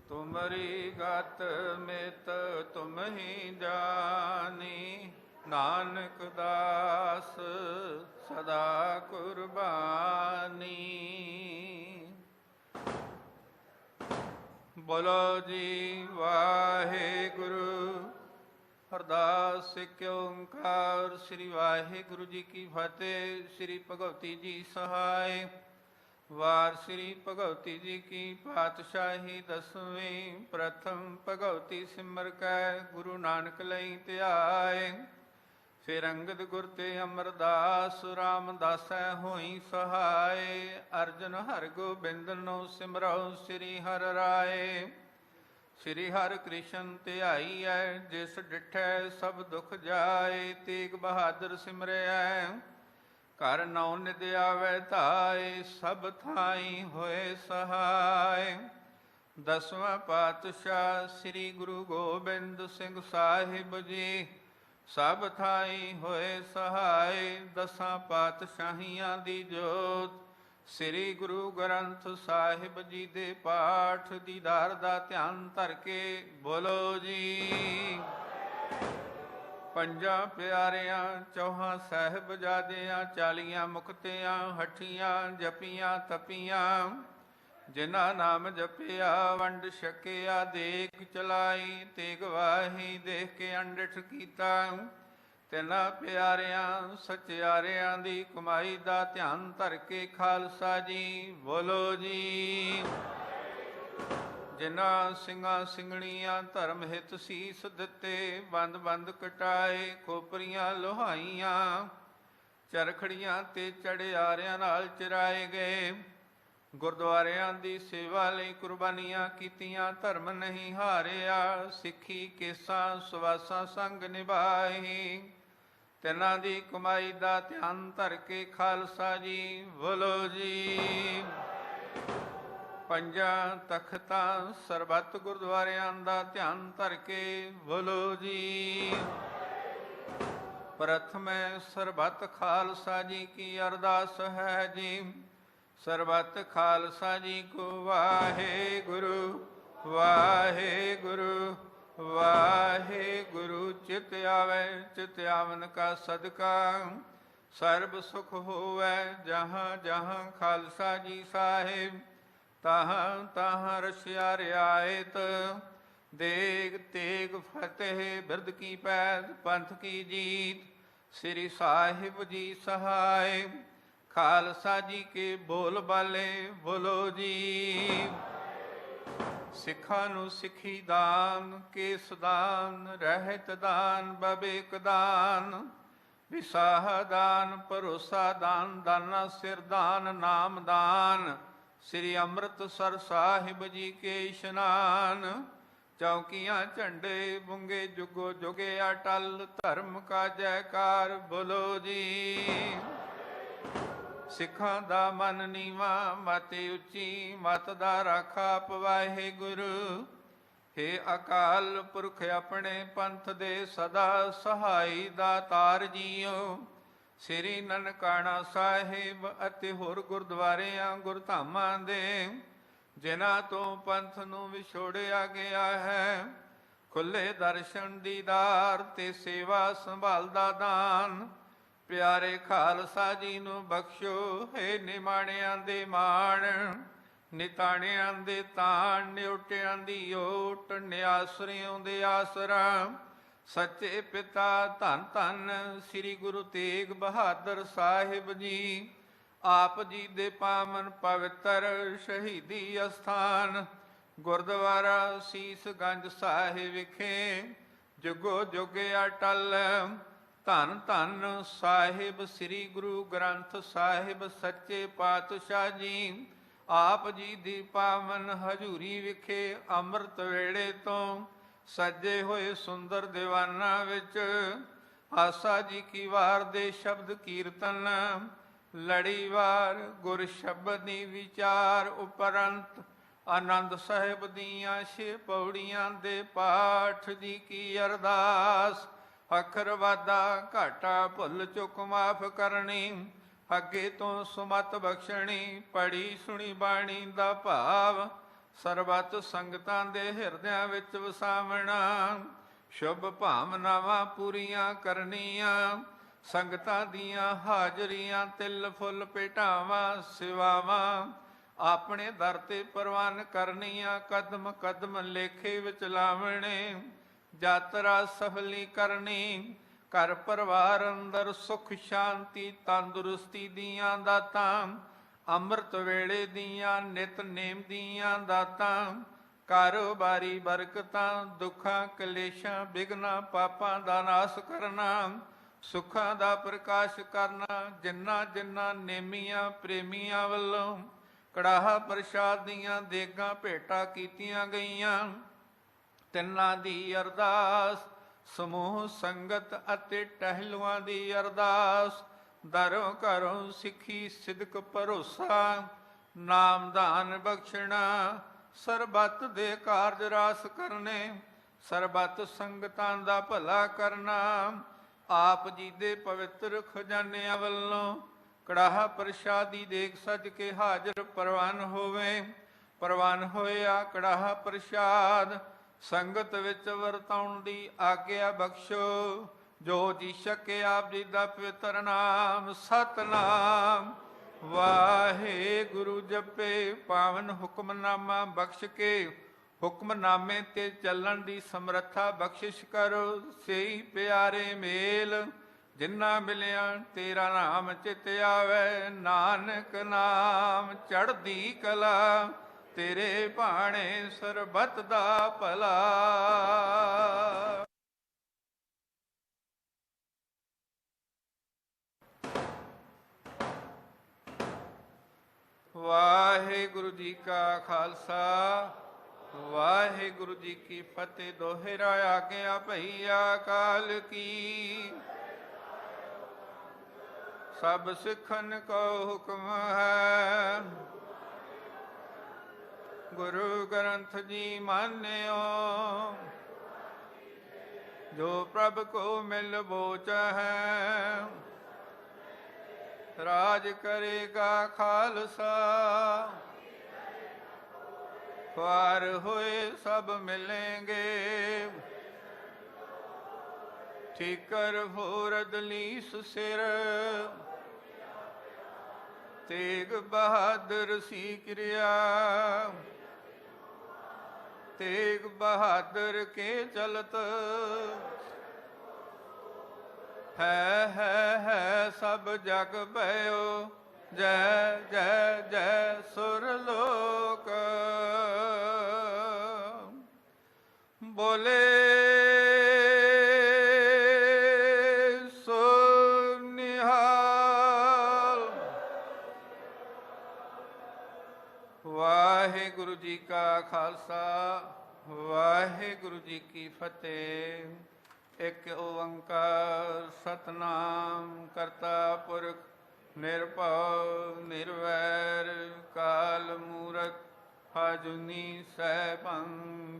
ਤੁਮਰੀ ਗਤ ਮਿਤ ਤੁਮ ਹੀ ਜਾਨੀ। ਨਾਨਕ ਦਾਸ ਸਦਾ ਕੁਰਬਾਨੀ। ਬੋਲੋ ਜੀ ਵਾਹਿਗੁਰੂ। ਅਰਦਾਸ ਸਿੱਖ ਓੰਕਾਰ। ਸ੍ਰੀ ਵਾਹਿਗੁਰੂ ਜੀ ਕੀ ਫਤਿਹ। ਸ੍ਰੀ ਭਗਵਤੀ ਜੀ ਸਹਾਇ। ਵਾਰ ਸ੍ਰੀ ਭਗਵਤੀ ਜੀ ਕੀ ਪਾਤਸ਼ਾਹੀ ਦਸਵੀਂ। ਪ੍ਰਥਮ ਭਗਵਤੀ ਸਿਮਰ ਕੈ, ਗੁਰੂ ਨਾਨਕ ਲਈ ਧਿਆਏ। ਫਿਰ ਅੰਗਦ ਗੁਰ ਤੇ ਅਮਰਦਾਸ, ਰਾਮਦਾਸੈ ਹੋਈ ਸਹਾਇ। ਅਰਜਨ ਹਰਿ ਗੋਬਿੰਦਨੋ ਸਿਮਰਉ, ਸ੍ਰੀ ਹਰਿ ਰਾਏ। ਸ੍ਰੀ ਹਰਿ ਕ੍ਰਿਸ਼ਨ ਧਿਆਈਐ, ਜਿਸ ਡਿਠੈ ਸਭ ਦੁਖ ਜਾਏ। ਤੇਗ ਬਹਾਦਰ ਸਿਮਰਿਐ, ਘਰ ਨਉ ਨਿਦ ਆਵੈ ਧਾਇ। ਸਭ ਥਾਈ ਹੋਏ ਸਹਾਇ। ਦਸਵਾਂ ਪਾਤਸ਼ਾਹ ਸ੍ਰੀ ਗੁਰੂ ਗੋਬਿੰਦ ਸਿੰਘ ਸਾਹਿਬ ਜੀ, ਸਭ ਥਾਈ ਹੋਏ ਸਹਾਇ। ਦਸਾਂ ਪਾਤਸ਼ਾਹੀਆਂ ਦੀ ਜੋਤ, ਸ੍ਰੀ ਗੁਰੂ ਗ੍ਰੰਥ ਸਾਹਿਬ ਜੀ ਦੇ ਪਾਠ ਦੀਦਾਰ ਦਾ ਧਿਆਨ ਧਰ ਕੇ ਬੋਲੋ ਜੀ। ਪੰਜਾਂ ਪਿਆਰਿਆਂ ਚੌਹਾਂ ਸਾਹਿਬਜ਼ਾਦਿਆਂ, 40 ਮੁਕਤਿਆਂ ਹਠੀਆਂ ਜਪੀਆਂ ਤਪੀਆਂ। ਜਿਨ੍ਹਾਂ ਨਾਮ ਜਪਿਆ ਵੰਡ ਛਕਿਆ, ਦੇਖ ਚਲਾਈ ਤੇਗ ਵਾਹੀ। ਦੇਖ ਕੇ ਅੰਡਿਠ ਕੀਤਾ, ਤਿੰਨਾਂ ਪਿਆਰਿਆਂ ਸਚਿਆਰਿਆਂ ਦੀ ਕਮਾਈ ਦਾ ਧਿਆਨ ਧਰ ਕੇ ਖਾਲਸਾ ਜੀ ਬੋਲੋ ਜੀ। ਜਿਨ੍ਹਾਂ ਸਿੰਘਾਂ ਸਿੰਘਣੀਆਂ ਧਰਮ ਹਿਤ ਸੀਸ ਦਿੱਤੇ, ਬੰਦ ਬੰਦ ਕਟਾਏ ਖੋਪਰੀਆਂ ਲੋਹਾਈਆਂ। ਚਰਖੜੀਆਂ ਤੇ ਚੜਿਆਰਿਆਂ ਨਾਲ ਚਰਾਏ ਗਏ। ਗੁਰਦੁਆਰਿਆਂ ਦੀ ਸੇਵਾ ਲਈ ਕੁਰਬਾਨੀਆਂ ਕੀਤੀਆਂ, ਧਰਮ ਨਹੀਂ ਹਾਰਿਆ। ਸਿੱਖੀ ਕੇਸਾਂ ਸੁਵਾਸਾਂ ਸੰਗ ਨਿਭਾਈ। ਤਿੰਨਾਂ ਦੀ ਕਮਾਈ ਦਾ ਧਿਆਨ ਧਰ ਕੇ ਖਾਲਸਾ ਜੀ ਬੋਲੋ ਜੀ। ਪੰਜਾਂ ਤਖਤਾਂ ਸਰਬੱਤ ਗੁਰਦੁਆਰਿਆਂ ਦਾ ਧਿਆਨ ਧਰ ਕੇ ਬੋਲੋ ਜੀ। ਪ੍ਰਥਮੇ ਸਰਬੱਤ ਖਾਲਸਾ ਜੀ ਕੀ ਅਰਦਾਸ ਹੈ ਜੀ। ਸਰਬੱਤ ਖਾਲਸਾ ਜੀ ਕੋ ਵਾਹਿਗੁਰੂ ਵਾਹਿਗੁਰੂ ਵਾਹਿਗੁਰੂ। ਚਿਤ ਆਵੈ ਚਿਤ ਆਵਨ ਕਾ ਸਦਕਾ, ਸਰਬ ਸੁਖ ਹੋਵੈ ਜਹਾਂ ਜਹਾਂ ਖਾਲਸਾ ਜੀ ਸਾਹਿਬ। ਤਾਹਾਂ ਤਾਹਾਂ ਰਸਿਆ ਰਿਆਇਤ, ਦੇਗ ਤੇਗ ਫਤਿਹ ਬਿਰਦ ਕੀ ਪੈਦ ਪੰਥ ਕੀ ਜੀਤ। ਸ੍ਰੀ ਸਾਹਿਬ ਜੀ ਸਹਾਇ, ਖਾਲਸਾ ਜੀ ਕੇ ਬੋਲ ਬਾਲੇ ਬੋਲੋ ਜੀ। ਸਿੱਖਾਂ ਨੂੰ ਸਿੱਖੀ ਦਾਨ, ਕੇਸ ਦਾਨ, ਰਹਿਤ ਦਾਨ, ਬਬੇਕ ਦਾਨ, ਵਿਸਾਹ ਦਾਨ, ਭਰੋਸਾ ਦਾਨ, ਦਾਨਾ ਸਿਰ ਦਾਨ, ਨਾਮ ਦਾਨ। ਸ੍ਰੀ ਅੰਮ੍ਰਿਤਸਰ ਸਾਹਿਬ ਜੀ ਕੇ ਇਸ਼ਨਾਨ। ਚੌਕੀਆਂ ਝੰਡੇ ਬੁੰਗੇ ਜੁਗੋ ਜੁਗੇ ਅਟਲ, ਧਰਮ ਕਾ ਜੈਕਾਰ ਬੋਲੋ ਜੀ। ਸਿੱਖਾਂ ਦਾ ਮਨ ਨੀਵਾ ਮਤ ਉੱਚੀ ਮਤ ਦਾ ਰਾਖਾ ਪਵਾਹੇ ਗੁਰੂ। ਹੇ ਅਕਾਲ ਪੁਰਖ ਆਪਣੇ ਪੰਥ ਦੇ ਸਦਾ ਸਹਾਈ ਦਾਤਾਰ ਜੀਓ। ਸ੍ਰੀ ਨਨਕਾਣਾ ਸਾਹਿਬ ਅਤੇ ਹੋਰ ਗੁਰਦੁਆਰਿਆਂ ਗੁਰਧਾਮਾਂ ਦੇ ਜਿਨ੍ਹਾਂ ਤੋਂ ਪੰਥ ਨੂੰ ਵਿਛੋੜਿਆ ਗਿਆ ਹੈ, ਖੁੱਲੇ ਦਰਸ਼ਨ ਦੀਦਾਰ ਤੇ ਸੇਵਾ ਸੰਭਾਲ ਦਾ ਦਾਨ ਪਿਆਰੇ ਖਾਲਸਾ ਜੀ ਨੂੰ ਬਖਸ਼ੋ। ਹੈ ਨਿਮਾਣਿਆਂ ਦੇ ਮਾਣ ਨਿਤਾਣਿਆਂ ਦੇ ਤਾਣ ਨਿਉਟਿਆਂ ਦੀ ਓਟ ਨਿਆਸਰਿਆਂ ਦੇ ਆਸਰਾ। ਸੱਚੇ ਪਿਤਾ ਧੰਨ ਧੰਨ ਸ੍ਰੀ ਗੁਰੂ ਤੇਗ ਬਹਾਦਰ ਸਾਹਿਬ ਜੀ ਆਪ ਜੀ ਦੇ ਪਾਵਨ ਪਵਿੱਤਰ ਸ਼ਹੀਦੀ ਅਸਥਾਨ ਗੁਰਦੁਆਰਾ ਸੀਸ ਗੰਜ ਸਾਹਿਬ ਵਿਖੇ ਜੁਗੋ ਜੁਗ ਅਟਲ। ਧੰਨ ਧੰਨ ਸਾਹਿਬ ਸ੍ਰੀ ਗੁਰੂ ਗ੍ਰੰਥ ਸਾਹਿਬ ਸੱਚੇ ਪਾਤਸ਼ਾਹ ਜੀ ਆਪ ਜੀ ਦੀ ਪਾਵਨ ਹਜ਼ੂਰੀ ਵਿਖੇ ਅੰਮ੍ਰਿਤ ਵੇਲੇ ਤੋਂ ਸਜੇ ਹੋਏ ਸੁੰਦਰ ਦੀਵਾਨਾਂ ਵਿੱਚ ਆਸਾ ਜੀ ਕੀ ਵਾਰ ਦੇ ਸ਼ਬਦ ਕੀਰਤਨ ਲੜੀਵਾਰ ਗੁਰ ਸ਼ਬਦ ਦੀ ਵਿਚਾਰ ਉਪਰੰਤ ਆਨੰਦ ਸਾਹਿਬ ਦੀਆਂ 6 ਪੌੜੀਆਂ ਦੇ ਪਾਠ ਜੀ ਕੀ ਅਰਦਾਸ। ਅੱਖਰ ਵਾਧਾ ਘਾਟਾ ਭੁੱਲ ਚੁੱਕ ਮਾਫ ਕਰਨੀ, ਅੱਗੇ ਤੋਂ ਸੁਮਤ ਬਖਸ਼ਣੀ, ਪੜੀ ਸੁਣੀ ਬਾਣੀ ਦਾ ਭਾਵ ਸਰਬੱਤ ਸੰਗਤਾਂ ਦੇ ਹਿਰਦਿਆਂ ਵਿੱਚ ਵਸਾਵਣਾ। ਸ਼ੁਭ ਭਾਵਨਾਵਾਂ ਪੂਰੀਆਂ ਕਰਨੀਆਂ, ਸੰਗਤਾਂ ਦੀਆਂ ਹਾਜ਼ਰੀਆਂ ਤਿਲ ਫੁੱਲ ਭੇਟਾਵਾਂ ਸੇਵਾਵਾਂ ਆਪਣੇ ਦਰ ਤੇ ਪ੍ਰਵਾਨ ਕਰਨੀਆਂ। ਕਦਮ ਕਦਮ ਲੇਖੇ ਵਿੱਚ ਲਾਵਣੇ, ਯਾਤਰਾ ਸਫਲੀ ਕਰਨੀ। ਘਰ ਪਰਿਵਾਰ ਅੰਦਰ ਸੁਖ ਸ਼ਾਂਤੀ ਤੰਦਰੁਸਤੀ ਦੀਆਂ ਦਾਤਾਂ, ਅੰਮ੍ਰਿਤ ਵੇਲੇ ਦੀਆਂ ਨਿਤ ਨੇਮ ਦੀਆਂ ਦਾਤਾਂ, ਕਾਰੋਬਾਰੀ ਬਰਕਤਾਂ, ਦੁੱਖਾਂ ਕਲੇਸ਼ਾਂ ਬਿਘਨਾਂ ਪਾਪਾਂ ਦਾ ਨਾਸ ਕਰਨਾ, ਸੁੱਖਾਂ ਦਾ ਪ੍ਰਕਾਸ਼ ਕਰਨਾ। ਜਿਨ੍ਹਾਂ ਜਿਨ੍ਹਾਂ ਨੇਮੀਆਂ ਪ੍ਰੇਮੀਆਂ ਵੱਲੋਂ ਕੜਾਹਾ ਪ੍ਰਸ਼ਾਦ ਦੀਆਂ ਦੇਗਾਂ ਭੇਟਾਂ ਕੀਤੀਆਂ ਗਈਆਂ, ਤਿੰਨਾਂ ਦੀ ਅਰਦਾਸ। ਸਮੂਹ ਸੰਗਤ ਅਤੇ ਟਹਿਲੂਆਂ ਦੀ ਅਰਦਾਸ। ਦਰੋਂ ਘਰੋਂ ਸਿੱਖੀ ਸਿਦਕ ਭਰੋਸਾ, ਨਾਮਦਾਨ ਬਖਸ਼ਣਾ, ਸਰਬੱਤ ਦੇ ਕਾਰਜ ਰਾਸ ਕਰਨੇ, ਸਰਬੱਤ ਸੰਗਤਾਂ ਦਾ ਭਲਾ ਕਰਨਾ। ਆਪ ਜੀ ਦੇ ਪਵਿੱਤਰ ਖਜ਼ਾਨਿਆਂ ਵੱਲੋਂ ਕੜਾਹਾ ਪ੍ਰਸ਼ਾਦੀ ਦੇਗ ਸਜ ਕੇ ਹਾਜ਼ਰ ਪ੍ਰਵਾਨ ਹੋਵੇ। ਪ੍ਰਵਾਨ ਹੋਇਆ ਕੜਾਹਾ ਪ੍ਰਸ਼ਾਦ ਸੰਗਤ ਵਿੱਚ ਵਰਤਾਉਣ ਦੀ ਆਗਿਆ ਬਖਸ਼ੋ। ਜੋ ਜੀ ਸਕੇ ਆਪ ਜੀ ਦਾ ਪਵਿੱਤਰ ਨਾਮ ਸਤਨਾਮ ਵਾਹਿਗੁਰੂ ਜਪੇ। ਪਾਵਨ ਹੁਕਮਨਾਮਾ ਬਖਸ਼ ਕੇ ਹੁਕਮਨਾਮੇ ਤੇ ਚੱਲਣ ਦੀ ਸਮਰੱਥਾ ਬਖਸ਼ਿਸ਼ ਕਰੋ। ਸਹੀ ਪਿਆਰੇ ਮੇਲ ਜਿਨ੍ਹਾਂ ਮਿਲਿਆ ਤੇਰਾ ਨਾਮ ਚਿਤ ਆਵੇ। ਨਾਨਕ ਨਾਮ ਚੜ੍ਹਦੀ ਕਲਾ ਤੇਰੇ ਭਾਣੇ ਸਰਬੱਤ ਦਾ ਭਲਾ। ਵਾਹਿਗੁਰੂ ਜੀ ਕਾ ਖਾਲਸਾ ਵਾਹਿਗੁਰੂ ਜੀ ਕੀ ਫਤਿਹ। ਦੋਹਰਾ ਆਗਿਆ ਭਈਆ ਕਾਲ ਕੀ, ਸਭ ਸਿੱਖਨ ਕੋ ਹੁਕਮ ਹੈ। ਗੁਰੂ ਗ੍ਰੰਥ ਜੀ ਮਾਨਿਓ, ਜੋ ਪ੍ਰਭ ਕੋ ਮਿਲ ਬੋਚ ਹੈ। ਰਾਜ ਕਰੇਗਾ ਖਾਲਸਾ, ख्वार होए सब मिलेंगे। ठीकर भोरद लीस सिर, तेग बहादुर सी क्रिया। तेग बहादुर के चलत है सब जग भयो। जय जय जय सुरलोक। बोले सो निहाल। वाहिगुरु जी का खालसा वाहिगुरु जी की फतेह। एक ओंकार सतनाम करता पुरख ਨਿਰਭਉ ਨਿਰਵੈਰ ਕਾਲ ਮੂਰਤ ਅਜੂਨੀ ਸੈਭੰ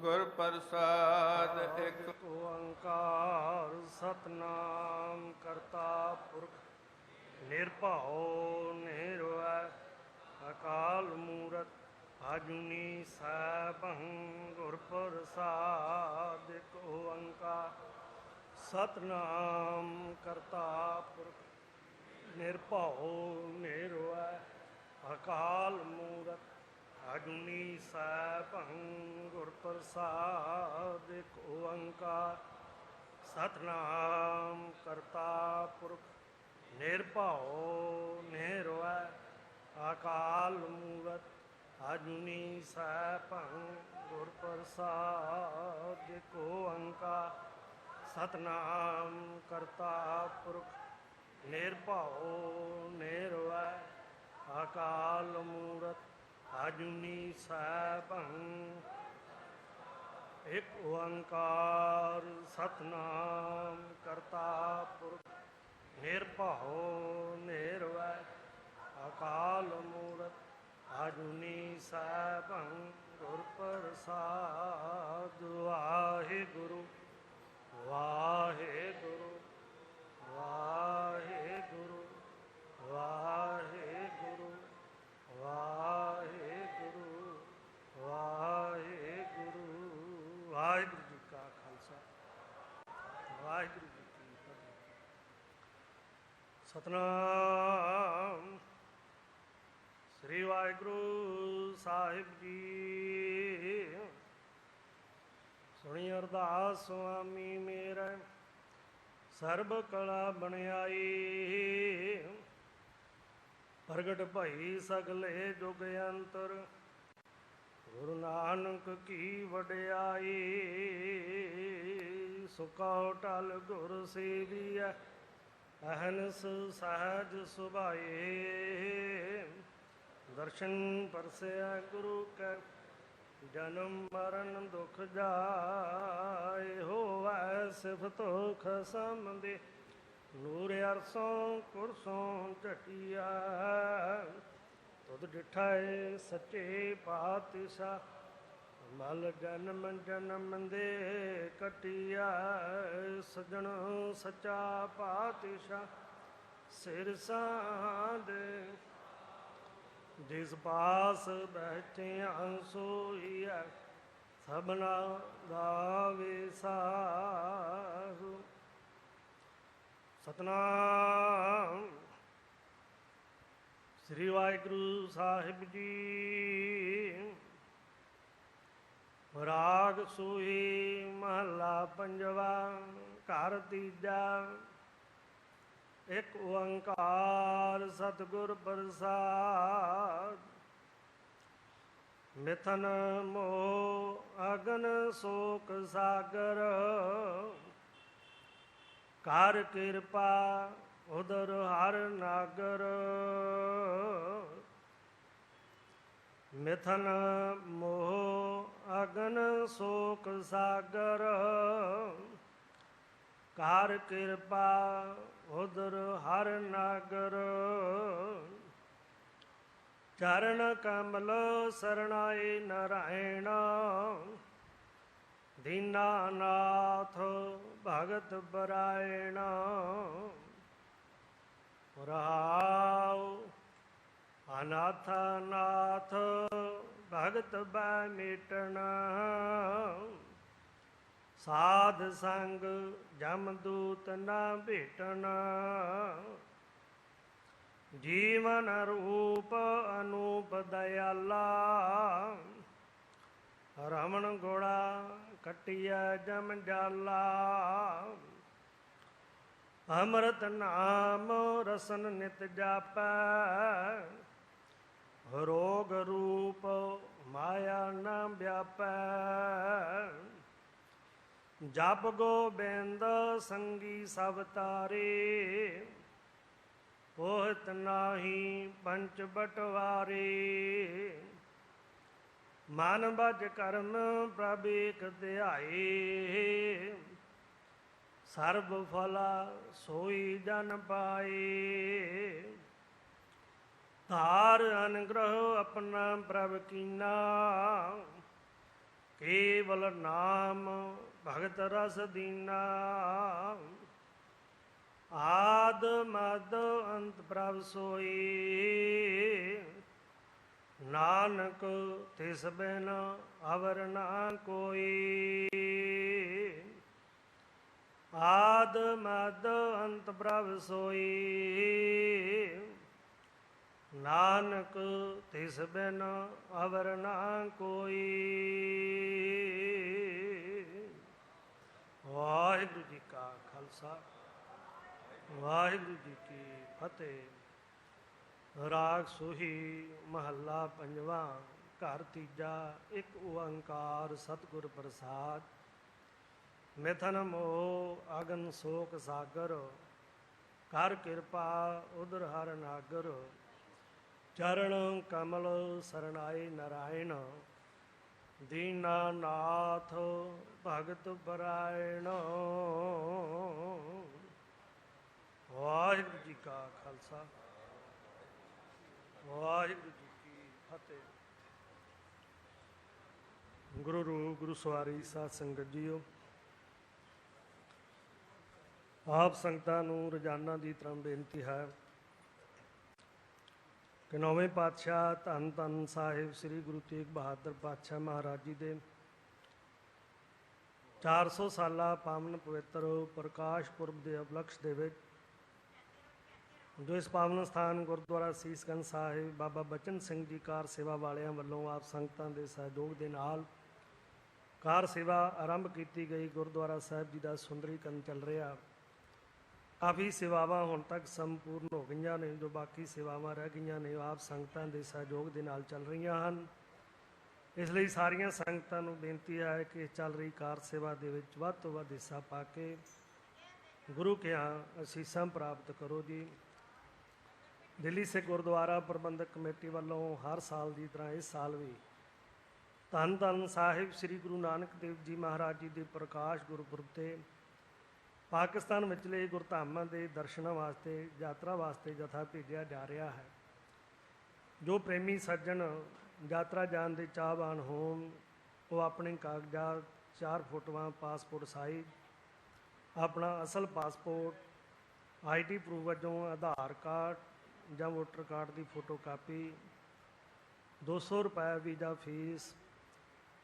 ਗੁਰ ਪ੍ਰਸਾਦ ਇੱਕ ਓੰਕਾਰ ਸਤਨਾਮ ਕਰਤਾ ਪੁਰਖ ਨਿਰਭਉ ਨਿਰਵੈਰ ਅਕਾਲ ਮੂਰਤ ਅਜੂਨੀ ਸੈਭੰ ਗੁਰ ਪ੍ਰਸਾਦ ਇੱਕ ਓੰਕਾਰ ਸਤਨਾਮ ਕਰਤਾ ਪੁਰਖ ਨਿਰਭਉ ਨਿਰਵੈਰ ਅਕਾਲ ਮੂਰਤ ਅਜੂਨੀ ਸੈਭੰ ਗੁਰ ਪ੍ਰਸਾਦ ਇੱਕ ਓੰਕਾਰ ਸਤਨਾਮ ਕਰਤਾ ਪੁਰਖ ਨਿਰਭਉ ਨਿਰਵੈਰ ਅਕਾਲ ਮੂਰਤ ਅਜੂਨੀ ਸੈਭੰ ਗੁਰ ਪ੍ਰਸਾਦ ਇੱਕ ਓੰਕਾਰ ਸਤਨਾਮ ਕਰਤਾ ਪੁਰਖ ਨਿਰਭਉ ਨਿਰਵੈਰ ਅਕਾਲ ਮੂਰਤ ਅਜੂਨੀ ਸੈਭੰ ਇੱਕ ਓੰਕਾਰ ਸਤਨਾਮ ਕਰਤਾ ਪੁਰਖ ਨਿਰਭਉ ਨਿਰਵੈਰ ਅਕਾਲ ਮੂਰਤ ਅਜੂਨੀ ਸੈਭੰ ਗੁਰ ਪ੍ਰਸਾਦ ਵਾਹਿਗੁਰੂ ਵਾਹਿਗੁਰੂ ਵਾਹਿਗੁਰੂ ਵਾਹਿਗੁਰੂ ਵਾਹਿਗੁਰੂ ਵਾਹਿਗੁਰੂ ਵਾਹਿਗੁਰੂ ਜੀ ਕਾ ਖਾਲਸਾ ਵਾਹਿਗੁਰੂ ਜੀ ਕੀ ਫਤਿਹ। ਸਤਨਾਮ ਸ੍ਰੀ ਵਾਹਿਗੁਰੂ ਸਾਹਿਬ ਜੀ। ਸੁਣੀ ਅਰਦਾਸ ਸੁਆਮੀ ਮੇਰਾ ਸਰਬ ਕਲਾ ਬਣਾਈ, ਪ੍ਰਗਟ ਭਈ ਸਗਲੇ ਜੁਗ ਅੰਤਰ ਗੁਰੂ ਨਾਨਕ ਕੀ ਵਡਿਆਈ। ਸੁਖਾਉ ਟਲ ਗੁਰ ਸੇਵੀਐ ਅਹਨਸ ਸਹਜ ਸੁਭਾਏ। ਦਰਸ਼ਨ ਪਰਸਿਆ ਗੁਰੂ ਕੈ ਜਨਮ ਮਰਨ ਦੁਖ ਜਾਏ। ਹੋਵੈ ਸਿਫਤੋ ਖਸਮ ਦੇ ਨੂਰ ਅਰਸੋਂ ਕੁਰਸੋਂ ਝਟਿਆ। ਤੁਧ ਡਿਠਾਏ ਸੱਚੇ ਪਾਤਸ਼ਾਹ ਮਲ ਜਨਮ ਜਨਮ ਦੇ ਕਟਿਆ। ਸਜਣ ਸੱਚਾ ਪਾਤਸ਼ਾਹ ਸਿਰ ਸਾਧੇ। ਜਿਸ ਪਾਸ ਬੈਠਿਆ ਸੋਈਐ ਸਭਨਾ ਦਾ ਵਿਸਾਹੂ। ਸਤਨਾਮ ਸ੍ਰੀ ਵਾਹਿਗੁਰੂ ਸਾਹਿਬ ਜੀ। ਰਾਗ ਸੂਹੀ ਮਹੱਲਾ ਪੰਜਵਾ ਘਰ ਤੀਜਾ। ਇੱਕ ਓੰਕਾਰ ਸਤਿਗੁਰ ਪ੍ਰਸਾਦ। ਮਿਥਨ ਮੋਹ ਅਗਨ ਸੋਕ ਸਾਗਰ ਕਰ ਕਿਰਪਾ ਉਦਰ ਹਰ ਨਾਗਰ। ਮਿਥਨ ਮੋਹ ਅਗਨ ਸੋਕ ਸਾਗਰ ਕਰ ਕਿਰਪਾ ਉਦਰ ਹਰ ਨਾਗਰ। ਚਰਨ ਕਮਲ ਸਰਣਾਏ ਨਰਾਇਣ ਦੀਨਾਨਾਥ ਭਗਤ ਬਰਾਇਣ। ਰਹਾਉ ਅਨਾਥ ਨਾਥ ਭਗਤ ਬੈ ਮਿਟਣ। ਸਾਧ ਸੰਗ ਜਮਦੂਤ ਨਾ ਭੇਟਣ। ਜੀਵਨ ਰੂਪ ਅਨੂਪ ਦਇਆਲਾ ਰਮਣ ਗੋੜਾ ਕਟਿਆ ਜਮ ਜਾਲਾ। ਅੰਮ੍ਰਿਤ ਨਾਮ ਰਸਨ ਨਿਤ ਜਾਪੈ ਰੋਗ ਰੂਪ ਮਾਇਆ ਨਾ ਵਿਆਪੈ। ਜਪ ਗੋਬਿੰਦ ਸੰਗੀ ਸਭ ਤਾਰੇ ਪੋਹਤ ਨਾਹੀ ਪੰਚ ਬਟਵਾਰੇ। ਮਨ ਬਜ ਕਰਮ ਪ੍ਰਭ ਏਕ ਧਿਆਏ ਸਰਬ ਫਲਾ ਸੋਈ ਜਨ ਪਾਏ। ਧਾਰ ਅਨਗ੍ਰਹ ਆਪਣਾ ਪ੍ਰਭ ਕੀਨਾ, ਕੇਵਲ ਨਾਮ ਭਗਤ ਰਸ ਦੀਨਾ। ਆਦ ਮਦ ਅੰਤ ਪ੍ਰਭ ਸੋਈ, ਨਾਨਕ ਤਿਸ ਬਿਨ ਅਵਰ ਨਾ ਕੋਈ। ਆਦ ਮਦ ਅੰਤ ਪ੍ਰਭ ਸੋਈ, ਨਾਨਕ ਤਿਸ ਬਿਨ ਅਵਰ ਨਾ ਕੋਈ। ਵਾਹਿਗੁਰੂ ਜੀ ਕਾ ਖਾਲਸਾ, ਵਾਹਿਗੁਰੂ ਜੀ ਕੀ ਫਤਿਹ। ਰਾਗ ਸੋਹੀ ਮਹੱਲਾ ਪੰਜਵਾਂ, ਘਰ ਤੀਜਾ। ਇੱਕ ਓੰਕਾਰ ਸਤਿਗੁਰ ਪ੍ਰਸਾਦ। ਮਿਥਨ ਮੋਹ ਅਗਨ ਸੋਕ ਸਾਗਰ, ਕਰ ਕਿਰਪਾ ਉਦਰ ਹਰ ਨਾਗਰ। ਚਰਨ ਕਮਲ ਸਰਣਾਏ ਨਾਰਾਇਣ, ਦੀਨਾ ਨਾਥ ਭਗਤ ਪਰਾਇਣ। ਵਾਹਿਗੁਰੂ ਜੀ ਕਾ ਖਾਲਸਾ, ਵਾਹਿਗੁਰੂ ਜੀ ਕੀ ਫਤਿਹ। ਗੁਰੂ ਰੂਪ ਗੁਰੂ ਸਵਾਰੀ ਸਾਧ ਸੰਗਤ ਜੀਓ, ਆਪ ਸੰਗਤਾਂ ਨੂੰ ਰੋਜ਼ਾਨਾ ਦੀ ਤਰ੍ਹਾਂ ਬੇਨਤੀ ਹੈ ਕਿ ਨੌਵੇਂ ਪਾਤਸ਼ਾਹ ਧੰਨ ਧੰਨ ਸਾਹਿਬ ਸ੍ਰੀ ਗੁਰੂ ਤੇਗ ਬਹਾਦਰ ਪਾਤਸ਼ਾਹ ਮਹਾਰਾਜ ਜੀ ਦੇ 400 ਸਾਲਾ ਪਾਵਨ ਪਵਿੱਤਰ ਪ੍ਰਕਾਸ਼ ਪੁਰਬ ਦੇ ਉਪਲਕਸ਼ ਦੇ ਵਿੱਚ ਜੋ ਇਸ ਪਾਵਨ ਸਥਾਨ ਗੁਰਦੁਆਰਾ ਸੀਸਗੰਜ ਸਾਹਿਬ ਬਾਬਾ ਬਚਨ ਸਿੰਘ ਜੀ ਕਾਰ ਸੇਵਾ ਵਾਲਿਆਂ ਵੱਲੋਂ ਆਪ ਸੰਗਤਾਂ ਦੇ ਸਹਿਯੋਗ ਦੇ ਨਾਲ ਕਾਰ ਸੇਵਾ ਆਰੰਭ ਕੀਤੀ ਗਈ। ਗੁਰਦੁਆਰਾ ਸਾਹਿਬ ਜੀ ਦਾ ਸੁੰਦਰੀਕਰਨ ਚੱਲ ਰਿਹਾ। ਕਾਫੀ ਸੇਵਾਵਾਂ ਹੁਣ ਤੱਕ ਸੰਪੂਰਨ ਹੋ ਗਈਆਂ ਨੇ, ਜੋ ਬਾਕੀ ਸੇਵਾਵਾਂ ਰਹਿ ਗਈਆਂ ਨੇ ਆਪ ਸੰਗਤਾਂ ਦੇ ਸਹਿਯੋਗ ਦੇ ਨਾਲ ਚੱਲ ਰਹੀਆਂ ਹਨ। ਇਸ ਲਈ ਸਾਰੀਆਂ ਸੰਗਤਾਂ ਨੂੰ ਬੇਨਤੀ ਹੈ ਕਿ ਚੱਲ ਰਹੀ ਕਾਰ ਸੇਵਾ ਦੇ ਵਿੱਚ ਵੱਧ ਤੋਂ ਵੱਧ ਹਿੱਸਾ ਪਾ ਕੇ ਗੁਰੂ ਕੇ यहाँ ਅਸੀਸਾਂ ਪ੍ਰਾਪਤ ਕਰੋ ਜੀ। ਦਿੱਲੀ ਸਿੱਖ ਗੁਰਦੁਆਰਾ ਪ੍ਰਬੰਧਕ ਕਮੇਟੀ ਵੱਲੋਂ ਹਰ ਸਾਲ ਦੀ ਤਰ੍ਹਾਂ ਇਸ ਸਾਲ ਵੀ ਧੰਨ ਧੰਨ ਸਾਹਿਬ ਸ੍ਰੀ ਗੁਰੂ ਨਾਨਕ ਦੇਵ ਜੀ ਮਹਾਰਾਜ ਜੀ ਦੇ ਪ੍ਰਕਾਸ਼ ਗੁਰਪੁਰਬ 'ਤੇ ਪਾਕਿਸਤਾਨ ਵਿਚਲੇ ਗੁਰਧਾਮਾਂ ਦੇ ਦਰਸ਼ਨਾਂ ਵਾਸਤੇ ਯਾਤਰਾ ਵਾਸਤੇ ਜਥਾ ਭੇਜਿਆ ਜਾ ਰਿਹਾ ਹੈ। ਜੋ ਪ੍ਰੇਮੀ ਸੱਜਣ ਯਾਤਰਾ ਜਾਣ ਦੇ ਚਾਹਵਾਨ ਹੋਣ, ਉਹ ਆਪਣੇ ਕਾਗਜ਼ਾਤ 4 ਫੋਟੋਆਂ ਪਾਸਪੋਰਟ ਸਾਈਜ਼, ਆਪਣਾ ਅਸਲ ਪਾਸਪੋਰਟ, ID ਪ੍ਰੂਫ ਵਜੋਂ ਆਧਾਰ ਕਾਰਡ ਜਾਂ ਵੋਟਰ ਕਾਰਡ ਦੀ ਫੋਟੋ ਕਾਪੀ, 200 ਰੁਪਏ ਵੀਜ਼ਾ ਫੀਸ।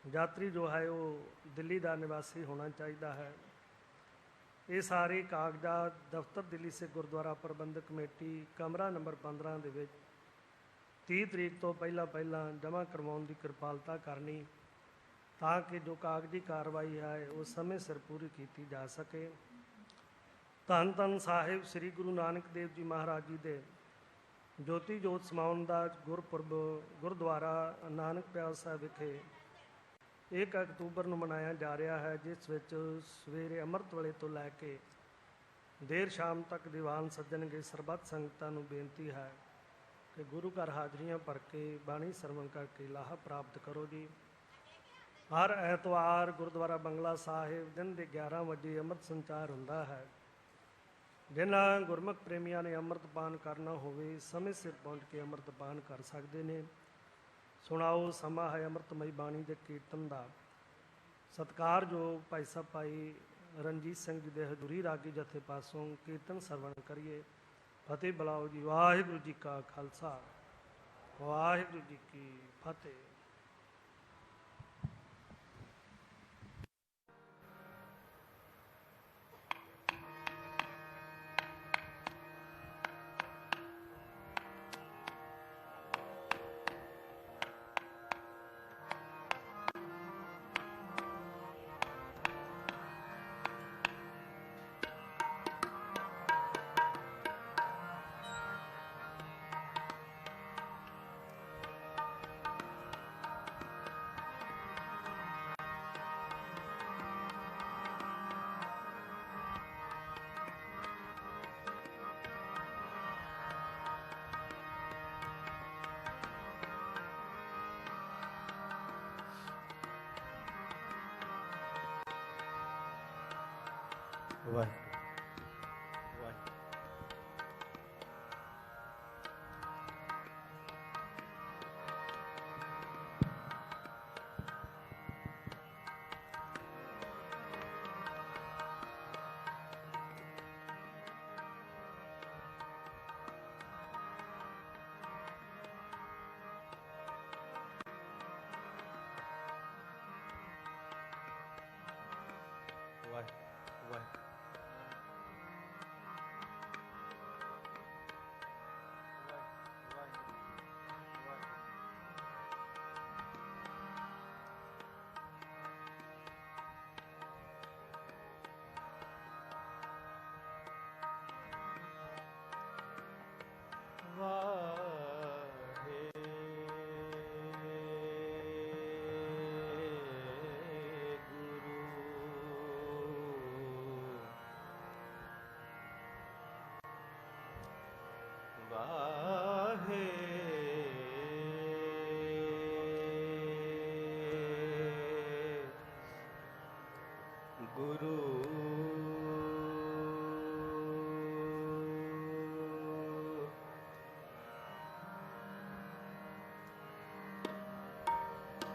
ਯਾਤਰੀ ਜੋ ਹੈ ਉਹ ਦਿੱਲੀ ਦਾ ਨਿਵਾਸੀ ਹੋਣਾ ਚਾਹੀਦਾ ਹੈ। ਇਹ ਸਾਰੇ ਕਾਗਜ਼ਾਤ ਦਫ਼ਤਰ ਦਿੱਲੀ ਸਿੱਖ ਗੁਰਦੁਆਰਾ ਪ੍ਰਬੰਧਕ ਕਮੇਟੀ ਕਮਰਾ ਨੰਬਰ 15 ਦੇ ਵਿੱਚ 30 ਤਰੀਕ ਤੋਂ ਪਹਿਲਾਂ ਜਮ੍ਹਾਂ ਕਰਵਾਉਣ ਦੀ ਕਿਰਪਾਲਤਾ ਕਰਨੀ, ਤਾਂ ਕਿ ਜੋ ਕਾਗਜ਼ੀ ਕਾਰਵਾਈ ਹੈ ਉਹ ਸਮੇਂ ਸਿਰ ਪੂਰੀ ਕੀਤੀ ਜਾ ਸਕੇ। ਧੰਨ ਧੰਨ ਸਾਹਿਬ ਸ੍ਰੀ ਗੁਰੂ ਨਾਨਕ ਦੇਵ ਜੀ ਮਹਾਰਾਜ ਜੀ ਦੇ ਜੋਤੀ ਜੋਤ ਸਮਾਉਣ ਦਾ ਗੁਰਪੁਰਬ ਗੁਰਦੁਆਰਾ ਨਾਨਕ ਪਿਆਰ ਸਾਹਿਬ ਵਿਖੇ 1 ਅਕਤੂਬਰ ਨੂੰ ਮਨਾਇਆ ਜਾ ਰਿਹਾ ਹੈ, ਜਿਸ ਵਿੱਚ ਸਵੇਰੇ ਅੰਮ੍ਰਿਤ ਵੇਲੇ ਤੋਂ ਲੈ ਕੇ ਦੇਰ ਸ਼ਾਮ ਤੱਕ ਦੀਵਾਨ ਸੱਜਣਗੇ। ਸਰਬੱਤ ਸੰਗਤਾਂ ਨੂੰ ਬੇਨਤੀ ਹੈ ਕਿ ਗੁਰੂ ਘਰ ਹਾਜ਼ਰੀਆਂ ਭਰ ਕੇ ਬਾਣੀ ਸਰਵਣ ਕਰਕੇ ਲਾਹਾ ਪ੍ਰਾਪਤ ਕਰੋ ਜੀ। ਹਰ ਐਤਵਾਰ ਗੁਰਦੁਆਰਾ ਬੰਗਲਾ ਸਾਹਿਬ ਦਿਨ ਦੇ 11 ਵਜੇ ਅੰਮ੍ਰਿਤ ਸੰਚਾਰ ਹੁੰਦਾ ਹੈ। ਜਿਨ੍ਹਾਂ ਗੁਰਮੁਖ ਪ੍ਰੇਮੀਆਂ ਨੇ ਅੰਮ੍ਰਿਤਪਾਨ ਕਰਨਾ ਹੋਵੇ ਸਮੇਂ ਸਿਰ ਪਹੁੰਚ ਕੇ ਅੰਮ੍ਰਿਤਪਾਨ ਕਰ ਸਕਦੇ ਨੇ। ਸੁਣਾਓ ਸਮਾਂ ਹੈ ਅੰਮ੍ਰਿਤਮਈ ਬਾਣੀ ਦੇ ਕੀਰਤਨ ਦਾ। ਸਤਿਕਾਰਯੋਗ ਭਾਈ ਸਾਹਿਬ ਭਾਈ ਰਣਜੀਤ ਸਿੰਘ ਜੀ ਦੇ ਹਜ਼ੂਰੀ ਰਾਗੀ ਜਥੇ ਪਾਸੋਂ ਕੀਰਤਨ ਸਰਵਣ ਕਰੀਏ। ਫਤਿਹ ਬੁਲਾਓ ਜੀ। ਵਾਹਿਗੁਰੂ ਜੀ ਕਾ ਖਾਲਸਾ, ਵਾਹਿਗੁਰੂ ਜੀ ਕੀ ਫਤਿਹ।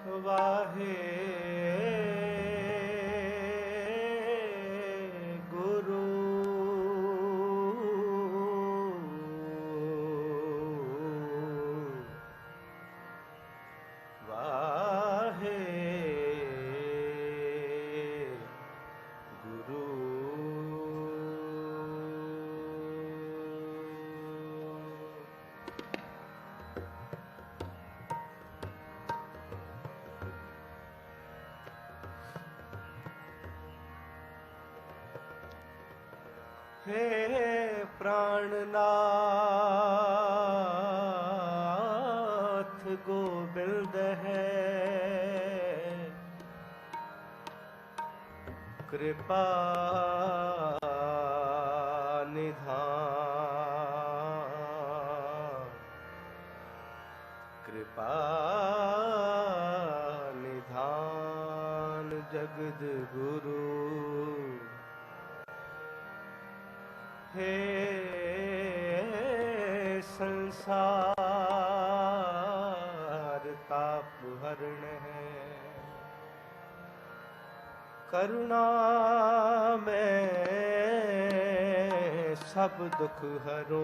वाहे गुरु वाहे गुरु हे प्राणनाथ गोविंद है कृपा निधान कृपा निधान जगद गुरु हे संसार ताप हरण है करुणा में सब दुख हरों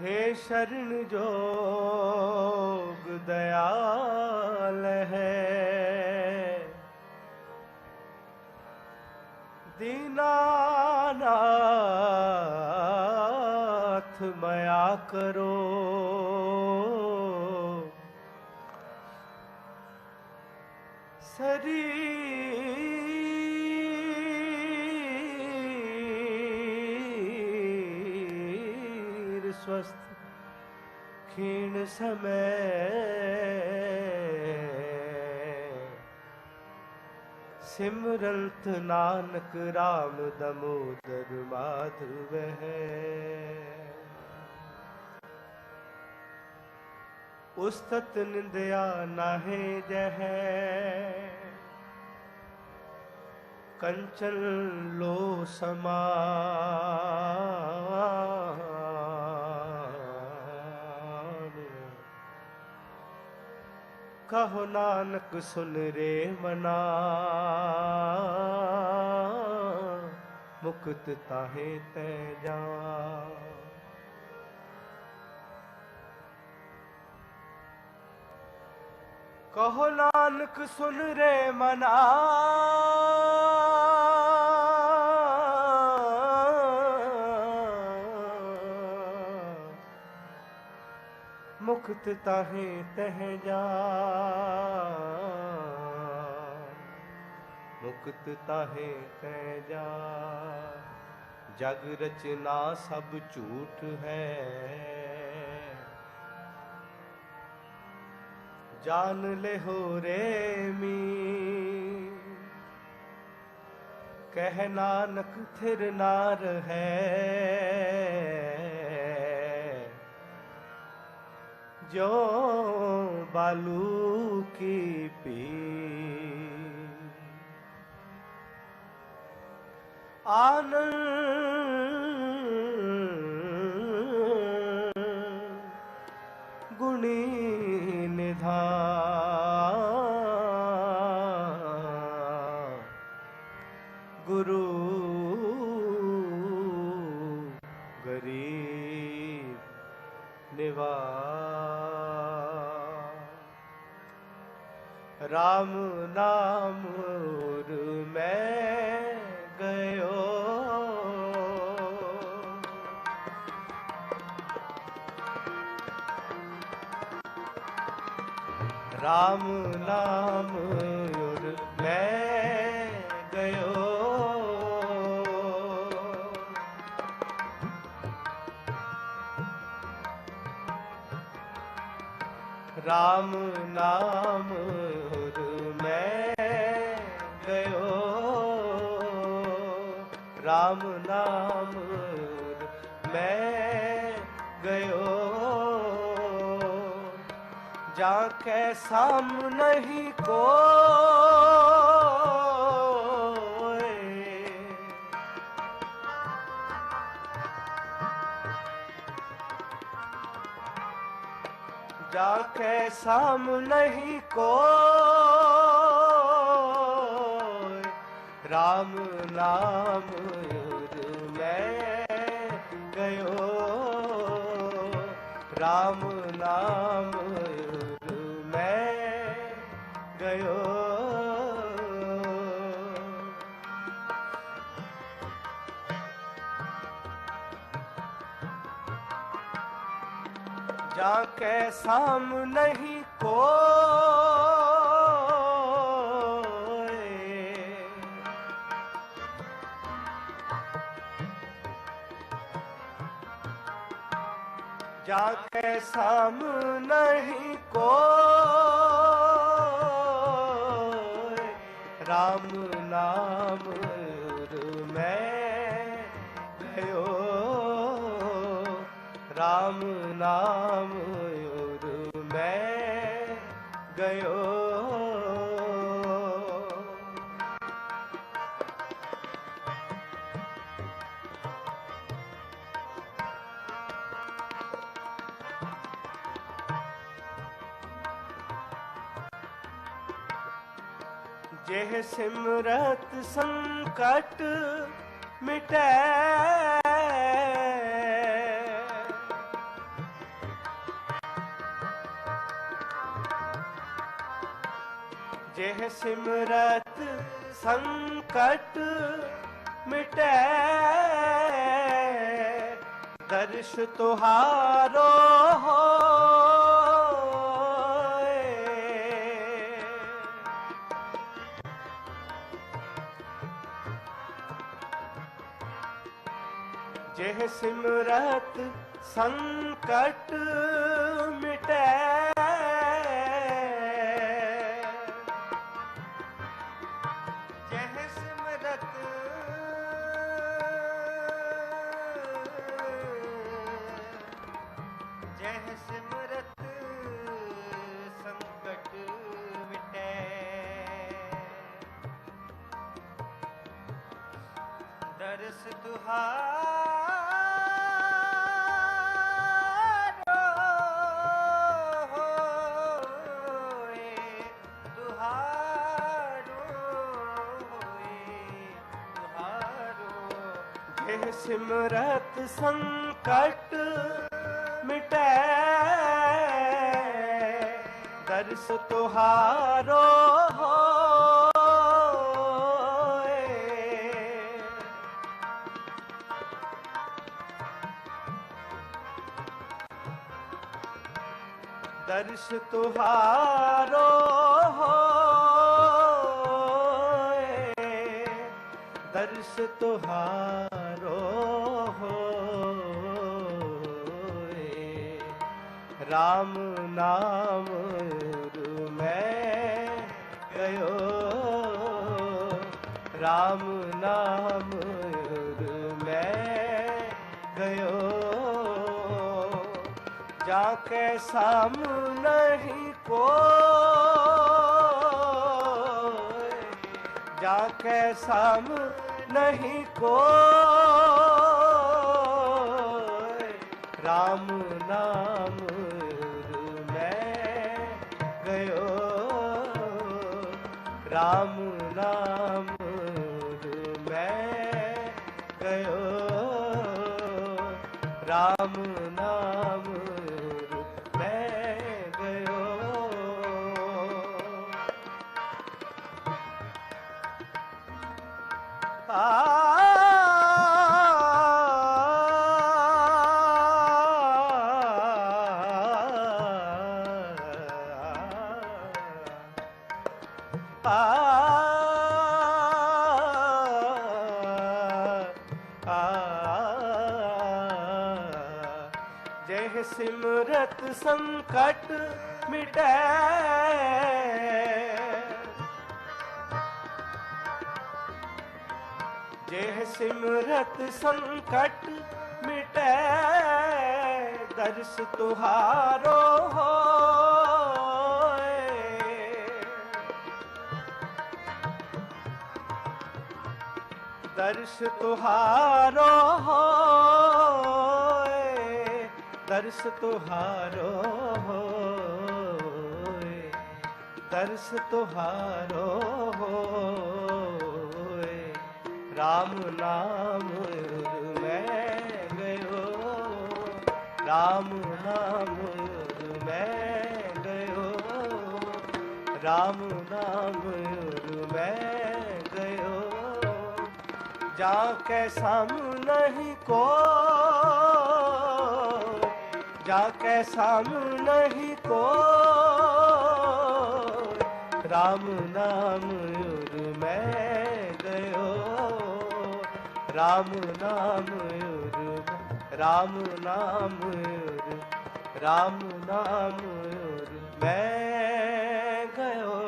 हे शरण जोग दयाल है दीनानाथ मया करो शरीर स्वस्थ क्षीण समय सिमरंत नानक राम दमोदर माधव है उस्तत निंदया नाहे जह कंचन लो समान कहो नानक सुन रे मना मुक्त ताहे ते जा कहो नानक सुन रे मना मुक्त ताहे तह जा मुक्त ताहे तह जा जग रचना सब झूठ है जान ले हो रे मी कह नानक थिर नार है जो बालू की पी आनंद गुणी निधान गुरु गरीब निवास राम नाम और मैं गयो राम नाम और मैं गयो राम नाम और मैं गयो राम नाम और मैं गयो जाके साम नहीं को जाके साम नहीं को राम नाम मैं गयो राम नाम मैं गयो जाके साम नहीं को जाके साम नहीं को राम नाम मैं गयो राम नाम मैं गयो जेह सिमरत संकट मिटै जेह सिमरत संकट मिटै दर्श तुहारो जेह सिमरत संकट मिटै जेह सिमरत जेह सिमरत संकट मिटै दर्श तुहार सिमरत संकट मिटै दर्श तुहारो दर्श तुहारो दर्श तुहारो राम नाम मैं गयो राम नाम मैं गयो जाके साम नहीं को जाके साम नहीं को राम नाम मैं गयो राम नाम मैं गयो राम नाम मैं गयो जेह सिमरत संकट मिटै जेह सिमरत संकट मिटै दर्श तुहारो दर्श तुहारो दर्श तुहारो दर्श तुहारो होए, राम नाम मैं गयो, राम नाम मैं गयो, राम नाम मैं गयो। जाके सामने को, जाके सामने को, राम नाम मैं गयो, राम नाम, राम नाम, राम नाम मैं गयो।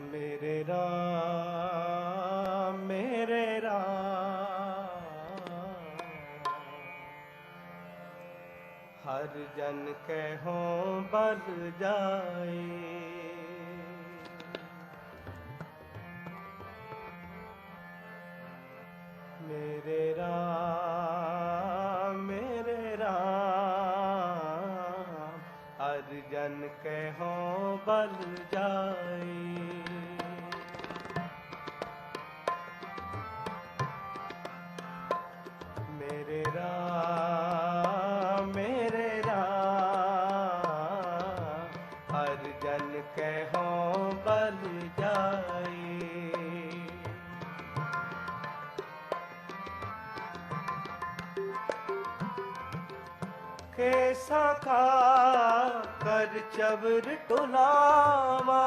मेरे राम, मेरे राम, हर जन के हों बल जाए। मेरे राम, मेरे राम, हर जन के हों बल जाए। मेरे राम, मेरे राम, हर जन के हों बल जाए। कैसा खा कर चबर टुलावा,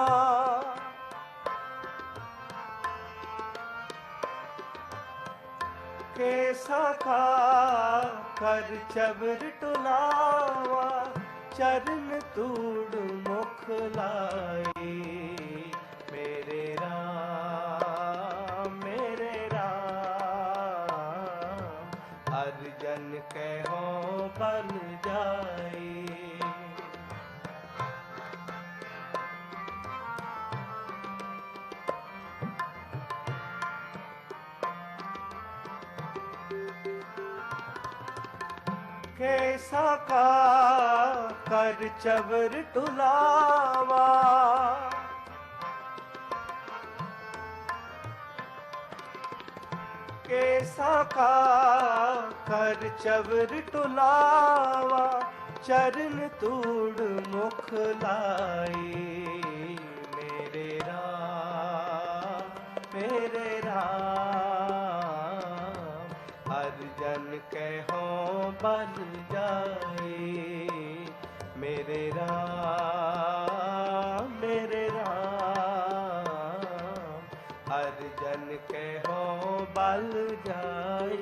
कैसा खा कर चबर टुलावा, चरण तूड़ मुख लाई। मेरे राम, मेरे राम, हर जन के हों बल जाए। कैसा का कर चबर टुलावा, कैसा का कर चबर टुलावा, चरण तूड़ मुख लाई। मेरे राम, मेरे राम, हर जन के हों बल जाए। मेरे राम, मेरे राम, हर जन के हों बल जाए।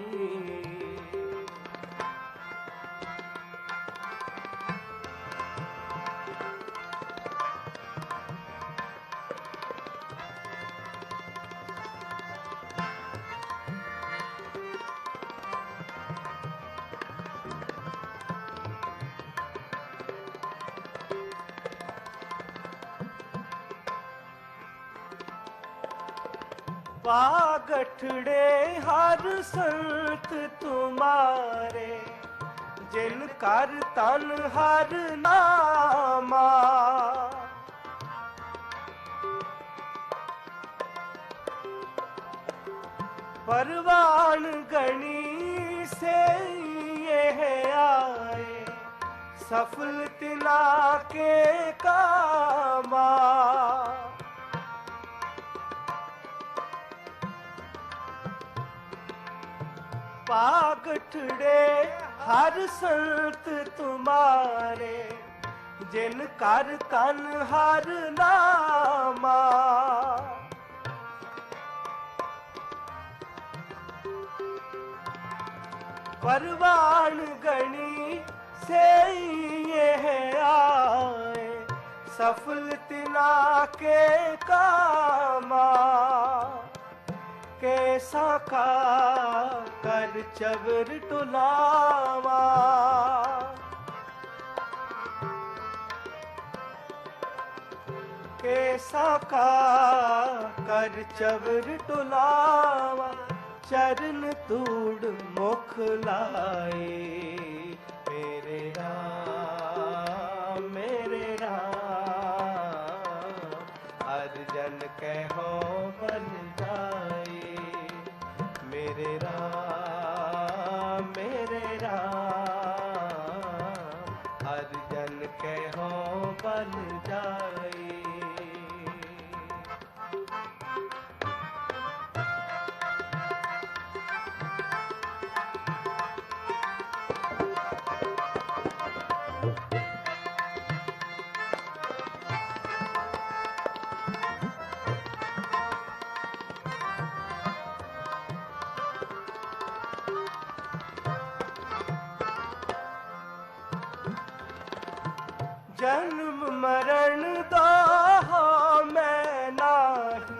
पागठड़े हर संत तुम्हारे, जिन कर तन हर नामा। परवान गणी से ये आए, सफल तिना के कामा। पागठड़े हर संत तुम्हारे, जिन कर तन हर नामा। परवान गणी से ये आए, सफल तिना के कामा। कैसा का कर चबर टुलावा, कैसा का कर चबर टुलावा। चरण तूड़ मुख लाए, मेरे राम मेरे राम। हर जन कहो बन जाए, मेरे राम मेरे राम। हर जन कहो बन जाए। जन्म मरण दाहा मैं नाही,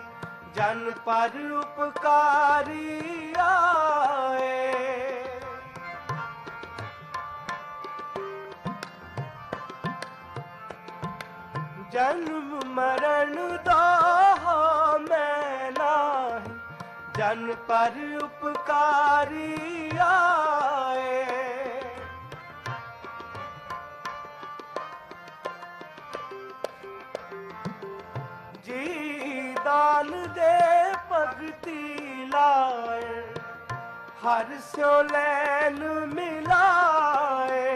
जन पर उपकारी आए। जन्म मरण दाहा मैं नाही, जन पर उपकारी आए। जी दान दे भगति लाए, हर स्यो लैन मिलाए।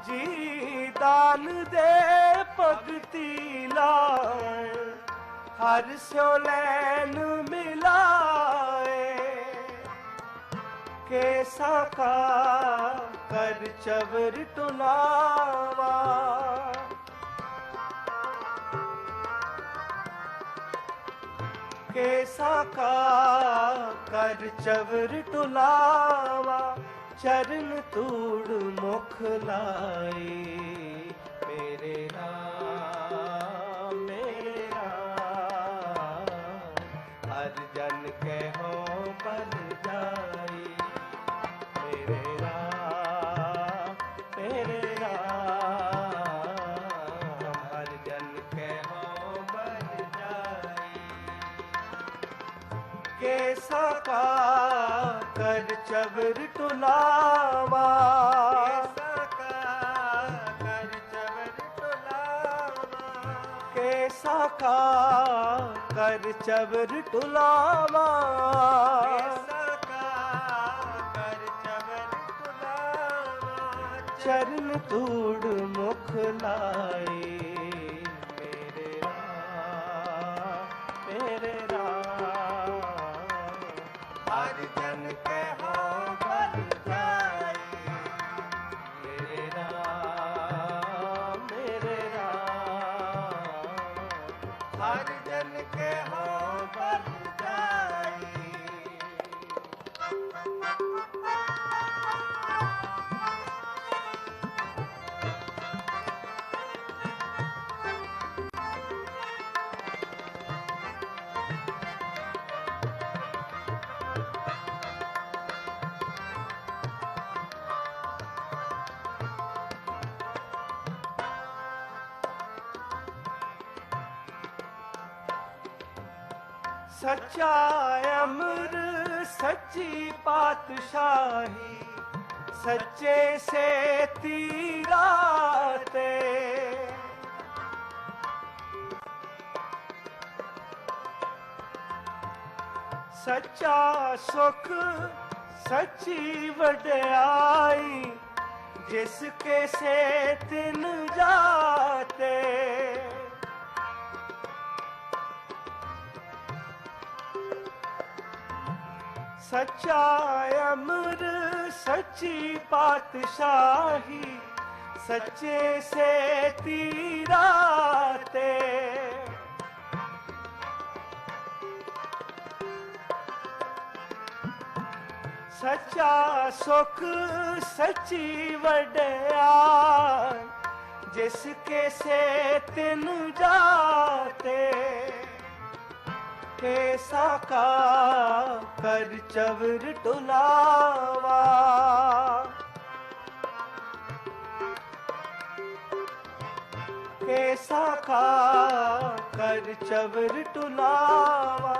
जी दान दे भगति लाए, हर स्यो लैन मिलाए। कैसा का कर चबर टुलावा, कैसा का कर चबर टुलावा। चरण तूड़ मुख लाए, मेरे राम मेरे राम। हर जन कहो बन जाए, मेरे राम मेरे राम। हर जन कहो बन जाए। कैसा का कर चबर टुलावा, कैसा का कर चबर टुलावा। चरण तूड़ मुख लाए, मेरे राम मेरे राम। हर जन कहो बन जाए, मेरे राम मेरे राम। हर जन कहो बन जाए। सच्चा अमर सच्ची पातशाही सच्चे से तीराते सच्चा सुख सच्ची वड्याई जिसके से तिन जाते सच्चा अमर सच्ची पातशाही सच्चे से तीराते सच्चा सुख सच्ची वड्याई जिसके से तिन जाते कैसा का कर चवर टुलावा कैसा का कर चवर टुलावा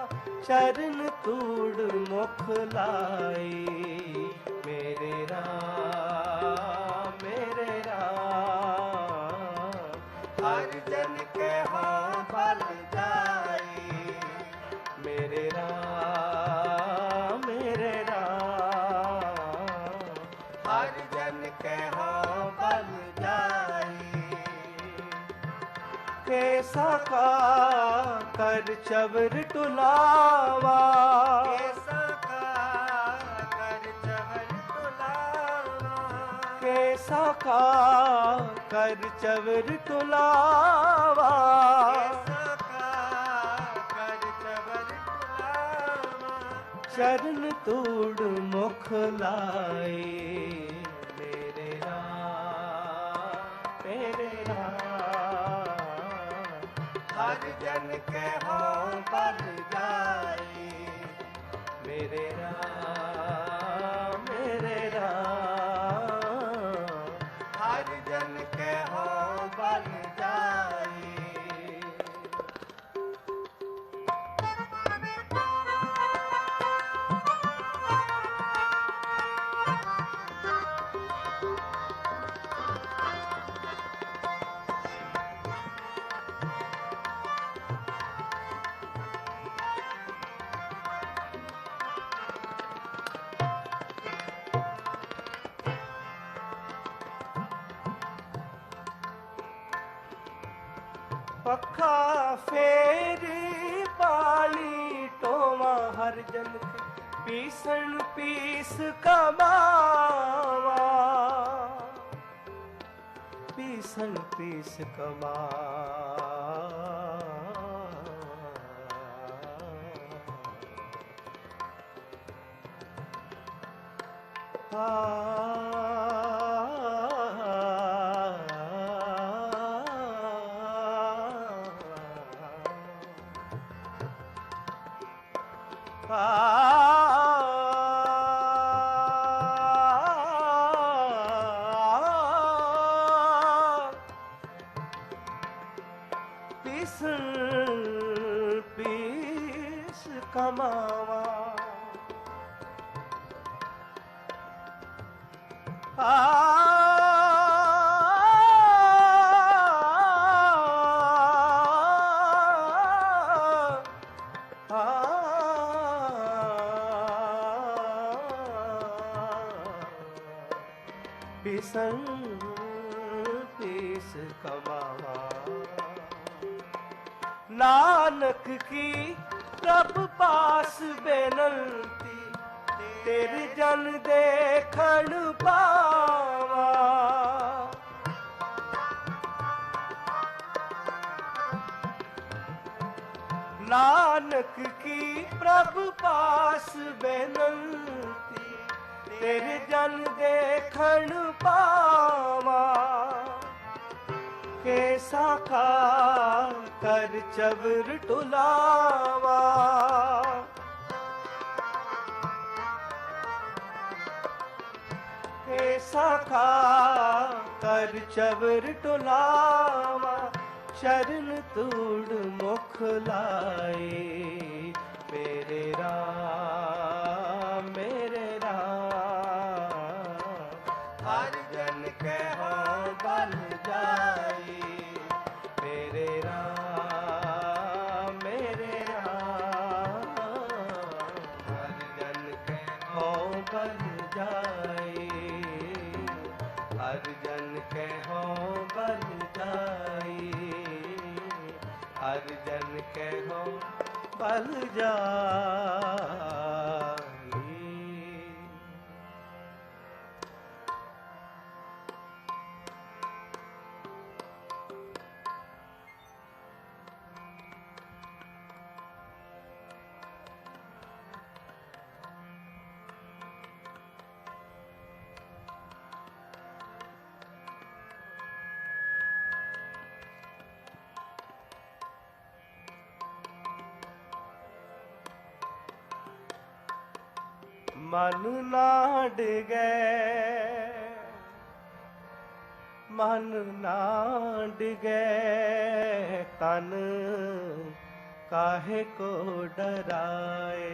चरण तूड़ मुख लाई मेरे राम हर जन के हो बल जाई मेरे राम हर जन के हो बल जाई कैसा का कर चवर टुलावा कैसा का कर चवर टुलावा कैसा का कर चवर टुलावा कैसा का कर चवर टुलावा चरण तूड़ मुख लाई मेरे राम हर जन के हो बल जाई मेरे राम हर जन के हो बल जाई पखा फेरी पाली टोमा हर जन पीसन पीस कमावा पीसन पीस पीस कमावा पीसन पीस कमावा नानक की प्रभु पास बेनंती तेरे जन देखण पावा नानक की प्रभु पास बेनंती तेरे जन देखण पावा कैसा का कर चवर टुलावा कैसा का कर चवर टुलावा चरण तूड़ मुख लाए मेरे राम मेरे राम। हर जन कहो बल जाई, मेरे राम मेरे राम। हर जन कहो बल जाई, हर जन कहो बल जाई, हर जन कहो बल जाई। मन नाड गए, मन नाड गए, तन काहे को डराए।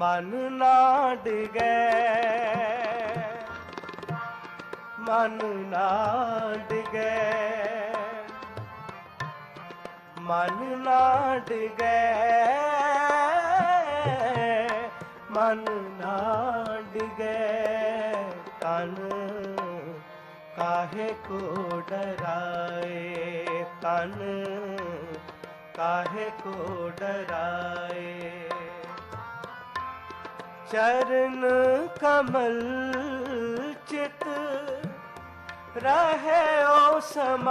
मन नाड गए, मन नाड गए, मन नाड गए, मन नाड गए, तन काहे को डराए, तन काहे को डराए। चरण कमल चित रहे ओ समाए।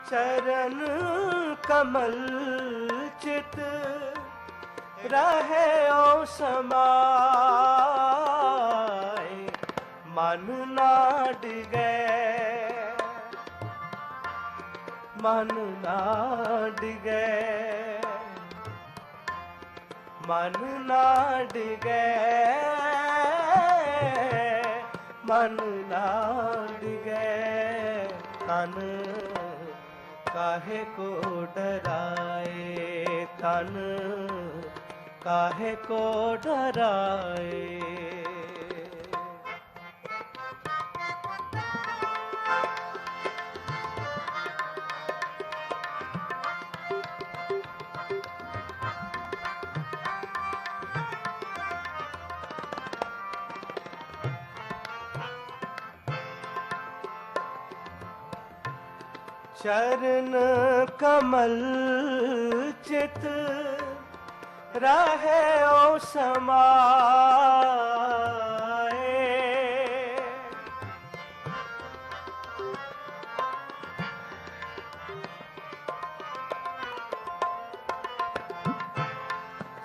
चरण कमल चित रहे ओ समाए। मन नाड गए, मन नाड गए, मन नाड गए, मन नाड गए, तन काहे को डराए, तन काहे को डराए। चरण कमल चित रहे ओ समाए।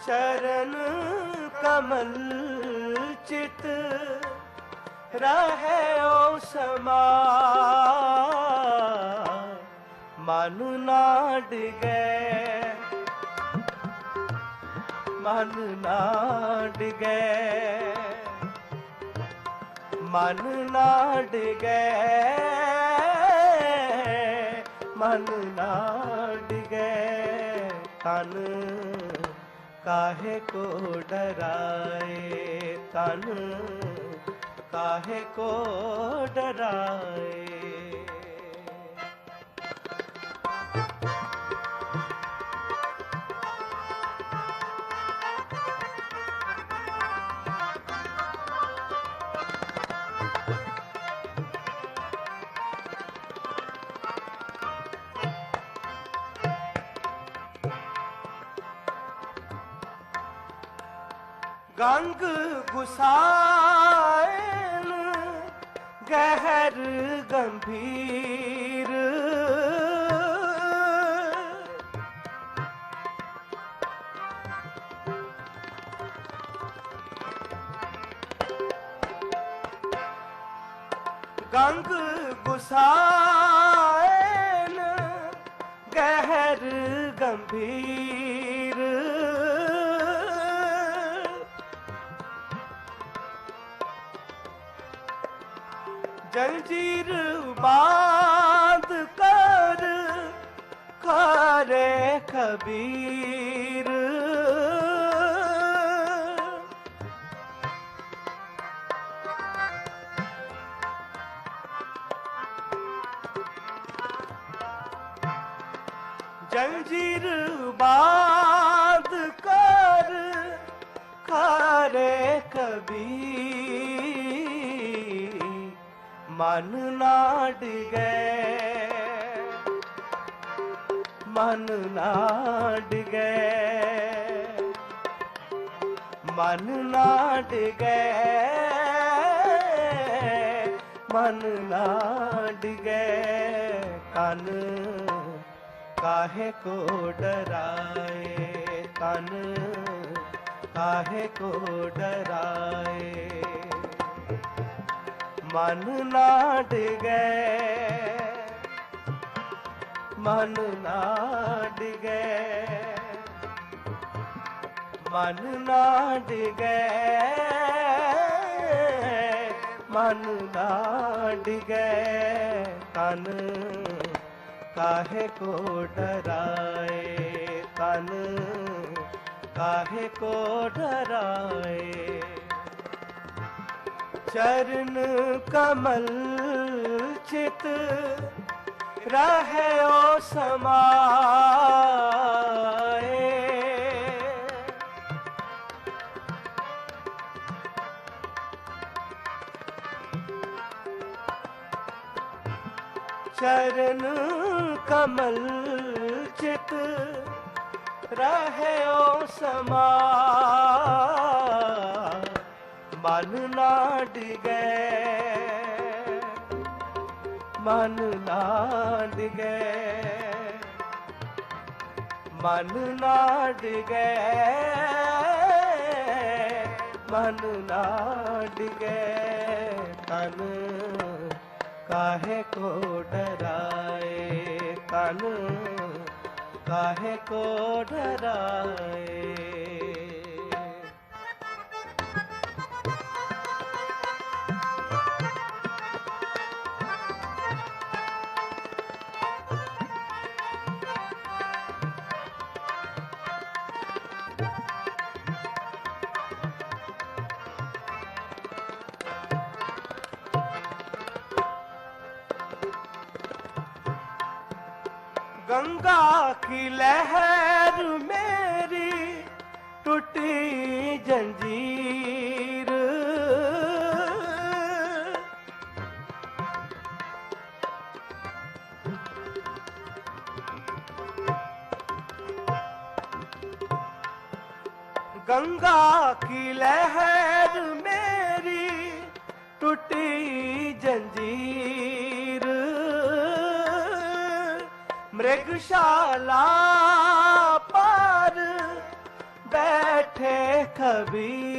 चरण कमल चित रहे ओ समाए। मन नाड गए, मन नाड गए, मन नाड गए, मन नाड गए, तन काहे को डराए, तन काहे को डराए। गंग गुसाएन गहर गंभीर, गंग गुसाएन गंभीर। जंजीर बांध कर करे कबीर। जंजीर बांध कर करे कबीर। मन ना डिगे, मन ना डिगे, मन ना डिगे, मन ना डिगे। तन काहे को डराए, तन काहे को डराए। मन ना डिगे, मन ना डिगे, मन ना डिगे, मन ना डिगे। तन काहे को डराए, तन काहे को डराए। चरण कमल चित रहे ओ समाए। चरण कमल चित रहे ओ समाए। मन ना डिगे, मन ना डिगे, मन ना डिगे, मन ना डिगे। तन काहे को डराए, तन काहे को डराए। गंगा की लहर मेरी टूटी जंजीर। गंगा की लहर मेरी टूटी जंजीर। मृगशाला पर बैठे कबीर।